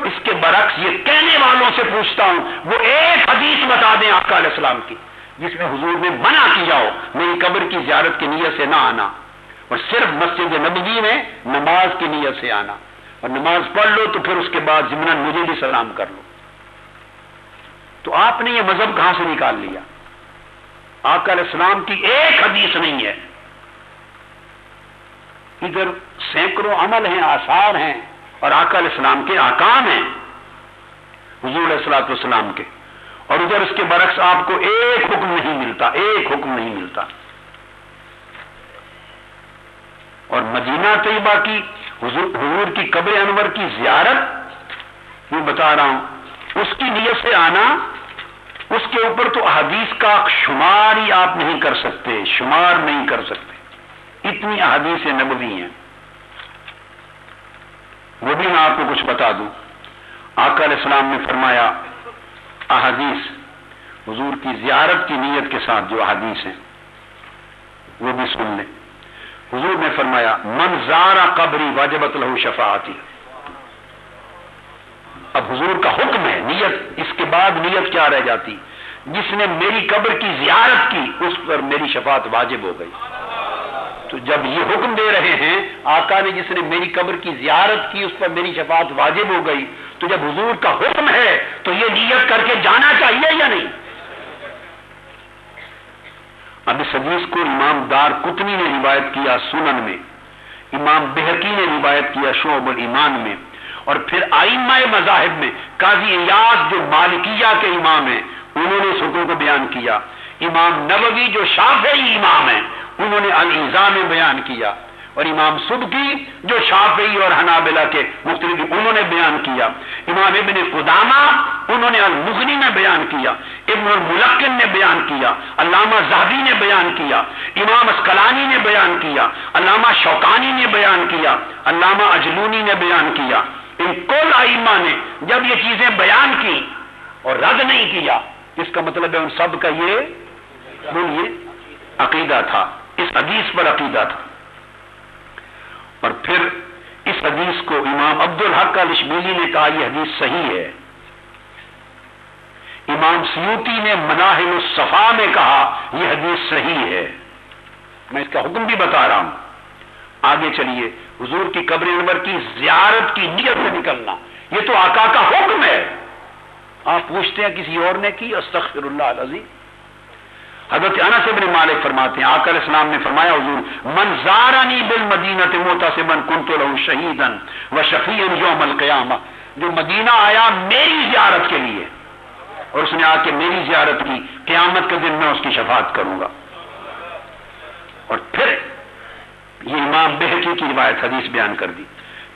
اس کے برعکس یہ کہنے والوں سے پوچھتا ہوں وہ ایک حدیث بتا دیں آقا علیہ السلام کی جس میں حضور نے منع کیا ہو میری قبر کی زیارت کی نیت سے نہ آنا اور صرف مسجد نبوی میں نماز کی نیت سے آنا، اور نماز پڑھ لو تو پھر اس کے بعد ضمناً مجھے بھی سلام کر لو۔ تو آپ نے یہ مذہب کہاں سے نکال لیا؟ آقا علیہ السلام کی ایک حدیث نہیں ہے، ادھر سینکڑوں عمل ہیں، آثار ہیں اور آقا علیہ السلام کے احکام ہیں حضور علیہ الصلوۃ والسلام کے، اور ادھر اس کے برعکس آپ کو ایک حکم نہیں ملتا، ایک حکم نہیں ملتا۔ اور مدینہ طیبہ کی حضور کی قبر انور کی زیارت میں بتا رہا ہوں، اس کی نیت سے آنا، اس کے اوپر تو احادیث کا شمار ہی آپ نہیں کر سکتے، شمار نہیں کر سکتے، اتنی احادیث نبوی ہیں۔ وہ بھی میں آپ کو کچھ بتا دوں۔ آقا علیہ السلام نے فرمایا احادیث حضور کی زیارت کی نیت کے ساتھ جو احادیث ہیں وہ بھی سن لیں۔ حضور نے فرمایا من زار قبری واجبت لہ شفاعتی۔ اب حضور کا حکم ہے، نیت اس کے بعد نیت کیا رہ جاتی؟ جس نے میری قبر کی زیارت کی اس پر میری شفاعت واجب ہو گئی۔ تو جب یہ حکم دے رہے ہیں آقا نے جس نے میری قبر کی زیارت کی اس پر میری شفاعت واجب ہو گئی، تو جب حضور کا حکم ہے تو یہ نیت کر کے جانا چاہیے یا نہیں؟ اب اس حدیث کو امام دار قطنی نے روایت کیا سنن میں، امام بہقی نے روایت کیا شعب الایمان میں، اور پھر ائمہ مذاہب میں قاضی ایاض جو مالکیہ کے امام ہیں انہوں نے اس حکم کو بیان کیا، امام نووی جو شافعی امام ہیں انہوں نے الایذا میں بیان کیا، اور امام سبکی جو شافعی اور حنابلہ کے مختلف انہوں نے بیان کیا، امام ابن قدامہ انہوں نے المغنی میں بیان کیا، ابن الملقن نے بیان کیا، علامہ ذہبی نے بیان کیا، امام اسقلانی نے بیان کیا، علامہ شوکانی نے بیان کیا، علامہ اجلونی نے بیان کیا۔ ان کل ائمہ نے جب یہ چیزیں بیان کی اور رد نہیں کیا، اس کا مطلب ہے ان سب کا یہ عقیدہ تھا، اس حدیث پر عقیدہ تھا۔ اور پھر اس حدیث کو امام عبد الحق الاشبیلی نے کہا یہ حدیث صحیح ہے، امام سیوطی نے مناہل الصفا میں کہا یہ حدیث صحیح ہے۔ میں اس کا حکم بھی بتا رہا ہوں۔ آگے چلیے، حضور کی قبر انور کی زیارت کی نیت سے نکلنا یہ تو آقا کا حکم ہے، آپ پوچھتے ہیں کسی اور نے کی؟ استغفر اللہ العظیم۔ حضرت انس بن مالک فرماتے ہیں آقا علیہ السلام نے فرمایا حضور من زارنی بالمدینہ محتسبا کنت لہ شہیدا وشفیعا یوم القیامہ، جو مدینہ آیا میری زیارت کے لیے اور اس نے آ کے میری زیارت کی، قیامت کے دن میں اس کی شفاعت کروں گا۔ اور پھر یہ امام بہقی کی روایت حدیث بیان کر دی۔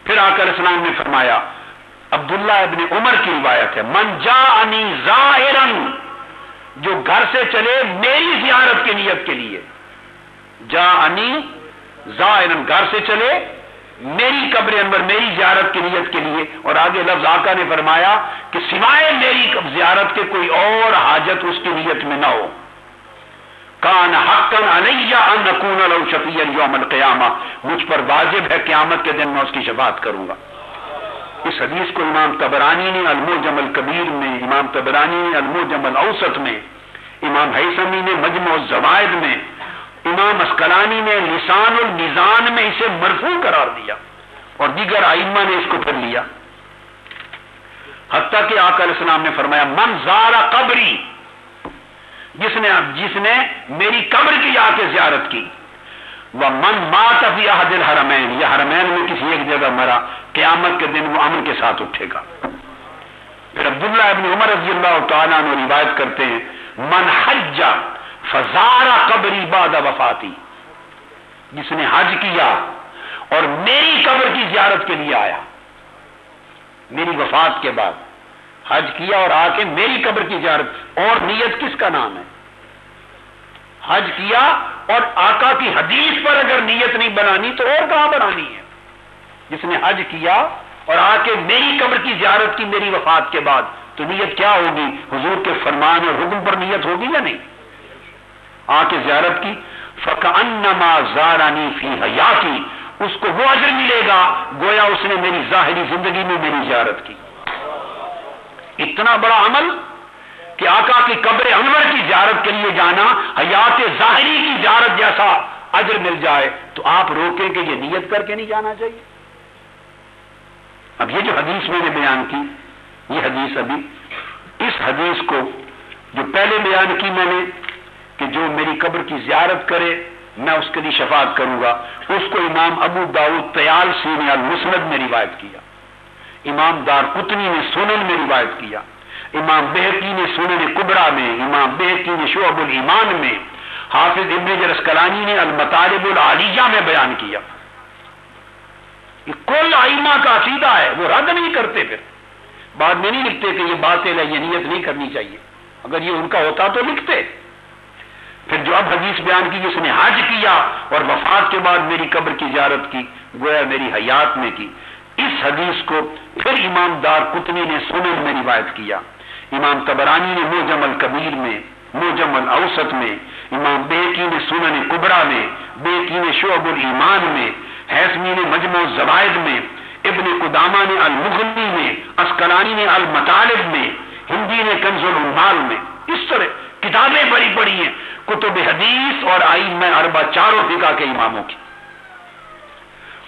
پھر آقا علیہ السلام نے فرمایا، عبداللہ ابن عمر کی روایت ہے، من جاءنی زائرا، جو گھر سے چلے میری زیارت کی نیت کے لیے، جاءنی زائرا، گھر سے چلے میری قبر انور میری زیارت کی نیت کے لیے، اور آگے لفظ آقا نے فرمایا کہ سوائے میری زیارت کے کوئی اور حاجت اس کی نیت میں نہ ہو، کان حقا علی ان اکون لہ شفیعا یوم القیامہ، مجھ پر واجب ہے قیامت کے دن میں اس کی شفاعت کروں گا۔ اس حدیث کو امام طبرانی نے المعجم الکبیر میں، امام طبرانی نے المعجم الاوسط میں، امام حیثمی نے مجمع الزوائد میں، امام عسقلانی نے لسان المیزان میں اسے مرفوع قرار دیا، اور دیگر ائمہ نے اس کو پھر لیا، حتیٰ کہ آقا علیہ السلام نے فرمایا من زار قبری، جس نے میری قبر کی آ کے زیارت کی، ومن مات فی احد الحرمین، یا حرمین میں کسی ایک جگہ مرا، قیامت کے دن وہ امن کے ساتھ اٹھے گا۔ پھر عبداللہ ابن عمر رضی اللہ تعالیٰ عنہ روایت کرتے ہیں من حج فزار قبری بعد وفاتی، جس نے حج کیا اور میری قبر کی زیارت کے لیے آیا، میری وفات کے بعد حج کیا اور آ کے میری قبر کی زیارت، اور نیت کس کا نام ہے؟ حج کیا اور آقا کی حدیث پر اگر نیت نہیں بنانی تو اور کہاں بنانی ہے؟ جس نے حج کیا اور آ کے میری قبر کی زیارت کی میری وفات کے بعد، تو نیت کیا ہوگی؟ حضور کے فرمان اور حکم پر نیت ہوگی یا نہیں؟ آ کے زیارت کی، فَكَأَنَّمَا زَارَنِي فِي حَيَاتِي، اس کو وہ اجر ملے گا گویا اس نے میری ظاہری زندگی میں میری زیارت کی۔ اتنا بڑا عمل کہ آقا کی قبر انور کی زیارت کے لیے جانا حیات ظاہری کی زیارت جیسا اجر مل جائے، تو آپ روکیں کہ یہ نیت کر کے نہیں جانا چاہیے؟ اب یہ جو حدیث میں نے بیان کی، یہ حدیث ابھی اس حدیث کو جو پہلے بیان کی میں نے کہ جو میری قبر کی زیارت کرے میں اس کے لیے شفاعت کروں گا، اس کو امام ابو داؤد طیالسی نے المسند میں روایت کیا، امام دارقطنی نے سنن میں روایت کیا، امام بہقی نے سنن کبریٰ میں، امام بہقی نے شعب الایمان میں، حافظ ابن حجر عسقلانی نے المطالب العالیہ میں بیان کیا۔ یہ کل ائمہ کا عقیدہ ہے، وہ رد نہیں کرتے، پھر بعد میں نہیں لکھتے کہ یہ باطل ہے، یہ نیت نہیں کرنی چاہیے، اگر یہ ان کا ہوتا تو لکھتے۔ پھر جو اب حدیث بیان کی جس نے حج کیا اور وفات کے بعد میری قبر کی زیارت کی، گویا میری حیات میں کی، اس حدیث کو پھر امام دارقطنی نے سنن میں روایت کیا، امام طبرانی نے معجم الکبیر میں، معجم الاوسط میں، امام بہقی نے سنن کبریٰ میں، بہقی نے شعب الایمان میں، حیثمی نے مجمع الزوائد میں، ابن قدامہ نے المغنی میں، عسقلانی نے المطالب میں، ہندی نے کنز العمال میں، اس طرح کتابیں بڑی پڑی ہیں کتب حدیث اور ائمہ اربعہ چاروں فقہ کے اماموں کی۔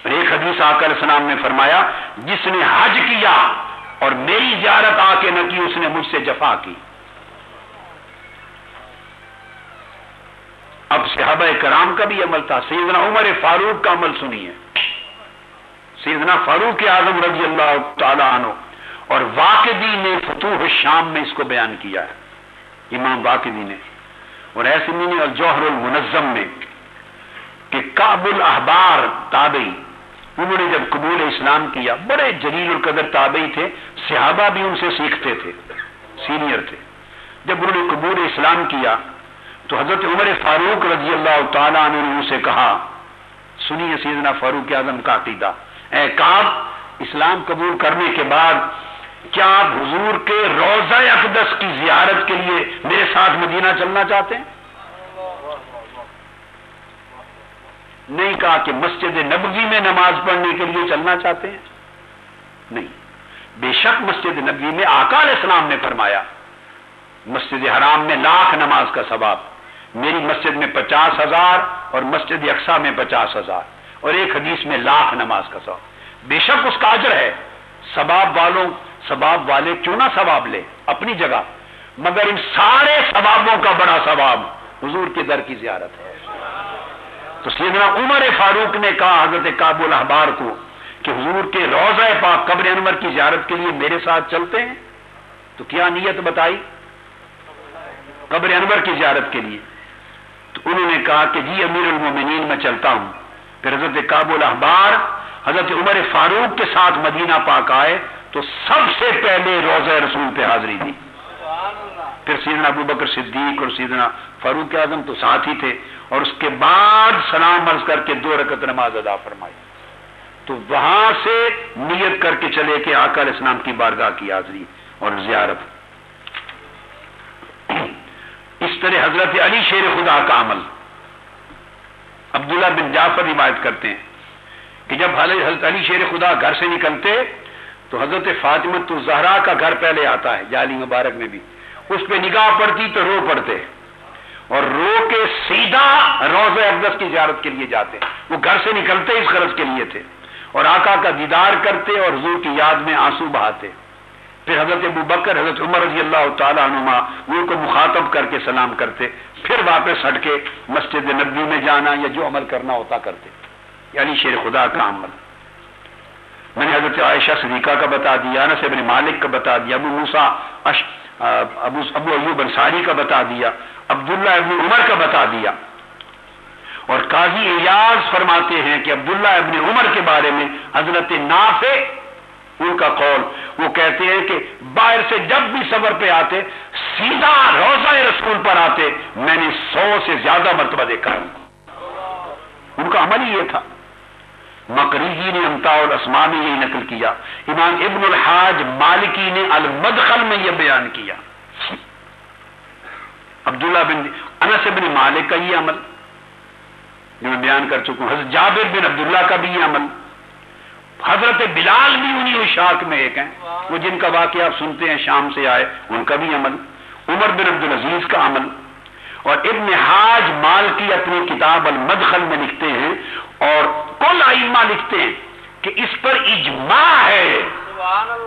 اور ایک حدیث آقا علیہ السلام نے فرمایا جس نے حج کیا اور میری زیارت آ کے نہ کی اس نے مجھ سے جفا کی۔ اب صحابہ کرام کا بھی عمل تھا، سیدنا عمر فاروق کا عمل سنیے، سیدنا فاروق اعظم رضی اللہ تعالی عنہ، اور واقدی نے فتوح الشام میں اس کو بیان کیا ہے، امام واقدی نے، اور ایسمی نے الجوہر المنظم میں، کہ کعب الاحبار تابعی، انہوں نے جب قبول اسلام کیا، بڑے جلیل القدر تابعی تھے، صحابہ بھی ان سے سیکھتے تھے، سینئر تھے، جب انہوں نے قبول اسلام کیا تو حضرت عمر فاروق رضی اللہ تعالیٰ عنہ نے ان سے کہا، سنیے سیدنا فاروق اعظم کا عقیدہ، اے کعب، اسلام قبول کرنے کے بعد کیا آپ حضور کے روضہ اقدس کی زیارت کے لیے میرے ساتھ مدینہ چلنا چاہتے ہیں؟ نہیں کہا کہ مسجد نبوی میں نماز پڑھنے کے لیے چلنا چاہتے ہیں، نہیں، بے شک مسجد نبوی میں آقا علیہ السلام نے فرمایا مسجد حرام میں 1,00,000 نماز کا ثواب، میری مسجد میں 50,000 اور مسجد اقصیٰ میں 50,000، اور ایک حدیث میں 1,00,000 نماز کا ثواب، بے شک اس کا اجر ہے، ثواب والے کیوں نہ ثواب لے اپنی جگہ، مگر ان سارے ثوابوں کا بڑا ثواب حضور کے در کی زیارت ہے۔ تو سیدنا عمر فاروق نے کہا حضرت کعب الاحبار کو کہ حضور کے روضہ پاک قبر انور کی زیارت کے لیے میرے ساتھ چلتے ہیں؟ تو کیا نیت بتائی؟ قبر انور کی زیارت کے لیے، تو انہوں نے کہا کہ جی امیر المومنین میں چلتا ہوں۔ پھر حضرت کعب الاحبار حضرت عمر فاروق کے ساتھ مدینہ پاک آئے تو سب سے پہلے روضہ رسول پہ حاضری دی، پھر سیدنا ابو بکر صدیق اور سیدنا فاروق اعظم تو ساتھ ہی تھے، اور اس کے بعد سلام عرض کر کے 2 رکعت نماز ادا فرمائی، تو وہاں سے نیت کر کے چلے کہ آقا علیہ السلام کی بارگاہ کی حاضری اور زیارت۔ اس طرح حضرت علی شیر خدا کا عمل، عبداللہ بن جعفر روایت کرتے ہیں کہ جب حضرت علی شیر خدا گھر سے نکلتے تو حضرت فاطمہ الزہرا کا گھر پہلے آتا ہے جعلی مبارک میں بھی، اس پہ نگاہ پڑتی تو رو پڑتے اور رو کے سیدھا روضہ اقدس کی زیارت کے لیے جاتے. وہ گھر سے نکلتے اس غرض کے لیے تھے اور آقا کا دیدار کرتے اور حضور کی یاد میں آنسو بہاتے. پھر حضرت ابوبکر حضرت عمر رضی اللہ تعالیٰ عنہما ان کو مخاطب کر کے سلام کرتے، پھر واپس ہٹ کے مسجد نبوی میں جانا یا جو عمل کرنا ہوتا کرتے، یعنی شیر خدا کا عمل. میں نے حضرت عائشہ صدیقہ کا بتا دیا، انس بن مالک کا بتا دیا، ابو موسیٰ ابو ایوب انصاری کا بتا دیا، عبداللہ ابن عمر کا بتا دیا. اور قاضی ایاز فرماتے ہیں کہ عبداللہ ابن عمر کے بارے میں حضرت نافع ان کا قول، وہ کہتے ہیں کہ باہر سے جب بھی سفر پہ آتے سیدھا روضہ رسول پر آتے، میں نے 100 سے زیادہ مرتبہ دیکھا. ان کا عمل ہی یہ تھا. مقریزی نے امتاع الاسماء میں یہی نقل کیا، امام ابن الحاج مالکی نے المدخل میں یہ بیان کیا. عبداللہ بن انس بن مالک کا یہ عمل جو میں بیان کر چکا ہوں، حضرت جابر بن عبداللہ کا بھی یہ عمل، حضرت بلال بھی انہی اشاق میں ایک ہیں، وہ جن کا واقعہ آپ سنتے ہیں شام سے آئے، ان کا بھی عمل، عمر بن عبدالعزیز کا عمل. اور ابن حاج مالکی اپنی کتاب المدخل میں لکھتے ہیں اور کل ائمہ لکھتے ہیں کہ اس پر اجماع ہے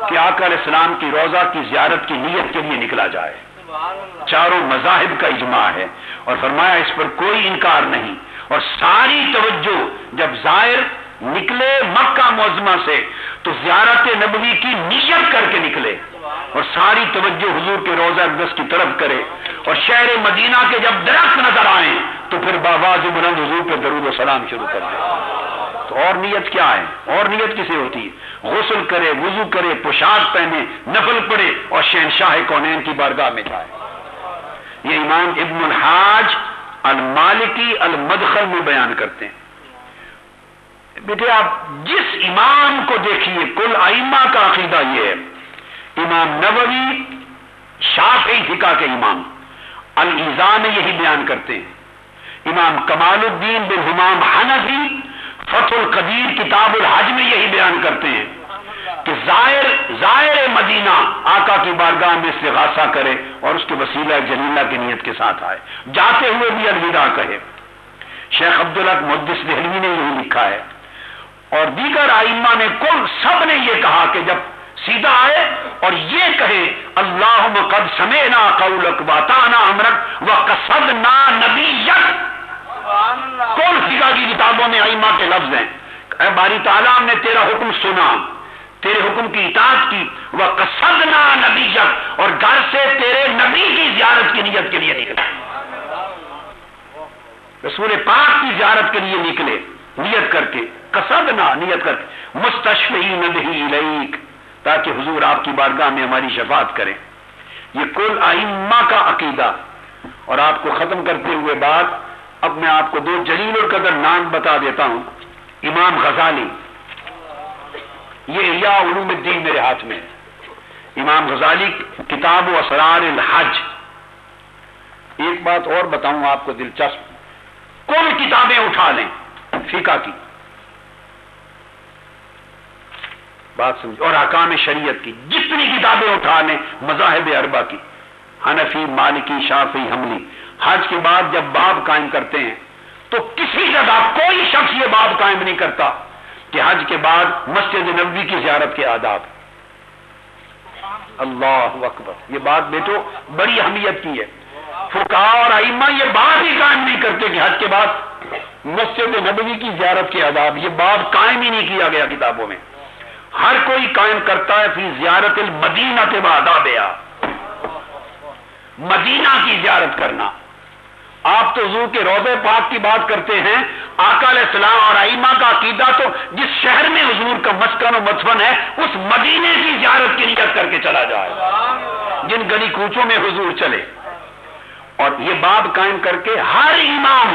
کہ آقا علیہ السلام کی روضہ کی زیارت کی نیت کے لیے نکلا جائے. چاروں مذاہب کا اجماع ہے اور فرمایا اس پر کوئی انکار نہیں. اور ساری توجہ جب زائر نکلے مکہ معظمہ سے تو زیارت نبوی کی نیت کر کے نکلے اور ساری توجہ حضور کے روضہ اقدس کی طرف کرے. اور شہر مدینہ کے جب درخت نظر آئیں تو پھر بآواز بلند حضور پہ درود و سلام شروع کر دے. تو اور نیت کیا ہے؟ اور نیت کسے ہوتی ہے؟ غسل کرے، وضو کرے، پوشاک پہنے، نفل پڑھے اور شہنشاہ کونین کی بارگاہ میں جائے. یہ امام ابن الحاج المالکی المدخل میں بیان کرتے ہیں. بیٹے آپ جس امام کو دیکھیے، کل ائمہ کا عقیدہ یہ ہے. امام نووی شافعی فقہ کے امام الایذاء میں یہی بیان کرتے ہیں. امام کمال الدین بن حمام حنفی فتح القدیر کتاب الحج میں یہی بیان کرتے ہیں کہ زائر مدینہ آقا کی بارگاہ میں استغاثہ کرے اور اس کے وسیلہ جلیلہ کی نیت کے ساتھ آئے، جاتے ہوئے بھی الوداع کہے. شیخ عبدالحق محدث دہلوی نے یہی لکھا ہے اور دیگر ائمہ نے کل سب نے یہ کہا کہ جب سیدھا آئے اور یہ کہے اللہم قد سمعنا قولک واطعنا امرک وقصدنا نبیک. کل فقہ کی کتابوں میں ائمہ کے لفظ ہیں، اے باری تعالیٰ ہم نے تیرا حکم سنا، تیرے حکم کی اطاعت کی، وقصدنا نبیک اور گھر سے تیرے نبی کی زیارت کی نیت کے لیے نکلے، رسول پاک کی زیارت کے لیے نکلے نیت کر کے، قصدنا نیت کر کے، مستشفعین بہ الیک تاکہ حضور آپ کی بارگاہ میں ہماری شفاعت کریں. یہ کل ائمہ کا عقیدہ. اور آپ کو ختم کرتے ہوئے بات، اب میں آپ کو دو جلیل القدر نام بتا دیتا ہوں. امام غزالی، یہ احیاء علوم الدین میرے ہاتھ میں ہے. امام غزالی کتاب و اسرار الحج. ایک بات اور بتاؤں آپ کو دلچسپ، کل کتابیں اٹھا لیں فقہ کی، بات سمجھ، اور احکام شریعت کی جتنی کتابیں اٹھا لیں مذاہب اربعہ کی، حنفی، مالکی، شافعی، حنبلی، حج کے بعد جب باب قائم کرتے ہیں تو کسی جگہ کوئی شخص یہ باب قائم نہیں کرتا کہ حج کے بعد مسجد نبوی کی زیارت کے آداب. اللہ اکبر، یہ بات بیٹو بڑی اہمیت کی ہے. فقہاء اور ائمہ یہ بات ہی قائم نہیں کرتے کہ حج کے بعد مسجد نبوی کی زیارت کے آداب، یہ باب قائم ہی نہیں کیا گیا کتابوں میں. ہر کوئی قائم کرتا ہے فی زیارت المدینہ و آدابہا، مدینہ کی زیارت کرنا. آپ تو حضور کے روضہ پاک کی بات کرتے ہیں، آقا علیہ السلام اور ائمہ کا عقیدہ تو جس شہر میں حضور کا مسکن و مدفن ہے اس مدینے کی زیارت کی نیت کر کے چلا جائے، جن گلی کوچوں میں حضور چلے. اور یہ باب قائم کر کے ہر امام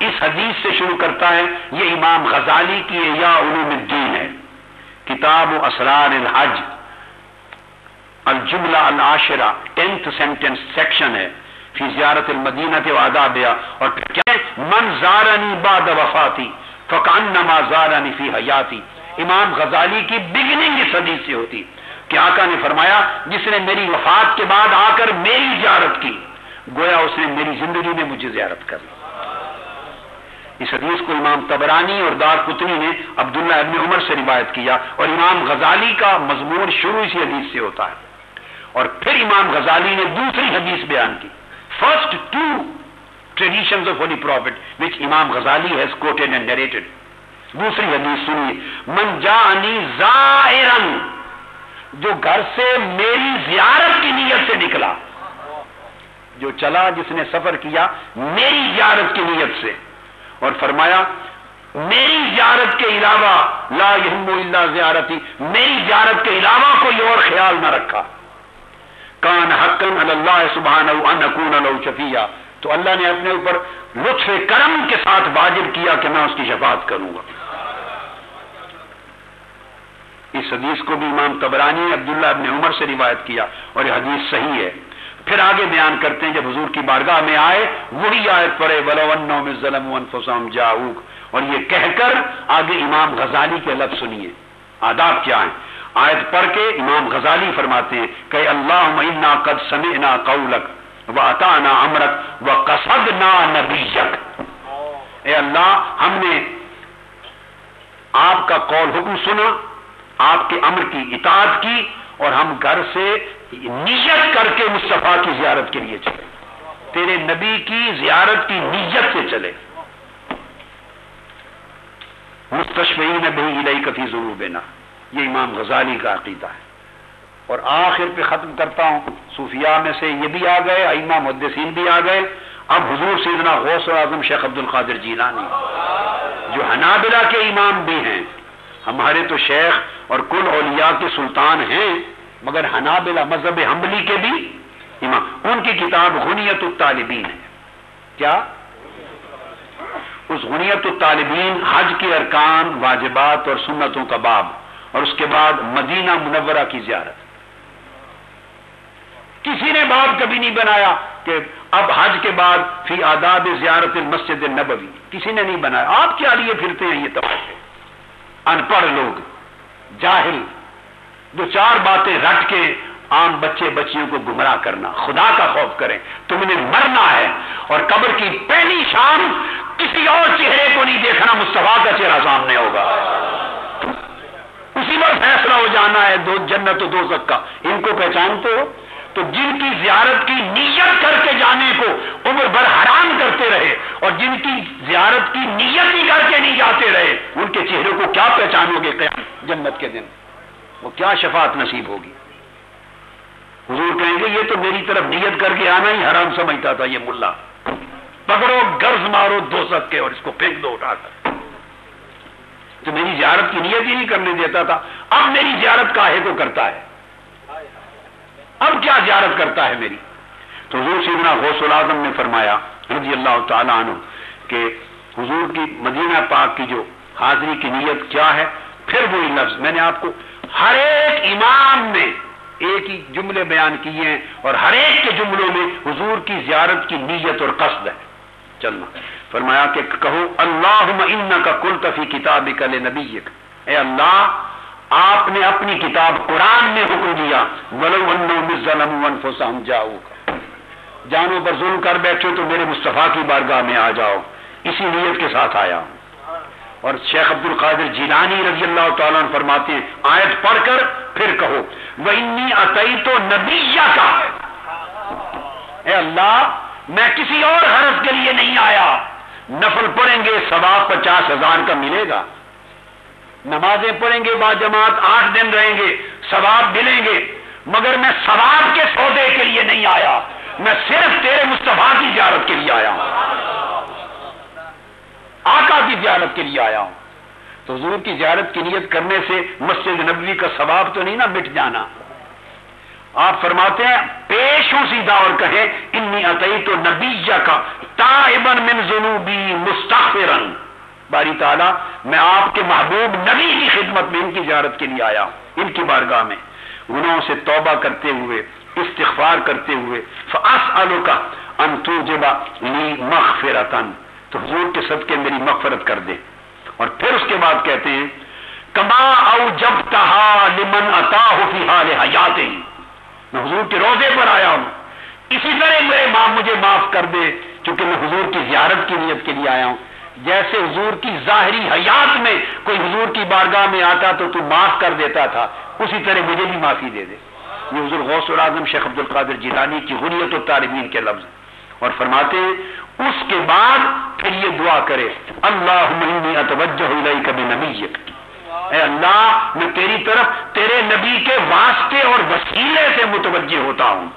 اس حدیث سے شروع کرتا ہے. یہ امام غزالی کی احیاء علوم الدین ہے، کتاب و اسرار الحج، الجملہ العاشرہ 10th سینٹنس سیکشن ہے فی زیارت المدینہ و آدابہا. اور پھر کیا ہے؟ من زارنی بعد وفاتی فکأنما زارنی فی حیاتی. امام غزالی کی بگننگ اس حدیث سے ہوتی کہ آقا نے فرمایا جس نے میری وفات کے بعد آ کر میری زیارت کی گویا اس نے میری زندگی میں مجھے زیارت کر لی۔ اس حدیث کو امام طبرانی اور دارقطنی نے عبداللہ ابن عمر سے روایت کیا، اور امام غزالی کا مضمون شروع اسی حدیث سے ہوتا ہے۔ اور پھر امام غزالی نے دوسری حدیث بیان کی، first two traditions of holy prophet which Imam Ghazali has quoted and narrated. دوسری حدیث سنیے، من جاءنی زائرن، جو گھر سے میری زیارت کی نیت سے نکلا، جو چلا جس نے سفر کیا میری زیارت کی نیت سے، اور فرمایا میری زیارت کے علاوہ لا یہم الا زیارتی، میری زیارت کے علاوہ کوئی اور خیال نہ رکھا، کان حقا علی اللہ سبحانہ ان اکون لہ شفیعا، تو اللہ نے اپنے اوپر لطف کرم کے ساتھ واجب کیا کہ میں اس کی شفاعت کروں گا۔ اس حدیث کو بھی امام طبرانی نے عبداللہ ابن عمر سے روایت کیا، اور یہ حدیث صحیح ہے۔ پھر آگے بیان کرتے ہیں جب حضور کی بارگاہ میں آئے وہی آیت پڑھے وَلَوْ أَنَّهُمْ إِذْ ظَلَمُوا أَنفُسَهُمْ جَاءُوكَ، اور یہ کہہ کر آگے امام غزالی کے لفظ سنیے، آداب کیا ہیں۔ آیت پڑھ کے امام غزالی فرماتے ہیں کہ اللہم انا قد سمعنا قولک وَأَطَعْنَا أَمْرَكَ وَقَصَدْنَا نَبِيَّكَ، اے اللہ ہم نے آپ کا قول حکم سنا، آپ کے امر کی اطاعت کی، اور ہم گھر سے نیت کر کے مصطفیٰ کی زیارت کے لیے چلے، تیرے نبی کی زیارت کی نیت سے چلے، مستشفعین بہ الیک فی ذنوبنا، یہ امام غزالی کا عقیدہ ہے۔ اور آخر پہ ختم کرتا ہوں، صوفیاء میں سے یہ بھی آ گئے، ائمہ محدثین بھی آ گئے، اب حضور سیدنا غوث اعظم شیخ عبد القادر جیلانی جو حنابلہ کے امام بھی ہیں، ہمارے تو شیخ اور کل اولیاء کے سلطان ہیں، مگر حنابلہ مذہب حنبلی کے بھی امام، ان کی کتاب غنیت الطالبین ہے۔ کیا؟ اس غنیت الطالبین حج کے ارکان، واجبات اور سنتوں کا باب، اور اس کے بعد مدینہ منورہ کی زیارت۔ کسی نے باب کبھی نہیں بنایا کہ اب حج کے بعد فی آداب زیارت المسجد النبوی، کسی نے نہیں بنایا۔ آپ کیا لیے پھرتے ہیں یہ تماشے؟ ان پڑھ لوگ، جاہل، دو چار باتیں رٹ کے عام بچے بچیوں کو گمراہ کرنا۔ خدا کا خوف کریں، تم نے مرنا ہے، اور قبر کی پہلی شام کسی اور چہرے کو نہیں دیکھنا، مصطفیٰ کا چہرہ سامنے ہوگا، اسی پر فیصلہ ہو جانا ہے دو جنت و دوزخ کا۔ ان کو پہچانتے ہو؟ تو جن کی زیارت کی نیت کر کے جانے کو عمر بھر حرام کرتے رہے، اور جن کی زیارت کی نیت ہی کر کے نہیں جاتے رہے، ان کے چہرے کو کیا پہچانو گے قیامت جنت کے دن؟ وہ کیا شفاعت نصیب ہوگی؟ حضور کہیں گے یہ تو میری طرف نیت کر کے آنا ہی حرام سمجھتا تھا، یہ ملا پکڑو گرز مارو دوزخ کے اور اس کو پھینک دو اٹھا کر، تو میری زیارت کی نیت ہی نہیں کرنے دیتا تھا، اب میری زیارت کاہے کو کرتا ہے؟ اب کیا زیارت کرتا ہے میری؟ تو حضور سیدنا غوث الاعظم نے فرمایا رضی اللہ تعالیٰ عنہ کہ حضور کی مدینہ پاک کی جو حاضری کی نیت کیا ہے، پھر وہی لفظ میں نے آپ کو ہر ایک امام نے ایک ہی جملے بیان کیے ہیں، اور ہر ایک کے جملوں میں حضور کی زیارت کی نیت اور قصد ہے چلنا۔ فرمایا کہ کہو اللہم انک قلت فی کتابک لنبیک، اے اللہ آپ نے اپنی کتاب قرآن میں حکم دیا وَلَوْ أَنَّهُمْ إِذْ ظَلَمُوا أَنفُسَهُمْ جَاءُوكَ، جانوں پر ظلم کر بیٹھے تو میرے مصطفیٰ کی بارگاہ میں آ جاؤ، اسی نیت کے ساتھ آیا ہوں۔ اور شیخ عبد القادر جیلانی رضی اللہ تعالیٰ عنہ فرماتے ہیں آیت پڑھ کر پھر کہو وَإِنِّي أَتَيْتُ نَبِيَّكَ، اے اللہ میں کسی اور غرض کے لیے نہیں آیا، نفل پڑھیں گے ثواب 50,000 کا ملے گا، نمازیں پڑھیں گے با جماعت 8 دن رہیں گے ثواب ملیں گے، مگر میں ثواب کے سودے کے لیے نہیں آیا، میں صرف تیرے مصطفیٰ کی زیارت کے لیے آیا ہوں، آقا کی زیارت کے لیے آیا ہوں۔ تو حضور کی زیارت کی نیت کرنے سے مسجد نبوی کا ثواب تو نہیں نا مٹ جانا۔ آپ فرماتے ہیں پیش ہوں سیدھا اور کہیں انی اتیت نبیک تائبا من ذنوبی مستغفرا، باری تعالیٰ میں آپ کے محبوب نبی کی خدمت میں ان کی زیارت کے لیے آیا ہوں، ان کی بارگاہ میں گناہوں سے توبہ کرتے ہوئے، استغفار کرتے ہوئے، فاسألک ان توجب لی مغفرۃ، تو حضور کے صدقے میری مغفرت کر دے۔ اور پھر اس کے بعد کہتے ہیں کما اوجبتہا لمن اتاہ فی حال حیاتہ، میں حضور کے روضے پر آیا ہوں، اسی طرح میرے ماں مجھے معاف کر دے چونکہ میں حضور کی زیارت کی نیت کے لیے آیا ہوں۔ جیسے حضور کی ظاہری حیات میں کوئی حضور کی بارگاہ میں آتا تو معاف کر دیتا تھا، اسی طرح مجھے بھی معافی دے دے۔ یہ حضور غوث الاعظم شیخ عبد القادر جیلانی کی غنیت الطالبین کے لفظ، اور فرماتے ہیں اس کے بعد پھر یہ دعا کرے، اللہم انی اتوجہ الیک بنبیک، اے اللہ میں تیری طرف تیرے نبی کے واسطے اور وسیلے سے متوجہ ہوتا ہوں۔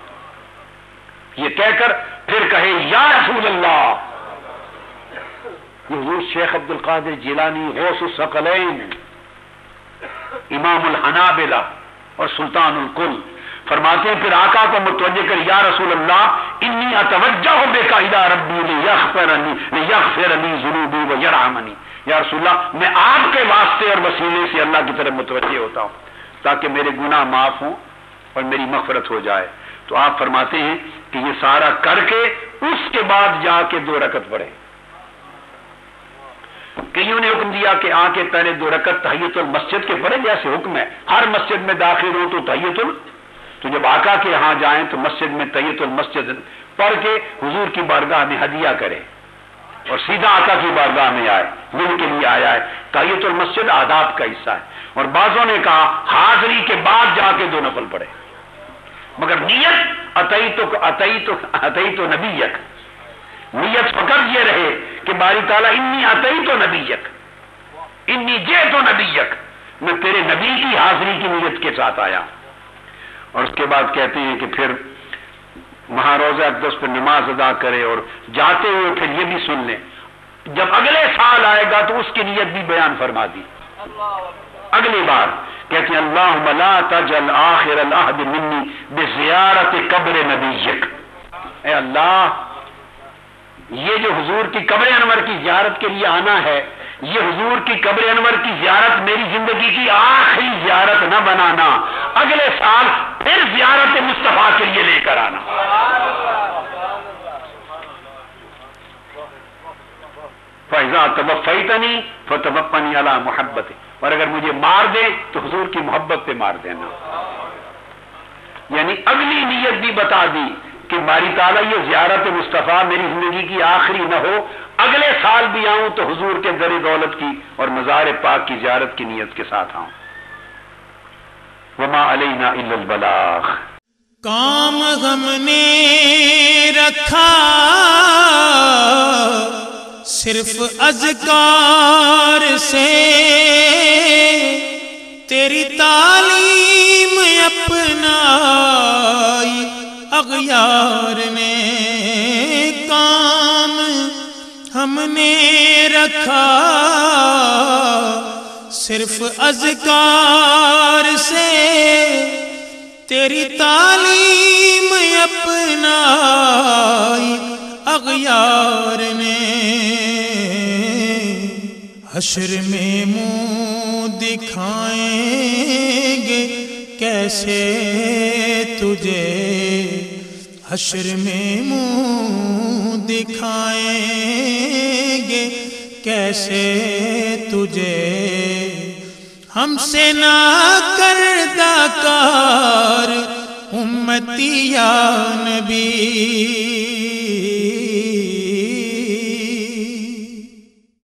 یہ کہہ کر پھر کہے یا رسول اللہ۔ یہ حضور شیخ عبد القادر جیلانی غوث الثقلین، امام الحنابلہ اور سلطان الکل، فرماتے ہیں پھر آقا کو متوجہ کر، یا رسول اللہ انی اتوجہ بک الی ربی لیغفر لی ذنوبی ویرحمنی، یا رسول اللہ میں آپ کے واسطے اور وسیلے سے اللہ کی طرف متوجہ ہوتا ہوں تاکہ میرے گناہ معاف ہوں اور میری مغفرت ہو جائے۔ تو آپ فرماتے ہیں کہ یہ سارا کر کے اس کے بعد جا کے 2 رکعت پڑھے۔ کئیوں نے حکم دیا کہ آ کے پہلے 2 رکعت تحیۃ المسجد کے پڑھے، جیسے حکم ہے ہر مسجد میں داخل ہو تو تو جب آقا کے ہاں جائیں تو مسجد میں تحیۃ المسجد پڑھ کے حضور کی بارگاہ میں ہدیہ کرے اور سیدھا آقا کی بارگاہ میں آئے، دل کے لیے آیا ہے۔ تحیۃ المسجد آداب کا حصہ ہے، اور بعضوں نے کہا حاضری کے بعد جا کے 2 نفل پڑھے، مگر نیت اتیت نبیک، نیت فقط یہ رہے کہ باری تعالیٰ انی اتیت نبیک، انی جئت نبیک، میں تیرے نبی کی حاضری کی نیت کے ساتھ آیا۔ اور اس کے بعد کہتے ہیں کہ پھر وہاں روضہ اقدس پہ نماز ادا کرے، اور جاتے ہوئے پھر یہ بھی سن لیں جب اگلے سال آئے گا تو اس کی نیت بھی بیان فرما دی۔ اگلی بار کہتے ہیں اللہم لا تجعل آخر العہد منی بزیارت قبر نبیک، اے اللہ یہ جو حضور کی قبر انور کی زیارت کے لیے آنا ہے، یہ حضور کی قبر انور کی زیارت میری زندگی کی آخری زیارت نہ بنانا، اگلے سال پھر زیارت مصطفیٰ کے لیے لے کر آنا۔ فَإِذَا تَوَفَّيْتَنِي فَتَوَفَّنِي عَلَى مُحَبَّتِكَ، اور اگر مجھے مار دے تو حضور کی محبت پہ مار دینا۔ یعنی اگلی نیت بھی بتا دی کہ باری تعالیٰ یہ زیارت مصطفیٰ میری زندگی کی آخری نہ ہو، اگلے سال بھی آؤں تو حضور کے در دولت کی اور مزار پاک کی زیارت کی نیت کے ساتھ آؤں۔ وما علینا الا البلاغ۔ کام ہم نے رکھا صرف اذکار سے، تیری تعلیم اپنائی اغیار نے، کام ہم نے رکھا صرف اذکار سے، تیری تعلیم اپنائی اغیار نے، حشر میں منہ دکھائیں گے کیسے تجھے، حشر میں منہ دکھائیں گے کیسے تجھے، ہم سے نہ کردہ کار امتی یا نبی،